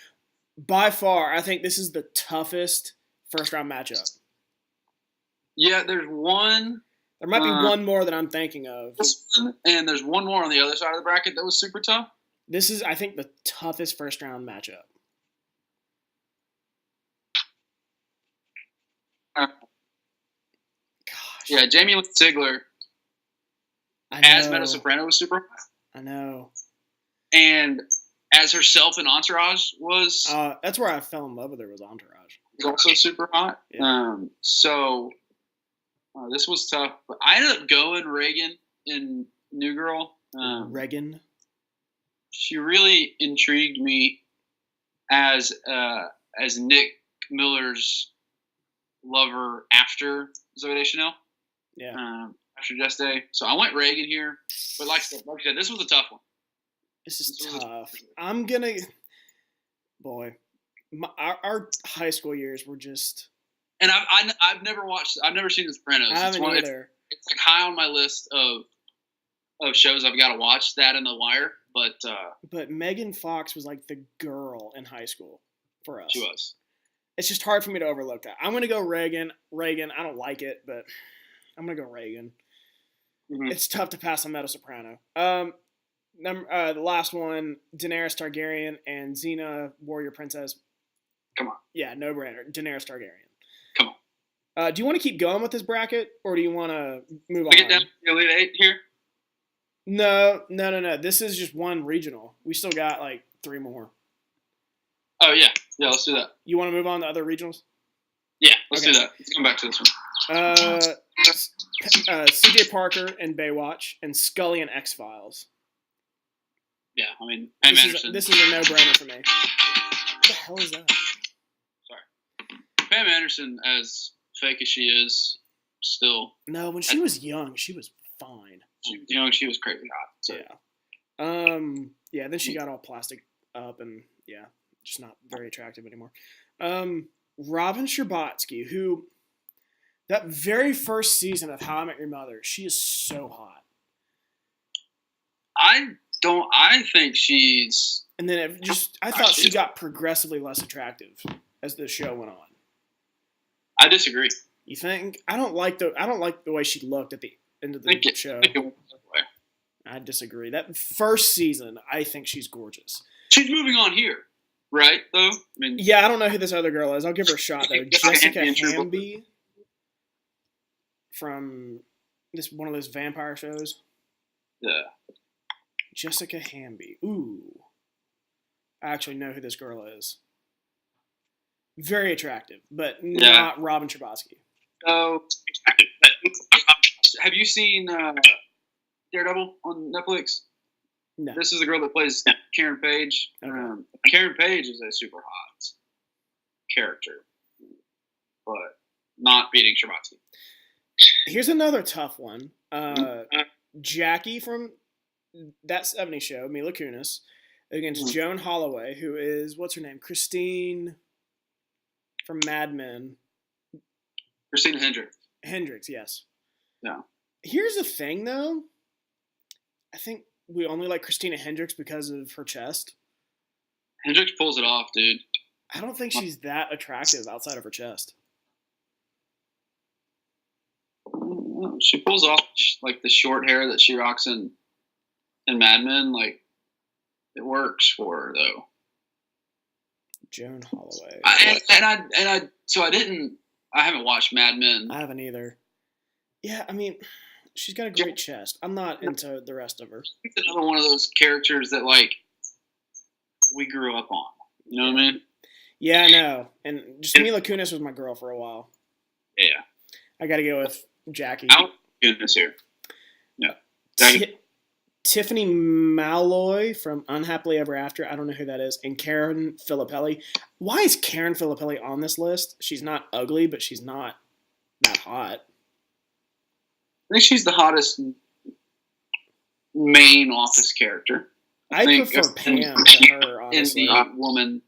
By far, I think this is the toughest first round matchup. Yeah, there's one. There might be one more that I'm thinking of. And there's one more on the other side of the bracket that was super tough. This is, I think, the toughest first round matchup. Gosh. Yeah, Jamie Lynn Sigler as Meadow Soprano was super hot. I know. And as herself in Entourage was... that's where I fell in love with her, was Entourage. Was also super hot. Yeah. This was tough. But I ended up going Reagan in New Girl. Reagan? She really intrigued me as Nick Miller's lover after Zooey Deschanel. Yeah. After Just Day. So I went Reagan here. But like I said, this was a tough one. This is tough. I'm going to... Boy. Our high school years were just... And I've never seen The Sopranos. I haven't either. It's like high on my list of shows I've got to watch, that and The Wire. But Megan Fox was like the girl in high school for us. She was. It's just hard for me to overlook that. I'm going to go Reagan. I don't like it, but I'm going to go Reagan. Mm-hmm. It's tough to pass on Meadow Soprano. The last one, Daenerys Targaryen and Xena Warrior Princess. Come on. Yeah, no brainer. Daenerys Targaryen. Come on. Do you want to keep going with this bracket, or do you want to move on? We get down to the Elite Eight here? No. This is just one regional. We still got like 3 more. Oh, yeah. Yeah, let's do that. You want to move on to other regionals? Yeah, let's do that. Let's come back to this one. CJ Parker and Baywatch, and Scully and X-Files. Yeah, I mean, Pam Anderson. This is a no-brainer for me. What the hell is that? Sorry. Pam Anderson, as fake as she is, still. No, when she was young, she was fine. She was young, she was crazy hot. So. Yeah. Then she got all plastic up and, just not very attractive anymore. Robin Scherbatsky, who, that very first season of How I Met Your Mother, she is so hot. I think she's... And then I thought she got progressively less attractive as the show went on. I disagree. You think? I don't like the way she looked at the end of the show. I disagree. That first season, I think she's gorgeous. She's moving on here, right? Though, I don't know who this other girl is. I'll give her a shot though. Jessica Hamby from one of those vampire shows. Yeah. Jessica Hamby. Ooh. I actually know who this girl is. Very attractive, but not Robin Scherbatsky. Oh, have you seen Daredevil on Netflix? No. This is the girl that plays Karen Page. Okay. Karen Page is a super hot character, but not beating Scherbatsky. Here's another tough one. Jackie from That 70s Show, Mila Kunis, against Joan Holloway, who is, what's her name? Christine from Mad Men. Christina Hendricks. Hendricks, yes. Yeah. Here's the thing, though. I think we only like Christina Hendricks because of her chest. Hendricks pulls it off, dude. I don't think she's that attractive outside of her chest. She pulls off like the short hair that she rocks in Mad Men. Like, it works for her, though. Joan Holloway. I haven't watched Mad Men. I haven't either. Yeah, I mean, she's got a great chest. I'm not into the rest of her. She's another one of those characters that like we grew up on. You know what I mean? Yeah, I know. And just Mila Kunis was my girl for a while. Yeah. I got to go with Jackie. I don't Kunis here. No. Tiffany Malloy from Unhappily Ever After. I don't know who that is. And Karen Filippelli. Why is Karen Filippelli on this list? She's not ugly, but she's not that hot. I think she's the hottest main Office character. I prefer Pam to her, honestly. In the woman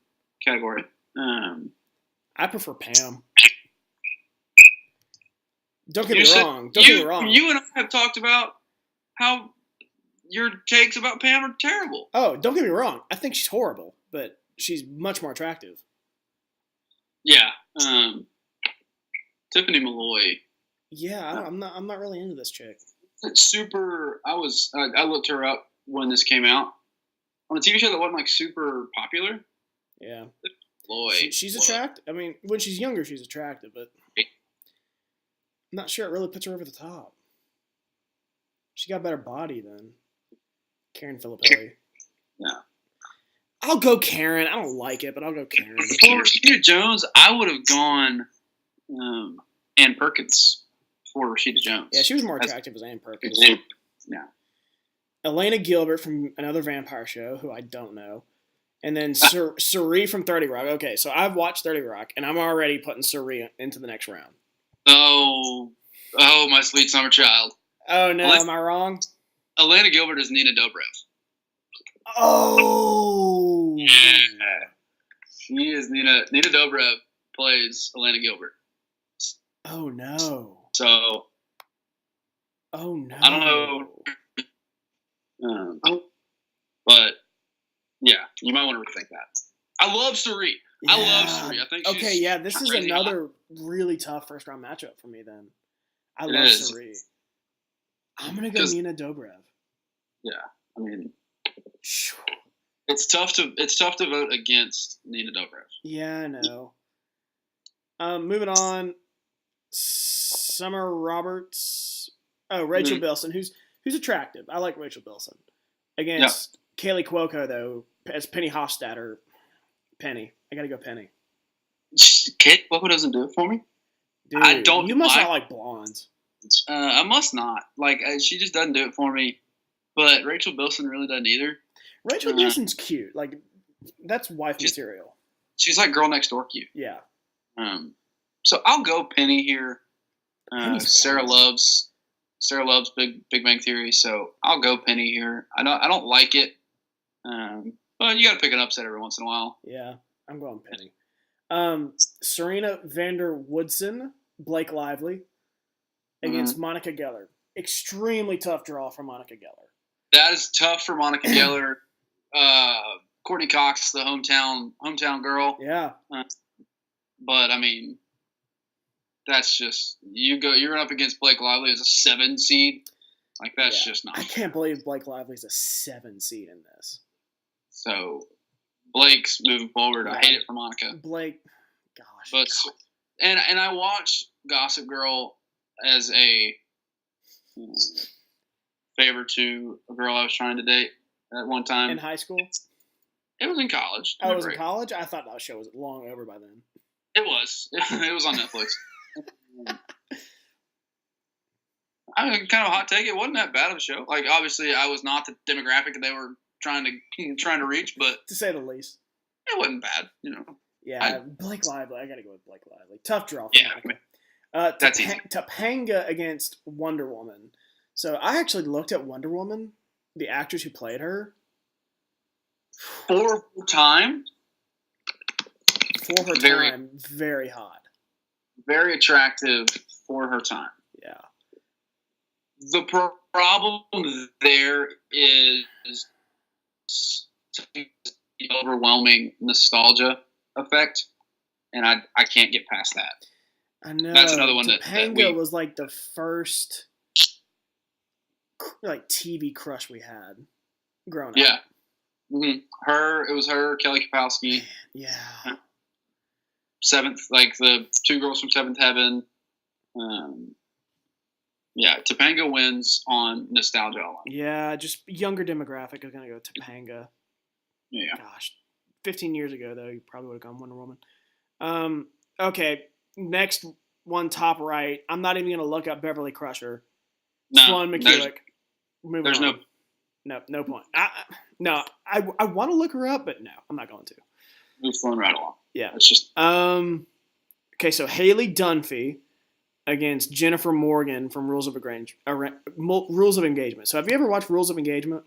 category. I prefer Pam. Don't get me wrong. Don't get me wrong. You and I have talked about how your takes about Pam are terrible. Oh, don't get me wrong. I think she's horrible, but she's much more attractive. Yeah. Tiffany Malloy. Yeah, I'm not really into this chick. Super. I looked her up when this came out on a TV show that wasn't like super popular. Yeah. Malloy. She's attractive. I mean, when she's younger, she's attractive, but I'm not sure it really puts her over the top. She got a better body than Karen Filippelli. Yeah. I'll go Karen. I don't like it, but I'll go Karen. For Rashida Jones, I would have gone Ann Perkins for Rashida Jones. Yeah, she was more attractive as Ann Perkins. Yeah. Elena Gilbert from another vampire show, who I don't know. And then Suri from 30 Rock. Okay, so I've watched 30 Rock, and I'm already putting Suri into the next round. Oh, my sweet summer child. Oh, no, am I wrong? Elena Gilbert is Nina Dobrev. Oh! Yeah. She is Nina Dobrev plays Elena Gilbert. Oh, no. So. Oh, no. I don't know. But, yeah, you might want to rethink that. I love Suri. Yeah. I love Suri. I think she's okay, yeah, this is another really tough first-round matchup for me, then. I love Suri. I'm going to go Nina Dobrev. Yeah, I mean, it's tough to vote against Nina Dobrev. Yeah, I know. Moving on, Summer Roberts. Oh, Rachel Bilson, who's attractive. I like Rachel Bilson. Against Kaylee Cuoco, though, as Penny Hofstadter. Penny. I got to go Penny. Kate Cuoco doesn't do it for me? Dude, you must not like blondes. I must not. Like, she just doesn't do it for me. But Rachel Bilson really doesn't either. Rachel Bilson's cute. Like, that's wife material. She's like girl next door cute. Yeah. So I'll go Penny here. Sarah loves Big Bang Theory, so I'll go Penny here. I don't like it, but you got to pick an upset every once in a while. Yeah, I'm going Penny. Serena Vander Woodson, Blake Lively, against Monica Geller. Extremely tough draw for Monica Geller. That is tough for Monica Geller. Courtney Cox, the hometown girl. Yeah. But I mean, that's just you're up against Blake Lively as a 7 seed. Like that's just not. I can't believe Blake Lively's a 7 seed in this. So Blake's moving forward. I hate it for Monica. Blake, gosh. But and I watched Gossip Girl as a favor to a girl I was trying to date at one time. In high school? It was in college. Oh, it was in college? I thought that show was long over by then. It was. It was on Netflix. I mean, kind of a hot take. It wasn't that bad of a show. Like, obviously, I was not the demographic that they were trying to reach, but to say the least, it wasn't bad. You know. Yeah, Blake Lively. I got to go with Blake Lively. Tough draw. For that's easy. Topanga against Wonder Woman. So I actually looked at Wonder Woman, the actress who played her. For her time, very hot. Very attractive for her time. Yeah. The problem there is the overwhelming nostalgia effect, and I can't get past that. I know. That's another one Topanga was like the first like TV crush we had growing up. Yeah. It was her, Kelly Kapowski. Yeah. Seventh, like the two girls from Seventh Heaven. Topanga wins on nostalgia alone. Yeah, just younger demographic is going to go Topanga. Yeah. Gosh, 15 years ago, though, you probably would have gone Wonder Woman. Okay, next one, top right. I'm not even going to look up Beverly Crusher. Sloan McEwick. There's no point. I want to look her up, but no, I'm not going to. Move Sloan right along. Yeah. It's just okay, so Haley Dunphy against Jennifer Morgan from Rules of Engagement. So have you ever watched Rules of Engagement?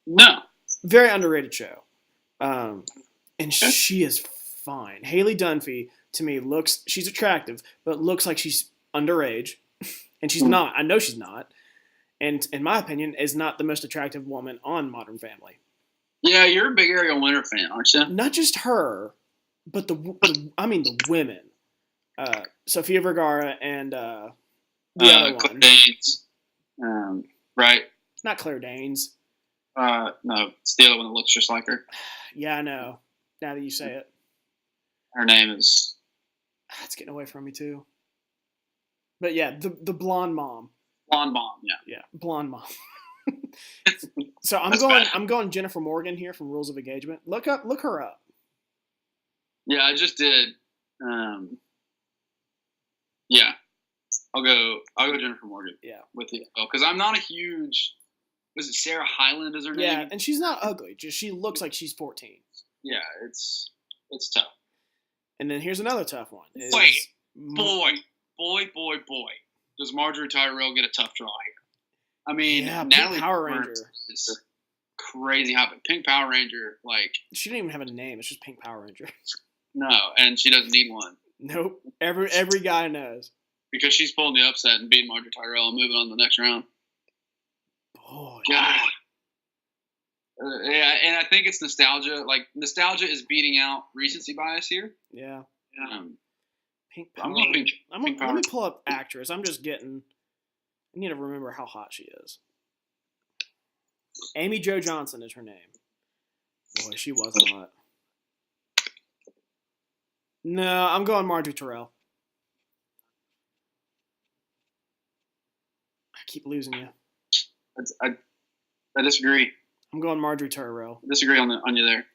No. Very underrated show. And she is fine. Haley Dunphy, to me, she's attractive, but looks like she's underage. And she's not. I know she's not. And in my opinion, is not the most attractive woman on Modern Family. Yeah, you're a big Ariel Winter fan, aren't you? Not just her, but the women. Sophia Vergara and the other Claire one. Danes. Right? Not Claire Danes. No, it's the other one that looks just like her. Yeah, I know. Now that you say it. Her name is... It's getting away from me, too. But yeah, the blonde mom. Blonde mom, yeah. Yeah, blonde mom. So bad. I'm going Jennifer Morgan here from Rules of Engagement. Look her up. Yeah, I just did. Yeah, I'll go Jennifer Morgan. Yeah, with you because I'm not a huge. Was it Sarah Hyland? Is her name? Yeah, and she's not ugly. Just she looks like she's 14. Yeah, it's tough. And then here's another tough one. Boy, does Marjorie Tyrell get a tough draw here? I mean, yeah, Natalie Power Ranger is crazy hot, but Pink Power Ranger, like she didn't even have a name. It's just Pink Power Ranger. No, and she doesn't need one. Nope. Every guy knows because she's pulling the upset and beating Marjorie Tyrell and moving on to the next round. Boy, God. Yeah, and I think it's nostalgia. Like nostalgia is beating out recency bias here. Yeah. Pink Power. Let me pull up actress. I need to remember how hot she is. Amy Jo Johnson is her name. Boy, she was hot. No, I'm going Marjorie Tyrell. I keep losing you. I disagree. I'm going Marjorie Tyrell. I disagree on you there.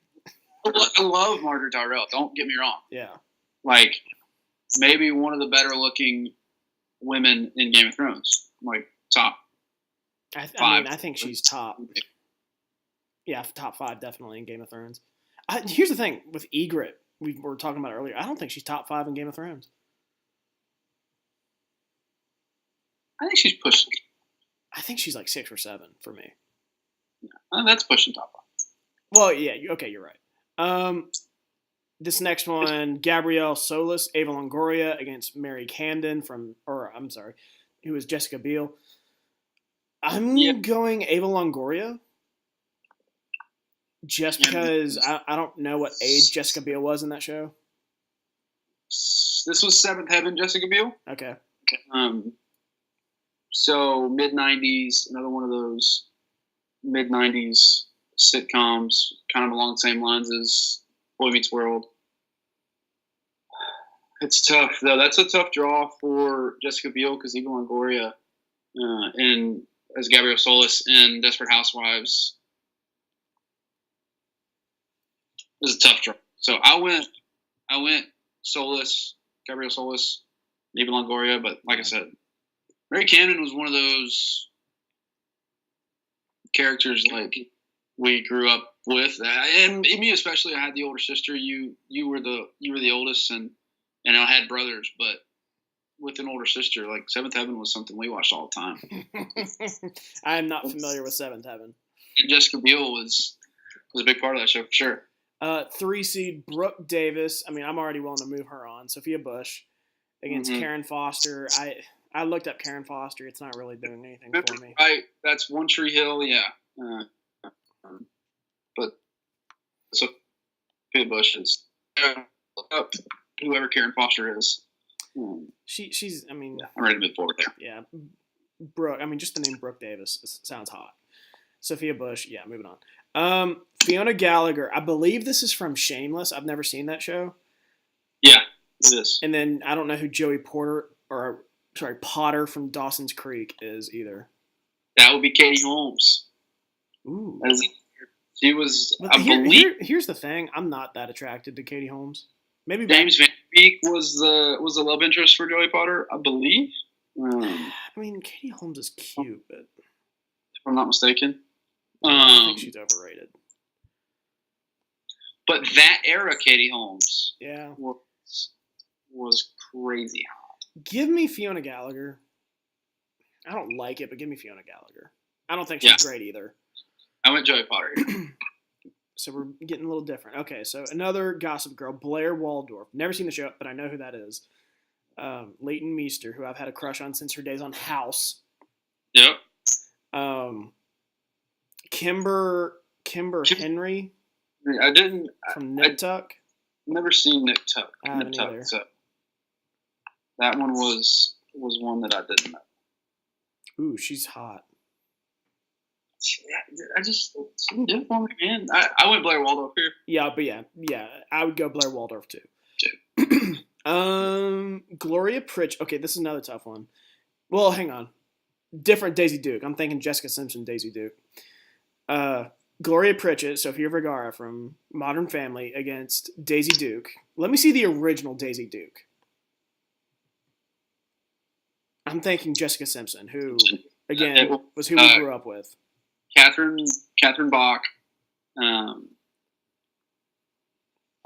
I love Marjorie Tyrell. Don't get me wrong. Yeah. Like, maybe one of the better looking women in Game of Thrones. Like, top five. I think she's top. Yeah, top 5 definitely in Game of Thrones. Here's the thing with Ygritte. We were talking about earlier. I don't think she's top 5 in Game of Thrones. I think she's pushing. I think she's like 6 or 7 for me. Yeah, that's pushing top 5. Well, yeah. Okay, you're right. This next one, Gabrielle Solis, Ava Longoria against Mary Camden who is Jessica Biel. I'm going Ava Longoria. Just because I don't know what age Jessica Biel was in that show. This was Seventh Heaven, Jessica Biel. Okay. So mid-90s, another one of those mid-90s sitcoms, kind of along the same lines as Boy Meets World. It's tough, though. That's a tough draw for Jessica Biel because Eva Longoria as Gabrielle Solis in Desperate Housewives is a tough draw. So I went Gabrielle Solis, Eva Longoria, but like I said, Mary Camden was one of those characters like we grew up with, and me especially. I had the older sister. You were the oldest, and I had brothers, but with an older sister, like Seventh Heaven was something we watched all the time. I am not familiar with Seventh Heaven. And Jessica Biel was a big part of that show for sure. 3 seed Brooke Davis. I mean, I'm already willing to move her on. Sophia Bush against Karen Foster. I looked up Karen Foster. It's not really doing anything for me. That's One Tree Hill, yeah. But Sophia Bush is whoever Karen Foster is. She's. I mean, I'm ready to move forward there. Yeah, Brooke. I mean, just the name Brooke Davis sounds hot. Sophia Bush. Yeah, moving Fiona Gallagher. I believe this is from Shameless. I've never seen that show. Yeah, it is. And then I don't know who Potter from Dawson's Creek is either. That would be Katie Holmes. Ooh. She was, here's the thing. I'm not that attracted to Katie Holmes. Maybe James Van Beek was the love interest for Joey Potter, I believe. I mean, Katie Holmes is cute, but if I'm not mistaken, I think she's overrated. But that era, Katie Holmes, was crazy hot. Give me Fiona Gallagher. I don't like it, but give me Fiona Gallagher. I don't think she's great either. I went Joey Potter. So we're getting a little different. Okay, so another Gossip Girl, Blair Waldorf. Never seen the show, but I know who that is. Leighton Meester, who I've had a crush on since her days on House. Yep. Kimber Henry. I didn't from Nip Tuck. Never seen Nip Tuck. I haven't either. So that one was one that I didn't know. Ooh, she's hot. I just different, man. I went Blair Waldorf here. Yeah, but yeah, I would go Blair Waldorf too. Gloria Pritchett. Okay, this is another tough one. Well, hang on. Different Daisy Duke. I'm thinking Jessica Simpson, Daisy Duke. Gloria Pritchett, Sofia Vergara from Modern Family against Daisy Duke. Let me see the original Daisy Duke. I'm thinking Jessica Simpson, who again was who we grew up with. Catherine Bach. I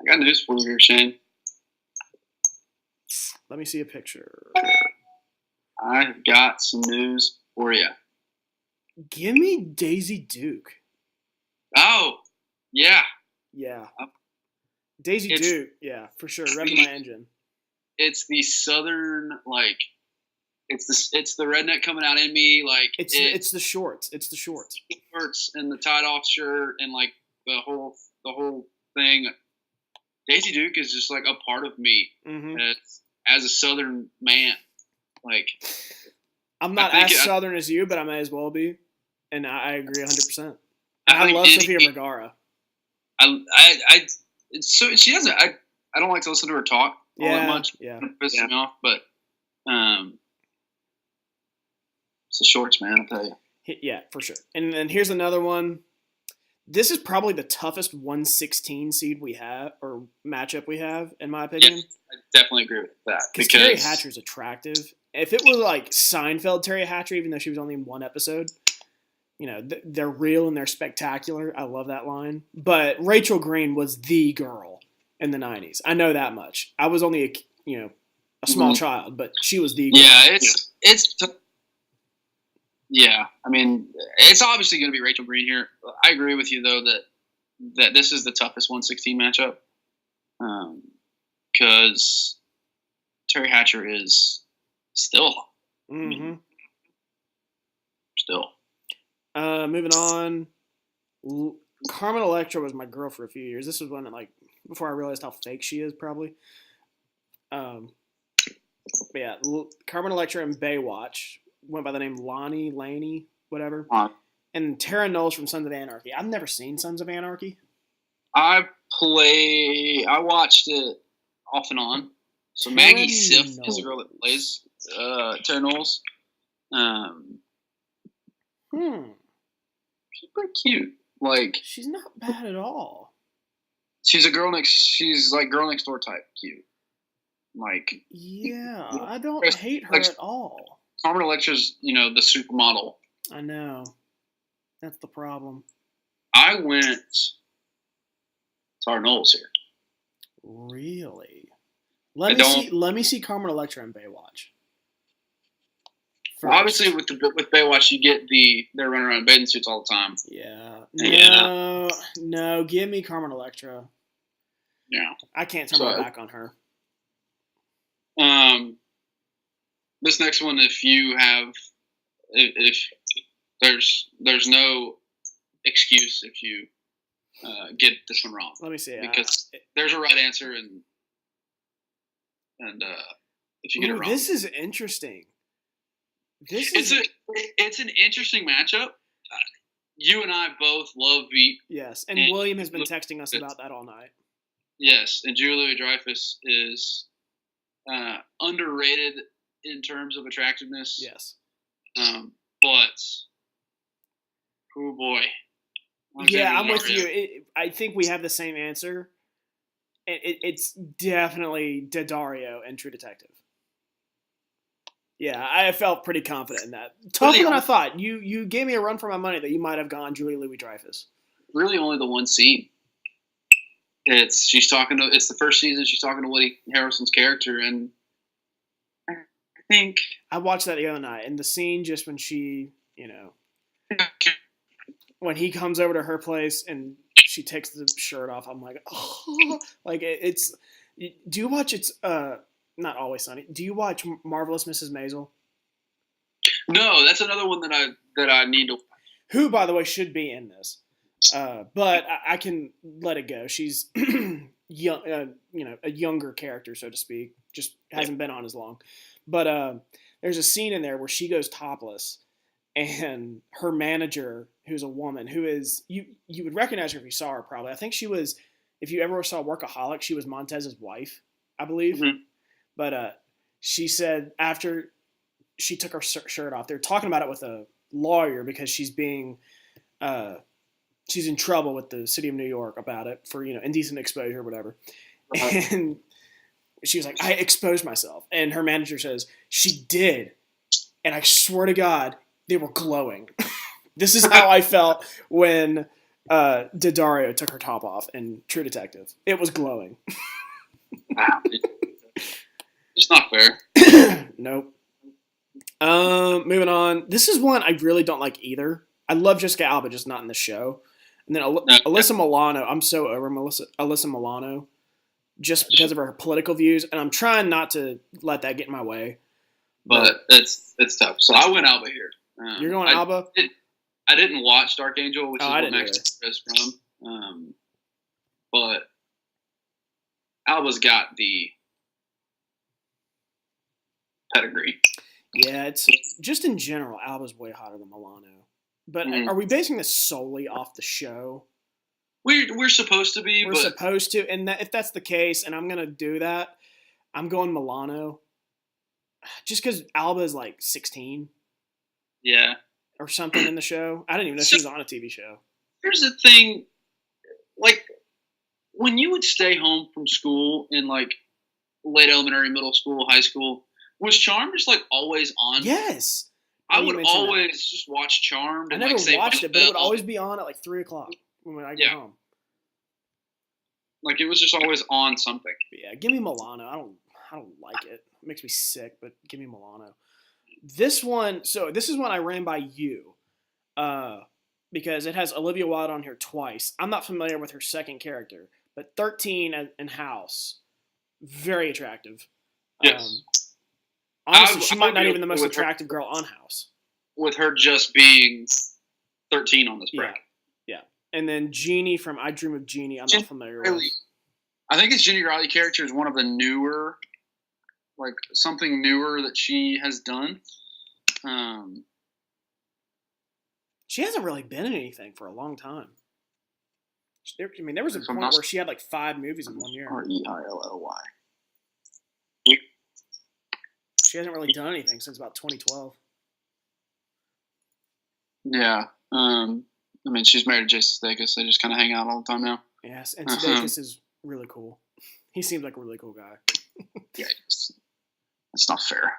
got news for you here, Shane. Let me see a picture. I've got some news for you. Give me Daisy Duke. Oh, yeah. Yeah. Daisy Duke, yeah, for sure. Revving my engine. It's the southern, it's the redneck coming out in me, it's the shorts. It's the shorts. Shorts and the tied off shirt and the whole thing. Daisy Duke is just a part of me as a southern man. I'm not as southern as you, but I may as well be, and I agree 100%. I love Sofia Vergara. She doesn't. I don't like to listen to her talk all that much. Yeah, it pisses me off. But it's the shorts, man. I tell you. Yeah, for sure. And here's another one. This is probably the toughest 116 seed we have or matchup we have, in my opinion. Yes, I definitely agree with that. Because Terry Hatcher is attractive. If it was like Seinfeld Terry Hatcher, even though she was only in one episode. They're real and they're spectacular. I love that line. But Rachel Green was the girl in the 90s. I know that much. I was only a small child, but she was the girl. Yeah, yeah. I mean, it's obviously going to be Rachel Green here. I agree with you though that this is the toughest 116 matchup. Because Terry Hatcher is still. Mm-hmm. Still. Moving on, Carmen Electra was my girl for a few years. This was when, before I realized how fake she is, probably. But yeah, Carmen Electra and Baywatch went by the name Laney, whatever. And Tara Knowles from Sons of Anarchy. I've never seen Sons of Anarchy. I watched it off and on. So Maggie Siff is the girl that plays Tara Knowles. She's pretty cute. She's not bad at all. She's girl next door type cute. Yeah, I don't hate her at all. Carmen Electra's, the supermodel. I know. That's the problem. I went Tara Knowles here. Really? Let me see Carmen Electra and Baywatch. First. Obviously, with Baywatch, you get they're running around in bathing suits all the time. Yeah. No, give me Carmen Electra. Yeah. I can't turn my back on her. This next one, if there's no excuse if you get this one wrong. Let me see. Because there's a right answer, and if you get it wrong, this is interesting. It's an interesting matchup. you and I both love Veep. Yes, and William has been texting us about that all night. Yes, and Julia Louis-Dreyfus is underrated in terms of attractiveness. Yes. But, oh boy. Yeah, I'm with you. I think we have the same answer. It's definitely Daddario and True Detective. Yeah, I felt pretty confident in that. Tougher than I thought. You gave me a run for my money that you might have gone Julia Louis-Dreyfus. Really, only the one scene. It's the first season. She's talking to Woody Harrelson's character, and I think I watched that the other night, and the scene just when she, when he comes over to her place and she takes the shirt off, I'm like, oh, like it's. Do you watch It's Not Always Sunny? Do you watch Marvelous Mrs. Maisel? No, that's another one that I need to. Who, by the way, should be in this. But I can let it go. She's young, a younger character, so to speak. Just hasn't been on as long. But there's a scene in there where she goes topless, and her manager, who's a woman, who is you would recognize her if you saw her probably. I think she was, if you ever saw Workaholic, she was Montez's wife, I believe. Mm-hmm. But she said after she took her shirt off, they're talking about it with a lawyer because she's being. She's in trouble with the city of New York about it for, indecent exposure or whatever. Uh-huh. And she was like, I exposed myself. And her manager says, she did. And I swear to God, they were glowing. This is how I felt when Daddario took her top off in True Detective. It was glowing. Wow. It's not fair. Nope. Moving on. This is one I really don't like either. I love Jessica Alba, just not in the show. And then Alyssa Milano, I'm so over Alyssa Milano just because of her political views, and I'm trying not to let that get in my way. But it's tough. So I went Alba here. You're going Alba? I didn't watch Dark Angel, which is what Max is from. But Alba's got the pedigree. Yeah, it's just in general, Alba's way hotter than Milano. But are we basing this solely off the show? We're supposed to be. We're supposed to, and if that's the case, and I'm gonna do that, I'm going Milano. Just because Alba is like 16. Yeah. Or something in the show. I didn't even know she was on a TV show. Here's the thing, like when you would stay home from school in like late elementary, middle school, high school, was Charmed just like always on? Yes. I would always just watch Charmed. I never watched it, but it would always be on at like 3:00 when I get home. Like it was just always on something. But yeah, give me Milano. I don't like it. It makes me sick, but give me Milano. This is one I ran by you, because it has Olivia Wilde on here twice. I'm not familiar with her second character, but 13 in House, very attractive. Yes. Honestly, she might not even the most attractive girl on House. With her just being 13 on this bracket. Yeah. And then Jeannie from I Dream of Jeannie, I'm not familiar with. I think it's Jeannie Riley character is one of the newer, like something newer that she has done. She hasn't really been in anything for a long time. There was a point where she had like 5 movies in 1 year. Reilly. She hasn't really done anything since about 2012. Yeah. She's married to Jason Sudeikis. They just kind of hang out all the time now. Yes, and Sudeikis is really cool. He seems like a really cool guy. Yeah, it's not fair.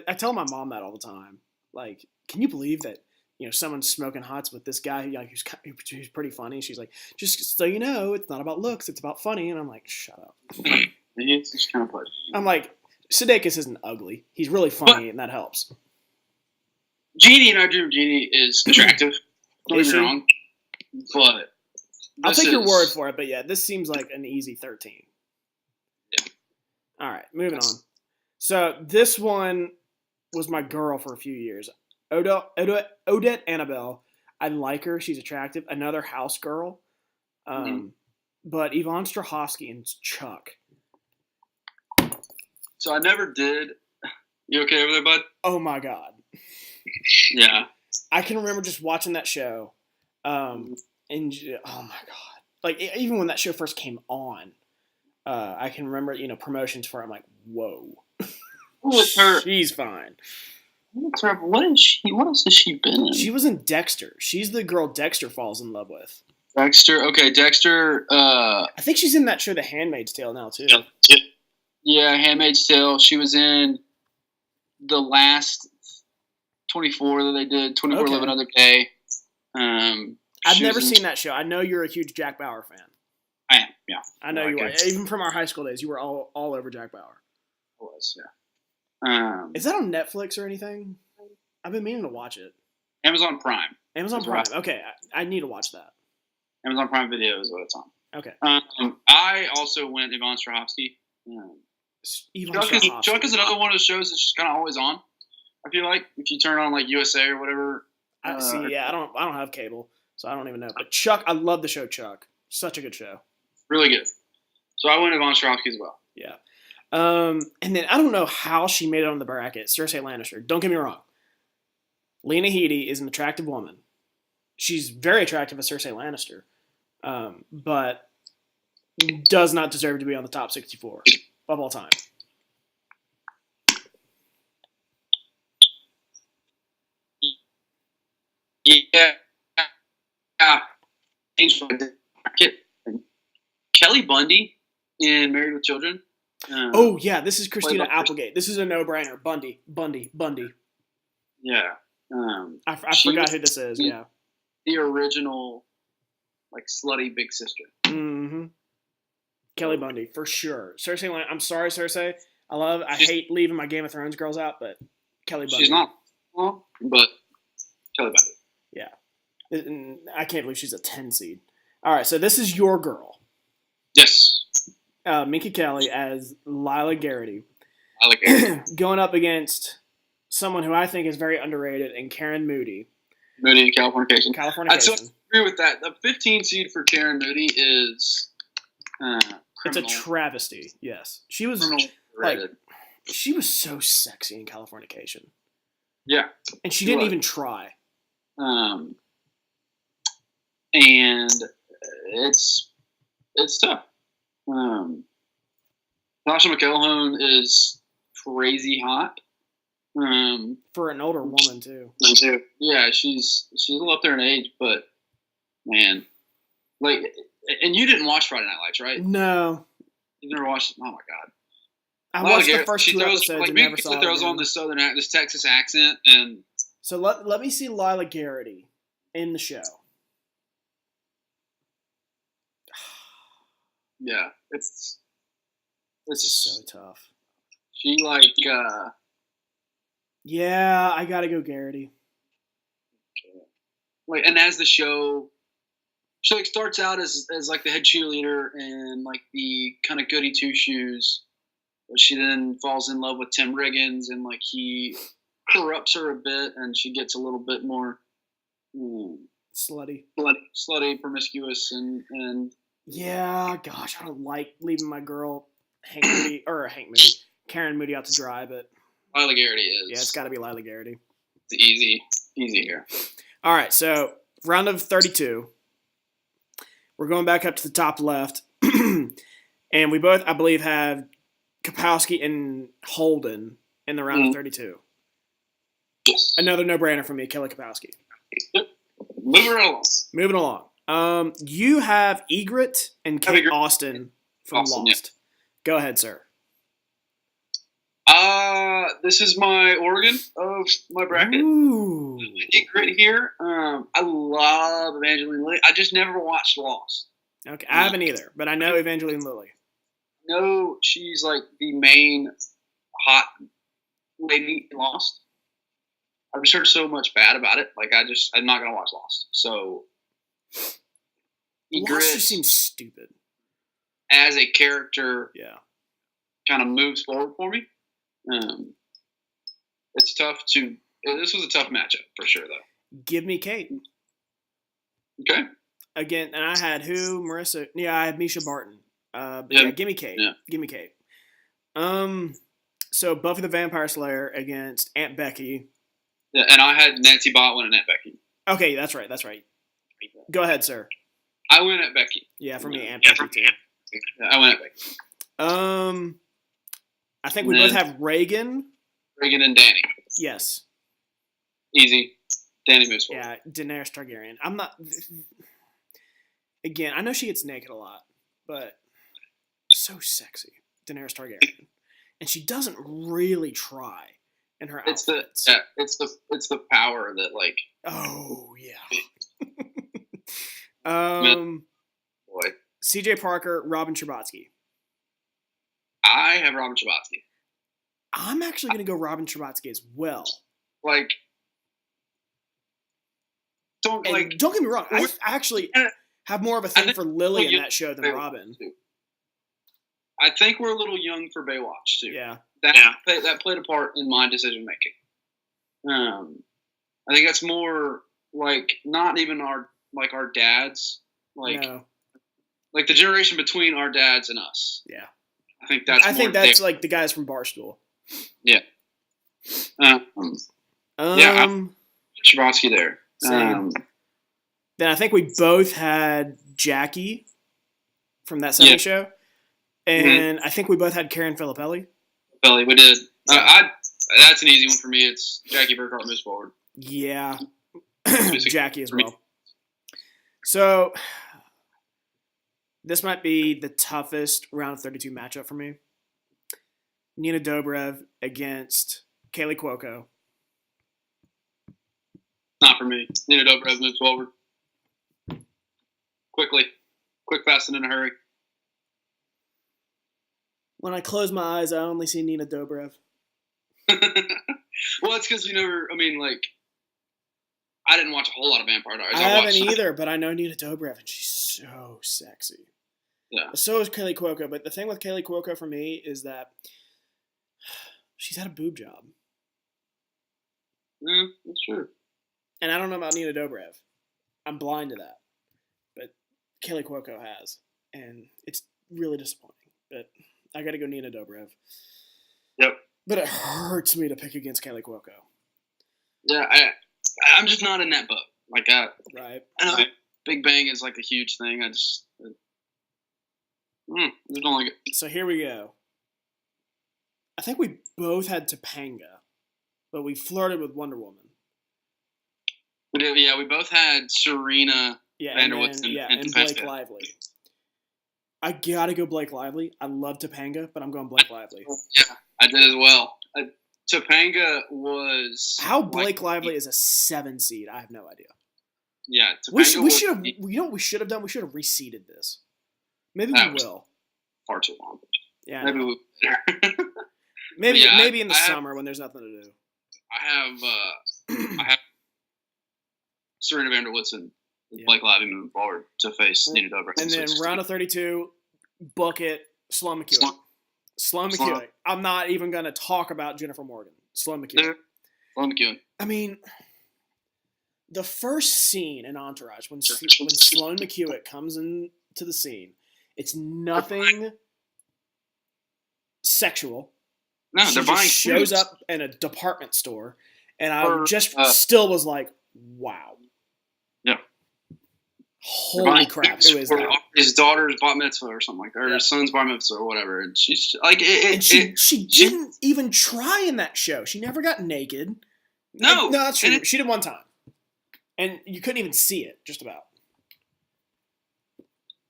I tell my mom that all the time. Like, can you believe that someone's smoking hots with this guy who's pretty funny? She's like, just so you know, it's not about looks, it's about funny. And I'm like, shut up. It's just kind of funny. I'm like, Sudeikis isn't ugly. He's really funny, and that helps. Jeannie and I Dream of Jeannie is attractive. Don't get me wrong. But I'll take your word for it. But yeah, this seems like an easy 13. Yeah. All right, moving on. So this one was my girl for a few years. Odette Annabelle. I like her. She's attractive. Another house girl. But Yvonne Strahovski and Chuck. So I never did. You okay over there, bud? Oh my God. Yeah. I can remember just watching that show, and oh my god, like even when that show first came on, I can remember promotions for it. I'm like, whoa, she's fine. What is she? What else has she been in? She was in Dexter. She's the girl Dexter falls in love with. Dexter. Okay, Dexter. I think she's in that show, The Handmaid's Tale, now too. Yeah, Handmaid's Tale. She was in the last 24 that they did. 24 Live Another Day. I've never seen that show. I know you're a huge Jack Bauer fan. I am. Yeah. I know you are. Even from our high school days, you were all over Jack Bauer. I was. Yeah. Is that on Netflix or anything? I've been meaning to watch it. Amazon Prime. Amazon Prime. Okay, I need to watch that. Amazon Prime Video is what it's on. Okay. I also went Yvonne Strahovski. Chuck is another one of those shows that's just kind of always on. I feel like if you turn on like USA or whatever. I don't have cable, so I don't even know. But Chuck, I love the show Chuck. Such a good show. Really good. So I went Yvonne Strahovski as well. Yeah. And then I don't know how she made it on the bracket. Cersei Lannister. Don't get me wrong. Lena Headey is an attractive woman. She's very attractive as Cersei Lannister, but does not deserve to be on the top 64 of all time. Yeah. Kelly Bundy in Married with Children. This is Christina Applegate. This is a no-brainer. Bundy. Yeah. I forgot who this is. Yeah. The original, like, slutty big sister. Mm-hmm. Kelly Bundy, for sure. Cersei, I'm sorry, Cersei. I hate leaving my Game of Thrones girls out, but Kelly Bundy. She's not, but Kelly Bundy. Yeah. I can't believe she's a 10 seed. All right, so this is your girl. Yes. Minka Kelly as Lila Garrity. Lila Garrity. Going up against someone who I think is very underrated, and Karen Moody. Moody in Californication. I agree with that. The 15 seed for Karen Moody is it's a travesty. Yes, she was she was so sexy in Californication. Yeah, and she didn't even try. And it's tough. Tasha McElhone is crazy hot. For an older woman too. Yeah, she's a little up there in age, but man, like, and you didn't watch Friday Night Lights, right? No, you never watched. Oh my god, I watched the first two episodes. Like, never saw throws on this this Texas accent, and so let me see Lila Garrity in the show. Yeah, it's just so tough. She yeah, I gotta go Garrity. Like, and as the show, she like starts out as like the head cheerleader and like the kind of goody two shoes, but she then falls in love with Tim Riggins and like he corrupts her a bit, and she gets a little bit more slutty, promiscuous, and yeah, gosh, I don't like leaving my girl Karen Moody out to dry, but Lila Garrity is. Yeah, it's got to be Lila Garrity. It's easy here. All right, so round of 32. We're going back up to the top left, and we both, I believe, have Kapowski and Holden in the round of 32. Yes. Another no-brainer for me, Kelly Kapowski. Yep. Moving along. You have Egret and Kate Austin from Lost. Yeah. Go ahead, sir. This is my organ of my bracket. Ooh. Egret here. I love Evangeline Lilly. I just never watched Lost. Okay, I haven't either, but I know Evangeline Lilly. No, she's like the main hot lady in Lost. I've just heard so much bad about it. Like, I'm not gonna watch Lost. So, Egret Lost just seems stupid as a character. Yeah, kind of moves forward for me. It's tough to. This was a tough matchup for sure, though. Give me Kate. Okay. Again, and I had who? Marissa. Yeah, I had Misha Barton. Yeah, give me Kate. Yeah. Give me Kate. So Buffy the Vampire Slayer against Aunt Becky. Yeah, and I had Nancy Botwin and Aunt Becky. Okay, that's right. Go ahead, sir. I went at Becky. Yeah, for me, Aunt Becky too. Yeah, I went at Becky. I think we both have Reagan. Reagan and Danny. Yes. Easy. Danny moves forward. Yeah, Daenerys Targaryen. I'm not. Again, I know she gets naked a lot, but so sexy, Daenerys Targaryen, and she doesn't really try in her outfits. It's the power that like. Oh yeah. Boy. C.J. Parker, Robin Scherbatsky. I have Robin Scherbatsky. I'm actually going to go Robin Scherbatsky as well. Like, don't get me wrong. I actually have more of a thing for Lily in that show than Robin. Too. I think we're a little young for Baywatch too. Yeah, that played a part in my decision making. I think that's more like not even our dads, like the generation between our dads and us. Yeah, I think that's like the guys from Barstool. Yeah. Scherbatsky there. Then I think we both had Jackie from that 70s show. And I think we both had Karen Filippelli. We did. That's an easy one for me. It's Jackie Burkhart moves forward. Yeah. Jackie as well. So this might be the toughest round of 32 matchup for me. Nina Dobrev against Kaylee Cuoco. Not for me. Nina Dobrev moves forward. Quickly. Quick, fast, and in a hurry. When I close my eyes, I only see Nina Dobrev. Well, it's because I didn't watch a whole lot of Vampire Diaries. I haven't either, but I know Nina Dobrev, and she's so sexy. Yeah. So is Kaylee Cuoco, but the thing with Kaylee Cuoco for me is that she's had a boob job. Yeah, that's true. And I don't know about Nina Dobrev. I'm blind to that. But Kaylee Cuoco has. And it's really disappointing. But I got to go Nina Dobrev. Yep. But it hurts me to pick against Kaylee Cuoco. Yeah, I'm just not in that boat. Right. I know Big Bang is like a huge thing. I just don't like it. So here we go. I think we both had Topanga, but we flirted with Wonder Woman. We did, yeah. We both had Serena Vanderwoodson and Blake Lively. I gotta go Blake Lively. I love Topanga, but I'm going Blake Lively. Yeah, I did as well. Topanga was how Blake Lively is a 7 seed. I have no idea. Yeah, we should have. You know what we should have done? We should have reseeded this. Maybe we will. Far too long. Yeah, maybe we. maybe in the summer when there's nothing to do. I have Serena Vanderwoodson and Blake Lively moving forward to face Nina Dobrev. And then round of 32, book it, Sloan McEwen. Sloan McEwen. I'm not even going to talk about Jennifer Morgan. Sloan McEwen. Sloan McEwen. I mean, the first scene in Entourage, when Sloan McEwen comes into the scene, it's nothing sexual. No, she they're buying shows up in a department store, and I still was like, wow. Yeah. Holy crap, who is that? His daughter's bat mitzvah or something like that, or his son's bar mitzvah or whatever. And she's like, she didn't even try in that show. She never got naked. No, that's true. She did one time. And you couldn't even see it, just about.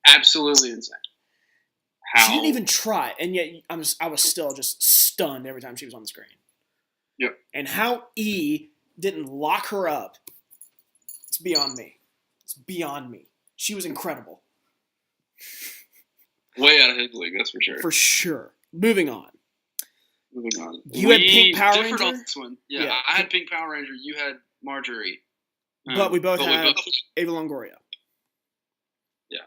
Absolutely insane. She didn't even try, and yet I was still just stunned every time she was on the screen. Yep. And how E didn't lock her up, it's beyond me. It's beyond me. She was incredible. Way out of his league, that's for sure. For sure. Moving on. You had Pink Power Ranger? On this one. Yeah, I had Pink Power Ranger. You had Marjorie. But we both had Eva Longoria. Yeah.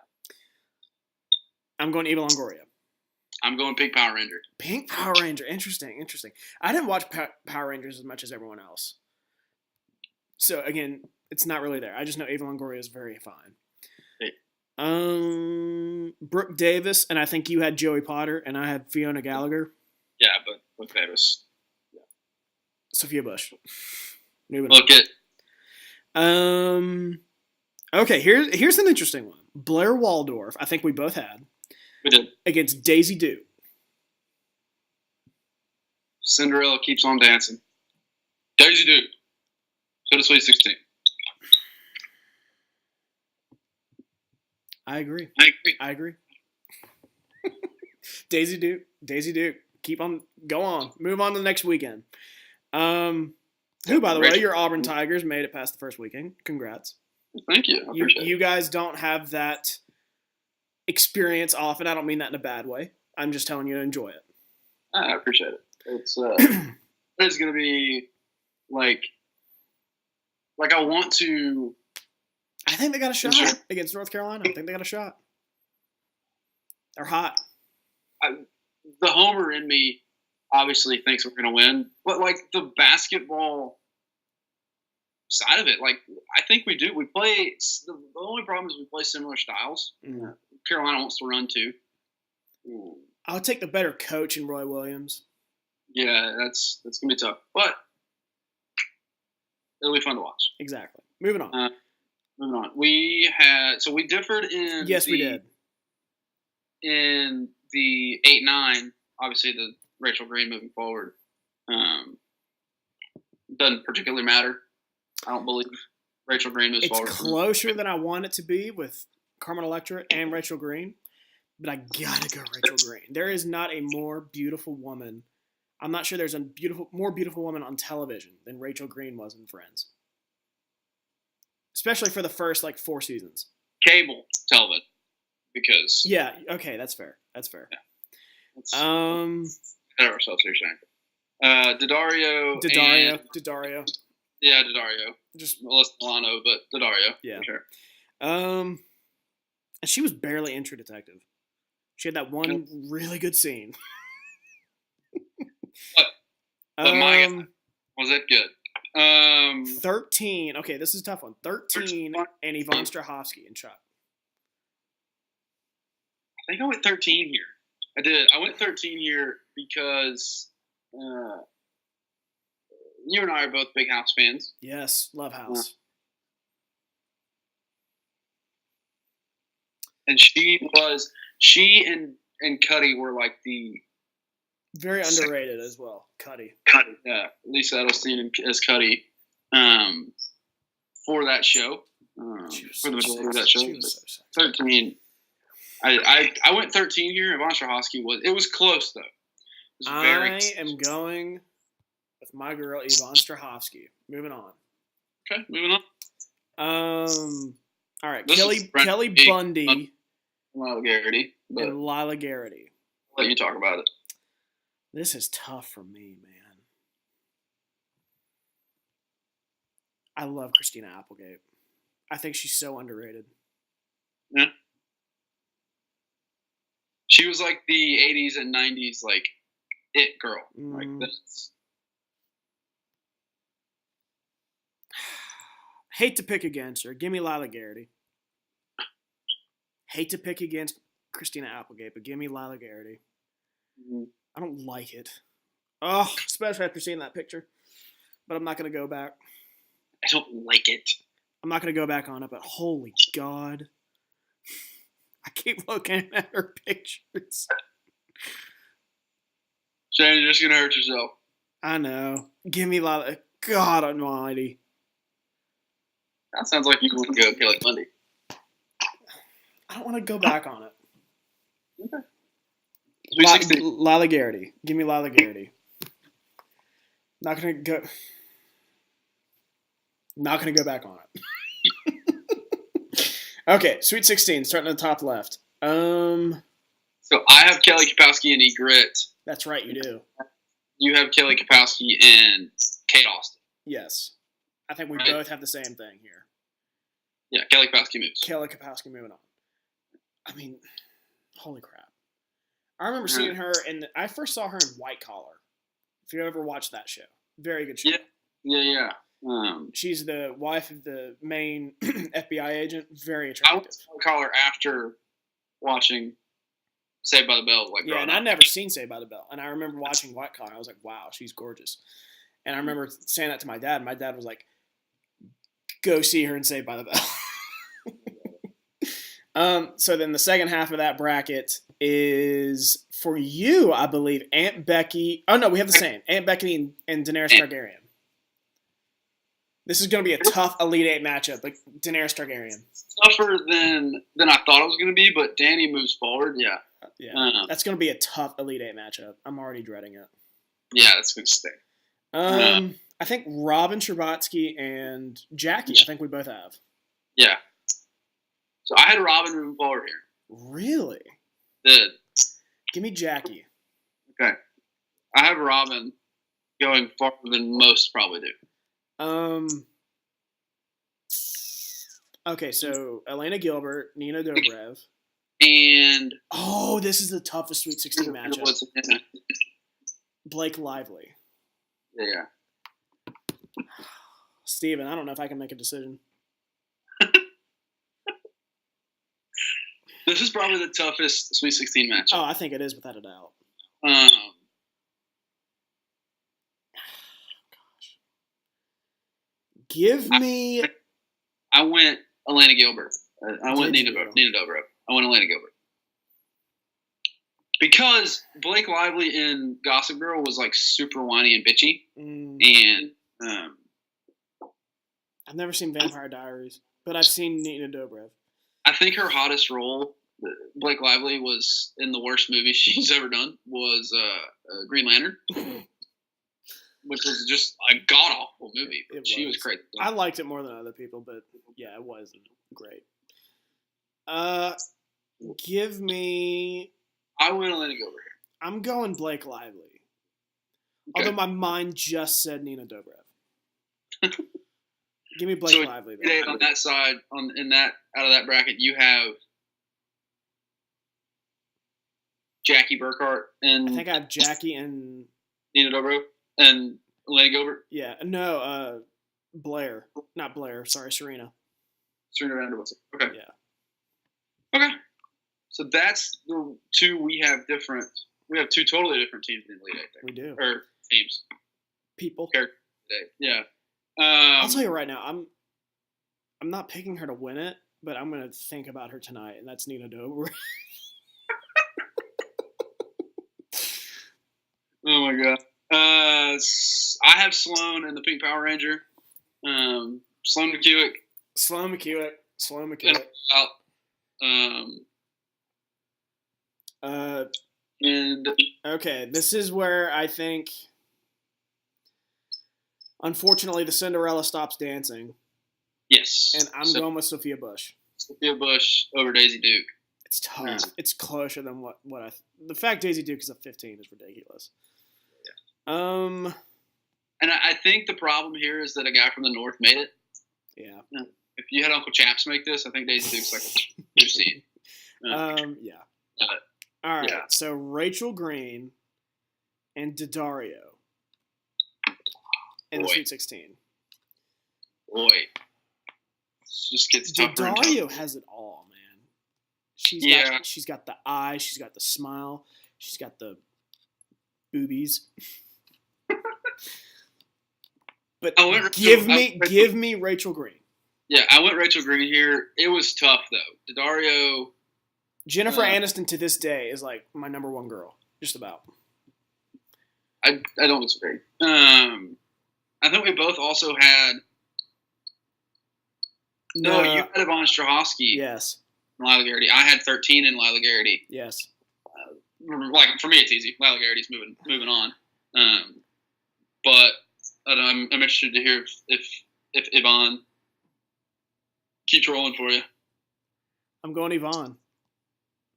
I'm going Eva Longoria. I'm going Pink Power Ranger. Pink Power Ranger. Interesting. I didn't watch Power Rangers as much as everyone else. So, again, it's not really there. I just know Eva Longoria is very fine. Hey. Brooke Davis, and I think you had Joey Potter, and I had Fiona Gallagher. Yeah, but Brooke Davis. Yeah. Sophia Bush. Moving Look it. on. Okay, here's an interesting one. Blair Waldorf, I think we both had. We did. Against Daisy Duke. Cinderella keeps on dancing. Daisy Duke. So to Sweet 16. I agree. Daisy Duke. Go on. Move on to the next weekend. Who, by the way, your Auburn Tigers made it past the first weekend. Congrats. Thank you. You guys don't have that experience often. I don't mean that in a bad way. I'm just telling you to enjoy it. I appreciate it. It's it's gonna be like I want to. I think they got a shot against North Carolina. I think they got a shot. They're hot. The homer in me obviously thinks we're gonna win, but like the basketball side of it, like I think we do. We play. The only problem is we play similar styles. Mm. Carolina wants to run too. I'll take the better coach in Roy Williams. Yeah, that's gonna be tough, but it'll be fun to watch. Exactly. Moving on. We differed in. Yes, we did. In the 8-9, obviously the Rachel Green moving forward doesn't particularly matter. I don't believe Rachel Green moves forward. It's closer than I want it to be with Carmen Electra and Rachel Green, but I gotta go Rachel Green. There is not a more beautiful woman. I'm not sure there's a more beautiful woman on television than Rachel Green was in Friends. Especially for the first 4 seasons. Cable television, because okay, that's fair. Yeah. Ourselves here, Shane. Daddario. Yeah, Daddario. Just Melissa Milano, but Daddario. Yeah. For sure. And she was barely in True Detective. She had that one really good scene. But my God, was it good? 13. Okay, this is a tough one. 13 and Yvonne Strahovski and Chuck. I think I went 13 here. I did. I went 13 here because you and I are both big House fans. Yes, love House. And she and Cuddy were like the very underrated as well. Cuddy. Yeah. Lisa Edelstein as Cuddy for that show. For the majority of that show. 13. I went 13 here, and Von Strahovski was close, though. It was very close. am going with my girl, Yvonne Strahovski. Moving on. Okay, moving on. All right, Kelly Bundy Lila Garrity. and Lila Garrity. I'll let you talk about it. This is tough for me, man. I love Christina Applegate. I think she's so underrated. Yeah. She was like the 80s and 90s, it girl. Like this. Hate to pick against her. Give me Lila Garrity. Hate to pick against Christina Applegate, but give me Lila Garrity. Mm-hmm. I don't like it. Oh, especially after seeing that picture. But I'm not going to go back. I don't like it. I'm not going to go back on it, but holy God. I keep looking at her pictures. Shane, you're just going to hurt yourself. I know. Give me Lila. God almighty. That sounds like you want to go Kelly Bundy. I don't want to go back on it. Okay. Lila Garrity. Give me Lila Garrity. Not gonna go back on it. Okay, Sweet 16, starting at the top left. So I have Kelly Kapowski and Egret. That's right, you do. You have Kelly Kapowski and Kate Austin. Yes. I think we both have the same thing here. Yeah, Kelly Kapowski moves. Kelly Kapowski moving on. I mean, holy crap. I remember seeing her I first saw her in White Collar. If you ever watched that show. Very good show. Yeah. She's the wife of the main FBI agent. Very attractive. I went to White Collar after watching Saved by the Bell. And I'd never seen Saved by the Bell. And I remember watching White Collar. I was like, wow, she's gorgeous. And I remember saying that to my dad. My dad was like, go see her and Saved by the Bell. So then the second half of that bracket is for you, I believe, Aunt Becky. Oh, no, we have the same. Aunt Becky and Daenerys Targaryen. This is going to be a tough Elite Eight matchup, like Daenerys Targaryen. Tougher than I thought it was going to be, but Dany moves forward, yeah. Yeah, that's going to be a tough Elite Eight matchup. I'm already dreading it. Yeah, that's going to stink. I think Robin Scherbatsky and Jackie, I think we both have. Yeah. So I had Robin moving forward here. Really? Did. Give me Jackie. Okay. I have Robin going farther than most probably do. Okay, so Elena Gilbert, Nina Dobrev. And this is the toughest Sweet 16 matchup. Blake Lively. Yeah. Steven, I don't know if I can make a decision. This is probably the toughest Sweet 16 matchup. Oh, I think it is without a doubt. Gosh. Give me. I went Elena Gilbert. I went Nina Dobrev. I went Elena Gilbert. Because Blake Lively in Gossip Girl was like super whiny and bitchy. And I've never seen Vampire Diaries, but I've seen Nina Dobrev. I think her hottest role, Blake Lively, was in the worst movie she's ever done, was Green Lantern. Which was just a god-awful movie. But she was crazy. I liked it more than other people, but yeah, it wasn't great. Give me... I went Elena Gilbert here. I'm going Blake Lively. Okay. Although my mind just said Nina Dobrev. Give me Blake Lively. Then. On that side, out of that bracket, you have Jackie Burkhart and... I think I have Jackie and... Nina Dobrev. And Elena Gilbert? Yeah. No, Blair. Not Blair. Sorry, Serena. Serena Vanderbilt. Okay. Yeah. Okay. So that's the two we have different. We have two totally different teams in the Elite Eight. We do. Or teams. People. Yeah. I'll tell you right now, I'm not picking her to win it, but I'm going to think about her tonight, and that's Nina Dobrev. Oh, my God. I have Sloane and the Pink Power Ranger. Sloane McKewick. Sloane McKewick. And okay, this is where I think, unfortunately, the Cinderella stops dancing. Yes. And I'm going with Sophia Bush. Sophia Bush over Daisy Duke. It's tough. Yeah. It's closer than what the fact Daisy Duke is a 15 is ridiculous. Yeah. And I think the problem here is that a guy from the North made it. Yeah. If you had Uncle Chaps make this, I think Daisy Duke's like a 2 seed. Yeah. All right. Yeah. So Rachel Green and Daddario in the Sweet 16. Boy. This just gets tougher. Daddario has it all, man. She's got the eye. She's got the smile. She's got the boobies. But give me Rachel Green. Yeah, I went Rachel Green here. It was tough though. Daddario. Jennifer Aniston to this day is like my number one girl, just about. I don't disagree. I think we both also had. No, you had Yvonne Strahovski. Yes. Lila Garrity. I had 13 in Lila Garrity. Yes. Like for me, it's easy. Lila Garrity's moving on. But I'm interested to hear if Yvonne keeps rolling for you. I'm going Yvonne.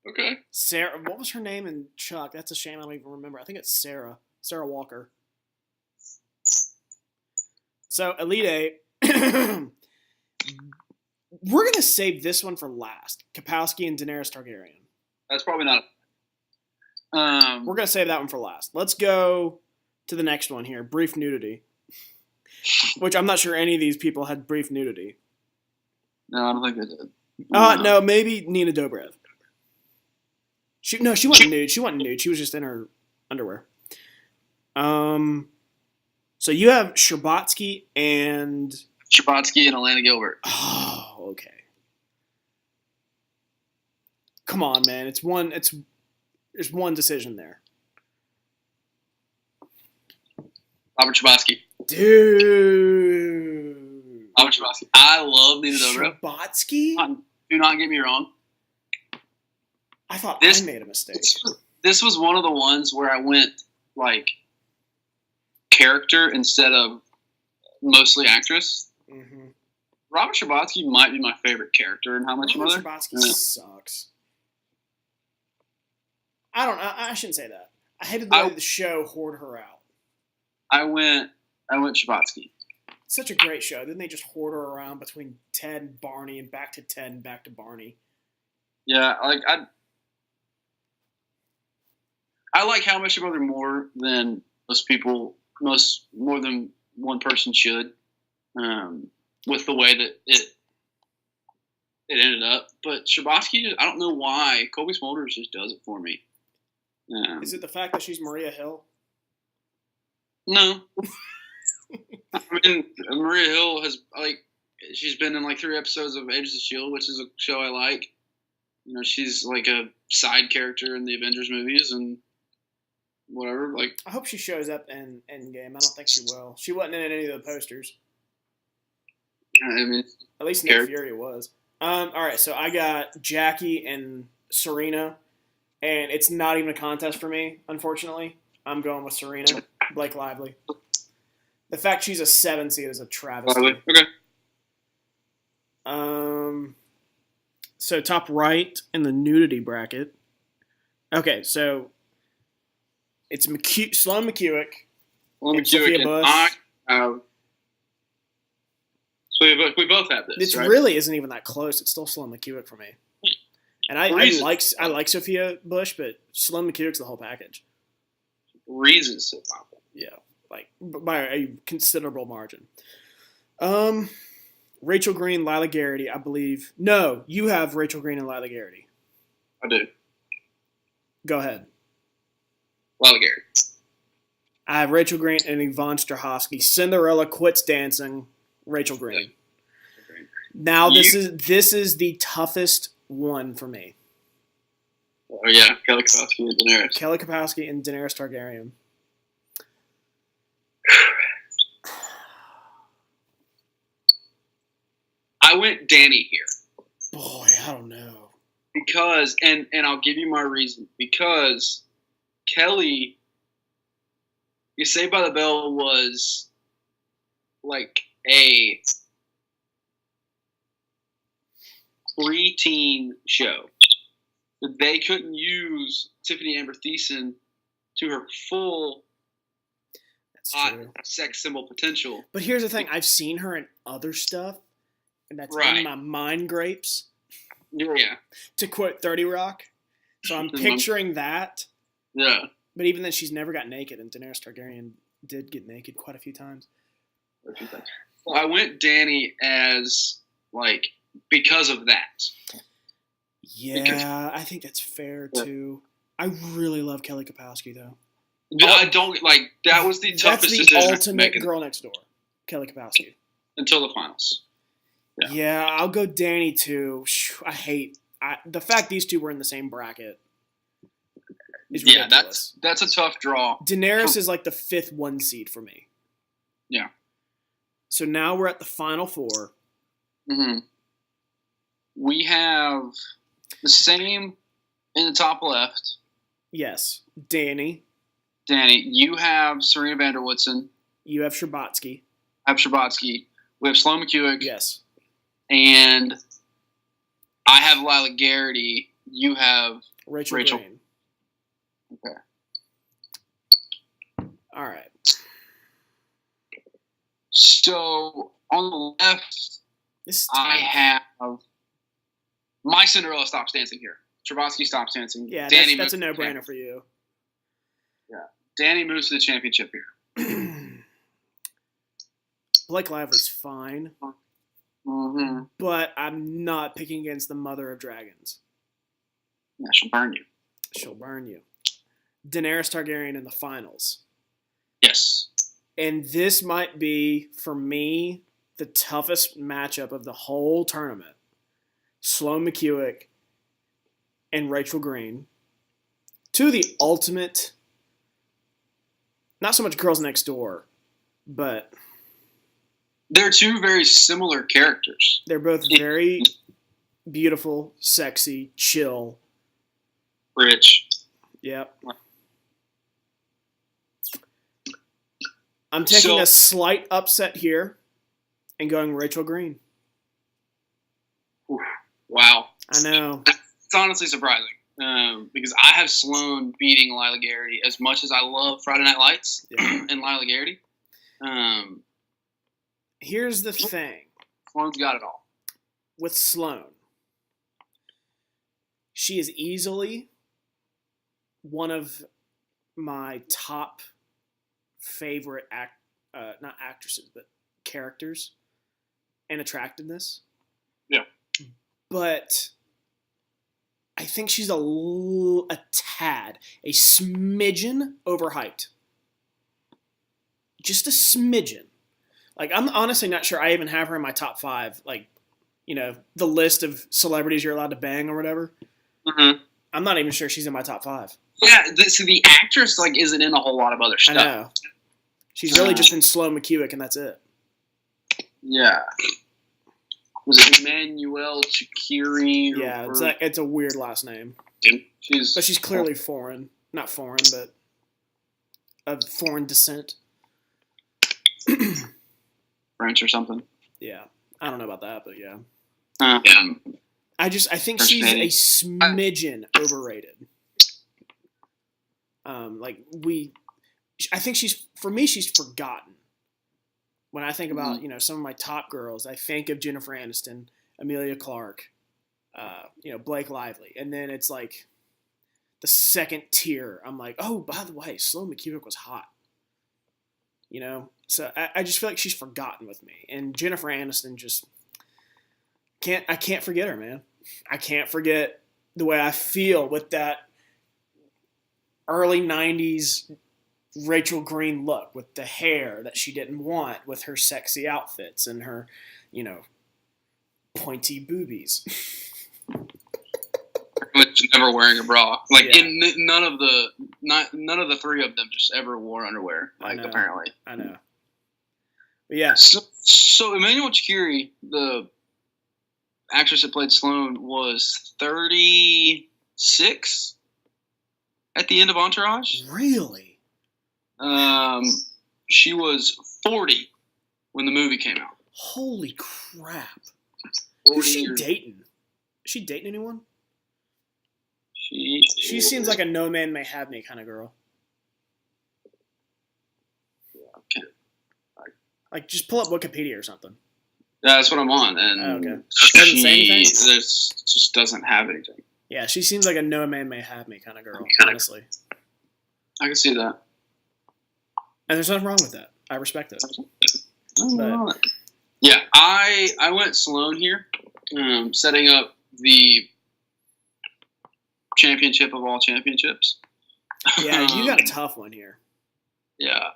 Okay. Sarah, what was her name in Chuck? That's a shame I don't even remember. I think it's Sarah. Sarah Walker. So, Elite Eight. We're going to save this one for last. Kapowski and Daenerys Targaryen. That's probably not. We're going to save that one for last. Let's go to the next one here. Brief nudity. Which I'm not sure any of these people had brief nudity. No, I don't think they did. No, maybe Nina Dobrev. She wasn't nude. She wasn't nude. She was just in her underwear. So you have Sherbatsky and Atlanta Gilbert. Oh, okay. Come on, man. There's one decision there. Robert Sherbatsky. Dude. Robert Sherbatsky. I love Nina Dobrev. Sherbatsky? Do not get me wrong. I thought I made a mistake. This was one of the ones where I went, like, character instead of mostly actress. Mm-hmm. Robert Sherbatsky might be my favorite character in How Much Mother. Robert Sherbatsky sucks. I don't know. I shouldn't say that. I hated the way the show whored her out. I went Sherbatsky. Such a great show. Didn't they just hoard her around between Ted and Barney and back to Ted and back to Barney? Yeah, I like How Much Mother more than more than one person should. With the way that it ended up, but Sherbatsky, I don't know why Colby Smulders just does it for me. Is it the fact that she's Maria Hill? No. I mean, Maria Hill she's been in like 3 episodes of Agents of S.H.I.E.L.D., which is a show I like. You know, she's like a side character in the Avengers movies and whatever. Like, I hope she shows up in Endgame. I don't think she will. She wasn't in any of the posters. I mean, at least Nick Fury was. All right, so I got Jackie and Serena, and it's not even a contest for me, unfortunately. I'm going with Serena, Blake Lively. The fact she's a 7 seed is a travesty. Okay. So top right in the nudity bracket. Okay, so it's Sloane McHewick. And Sophia Bush. So we both have this. It right? really isn't even that close. It's still Sloane McHewick for me. And I like Sophia Bush, but Sloane McHewick's the whole package. Reasons so popular. Yeah, like by a considerable margin. Rachel Green, Lila Garrity, I believe. No, you have Rachel Green and Lila Garrity. I do. Go ahead. Lila Garrity. I have Rachel Green and Yvonne Strahovski. Cinderella quits dancing. Rachel Green. Yeah. Now this is the toughest one for me. Oh yeah, Kelly Kapowski and Daenerys. Kelly Kapowski and Daenerys Targaryen. I went Dany here. Boy, I don't know. Because and I'll give you my reason. Because Kelly, You Saved by the Bell was like a preteen show. They couldn't use Tiffany Amber Thiessen to her full sex symbol potential. But here's the thing. I've seen her in other stuff, and that's in my mind grapes. Yeah. To quote 30 Rock. So I'm picturing that. Yeah. But even then, she's never got naked, and Daenerys Targaryen did get naked quite a few times. Well, I went Dany as, like, because of that. Yeah, I think that's fair, too. I really love Kelly Kapowski, though. I don't, like, that was the toughest decision. That's the ultimate girl next door, Kelly Kapowski. Until the finals. Yeah, I'll go Dany, too. The fact these two were in the same bracket is ridiculous. Yeah, that's a tough draw. Daenerys is like the 5th 1 seed for me. Yeah. So now we're at the final 4. Mm-hmm. We have the same in the top left. Yes. Dany. You have Serena van der Woodsen. You have Sherbatsky. I have Sherbatsky. We have Sloane McHewick. Yes. And I have Lila Garrity. You have Rachel. Green. Okay. All right. So on the left, I have my Cinderella stops dancing here. Sherbatsky stops dancing. Yeah, that's a no-brainer for you. Yeah. Dany moves to the championship here. Blake Lively's fine. Mm-hmm. But I'm not picking against the Mother of Dragons. Yeah, she'll burn you. She'll burn you. Daenerys Targaryen in the finals. Yes. And this might be, for me, the toughest matchup of the whole tournament. Sloane McEwick and Rachel Green. Two of the ultimate, not so much girls next door, but they're two very similar characters. They're both very beautiful, sexy, chill. Rich. Yep. I'm taking a slight upset here and going Rachel Green. Wow. I know. It's honestly surprising because I have Sloane beating Lila Garrity as much as I love Friday Night Lights and Lila Garrity. Here's the thing. Sloane's got it all. With Sloane, she is easily one of my top favorite not actresses, but characters and attractiveness. Yeah. But I think she's a tad, a smidgen overhyped. Just a smidgen. Like, I'm honestly not sure I even have her in my top 5. Like, the list of celebrities you're allowed to bang or whatever. Mm-hmm. I'm not even sure she's in my top 5. Yeah, so the actress isn't in a whole lot of other stuff. I know. She's really just in Sloane McEwick, and that's it. Yeah. Was it Emmanuel Chikiri? Yeah, it's a weird last name. But she's clearly foreign. Not foreign, but of foreign descent. French or something. Yeah. I don't know about that, but yeah. Yeah. I think she's a smidgen overrated. I think she's forgotten. When I think about, some of my top girls, I think of Jennifer Aniston, Emilia Clarke, Blake Lively. And then it's like the second tier. I'm like, oh, by the way, Sloane McEwick was hot. So I just feel like she's forgotten with me. And Jennifer Aniston just I can't forget her, man. I can't forget the way I feel with that early 90s Rachel Green look with the hair that she didn't want, with her sexy outfits and her, pointy boobies. Never wearing a bra. None of the three of them just ever wore underwear. Apparently. I know. But yeah. So Emmanuel Chikiri, the actress that played Sloane, was 36 at the end of Entourage. Really? She was 40 when the movie came out. Holy crap! Who's she dating? Is she dating anyone? She seems like a no man may have me kind of girl. Yeah, okay. Like, just pull up Wikipedia or something. Yeah, that's what I'm on, and okay. Doesn't say anything? Just doesn't have anything. Yeah, she seems like a no man may have me kind of girl, honestly. I can see that. And there's nothing wrong with that. I respect it. But, yeah, I went Sloane here, setting up the championship of all championships. Yeah, you got a tough one here. Yeah.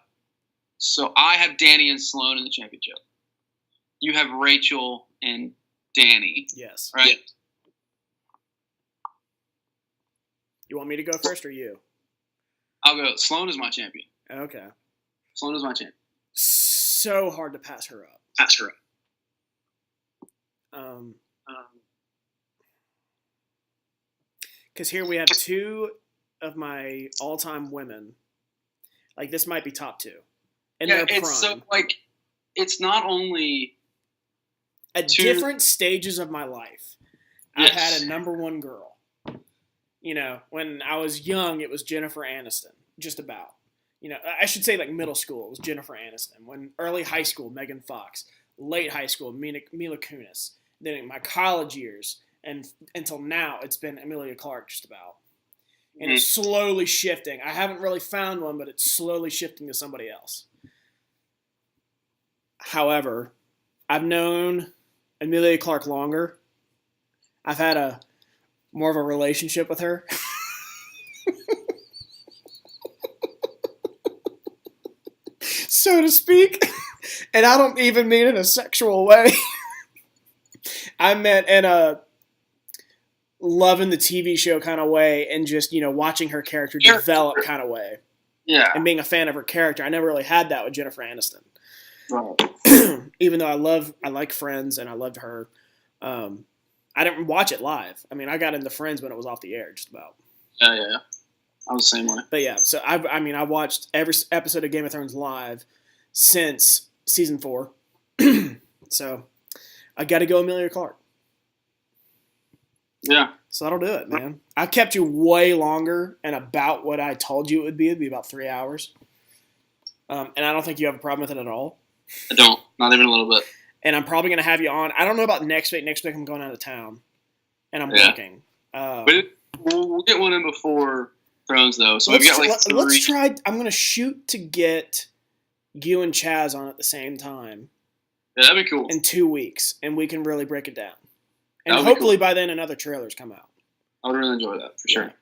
So I have Danny and Sloane in the championship. You have Rachel and Danny. Yes. Right? You want me to go first or you? I'll go. Sloane is my champion. Okay. Sloane is my champion. So hard to pass her up. Because here we have two of my all-time women. Like, this might be top 2. And yeah, it's prime. So, it's not only at different stages of my life. Yes. I've had a number 1 girl. When I was young, it was Jennifer Aniston, just about. I should say middle school, it was Jennifer Aniston. When early high school, Megan Fox. Late high school, Mila Kunis. Then in my college years, and until now, it's been Emilia Clarke, just about. And it's slowly shifting. I haven't really found one, but it's slowly shifting to somebody else. However, I've known Emilia Clarke longer. I've had more of a relationship with her. so to speak. And I don't even mean in a sexual way. I meant in a loving the TV show kind of way and just, watching her character develop kind of way. Yeah. And being a fan of her character. I never really had that with Jennifer Aniston. Right. Even though I like Friends and I loved her. I didn't watch it live. I mean, I got into Friends when it was off the air, just about. Yeah. I'm the same way. But yeah, so I watched every episode of Game of Thrones live since season 4. So I got to go Amelia Clark. Yeah. So that'll do it, man. I kept you way longer and about what I told you it would be. It'd be about 3 hours. And I don't think you have a problem with it at all. I don't. Not even a little bit. And I'm probably going to have you on. I don't know about next week. Next week I'm going out of town. And I'm working. But we'll get one in before Thrones, though. So we've got like 3. Let's try. I'm going to shoot to get you and Chaz on at the same time. Yeah, that'd be cool. In 2 weeks. And we can really break it down. And That'd hopefully by then another trailers come out. I would really enjoy that, for sure.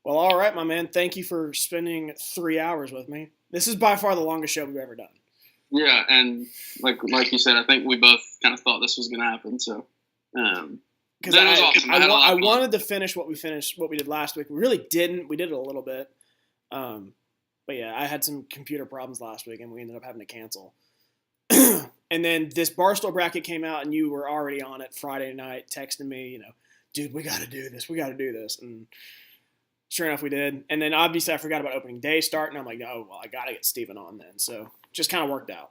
Well, all right, my man. Thank you for spending 3 hours with me. This is by far the longest show we've ever done. Yeah, and like you said, I think we both kind of thought this was going to happen. So, because that was awesome. I wanted to finish what we did last week. We really didn't. We did it a little bit, but yeah, I had some computer problems last week, and we ended up having to cancel. And then this Barstool bracket came out, and you were already on it Friday night, texting me, dude, we got to do this. We got to do this, and sure enough, we did. And then obviously I forgot about opening day starting. I'm like, oh, well, I got to get Steven on then. So just kind of worked out.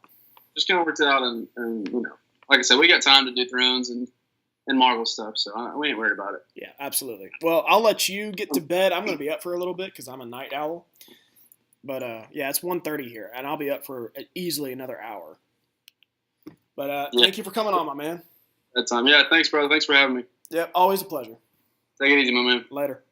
And like I said, we got time to do Thrones and Marvel stuff, so we ain't worried about it. Yeah, absolutely. Well, I'll let you get to bed. I'm going to be up for a little bit because I'm a night owl. But, yeah, it's 1:30 here, and I'll be up for easily another hour. But thank you for coming on, my man. That time. Yeah, thanks, brother. Thanks for having me. Yep, always a pleasure. Take it easy, my man. Later.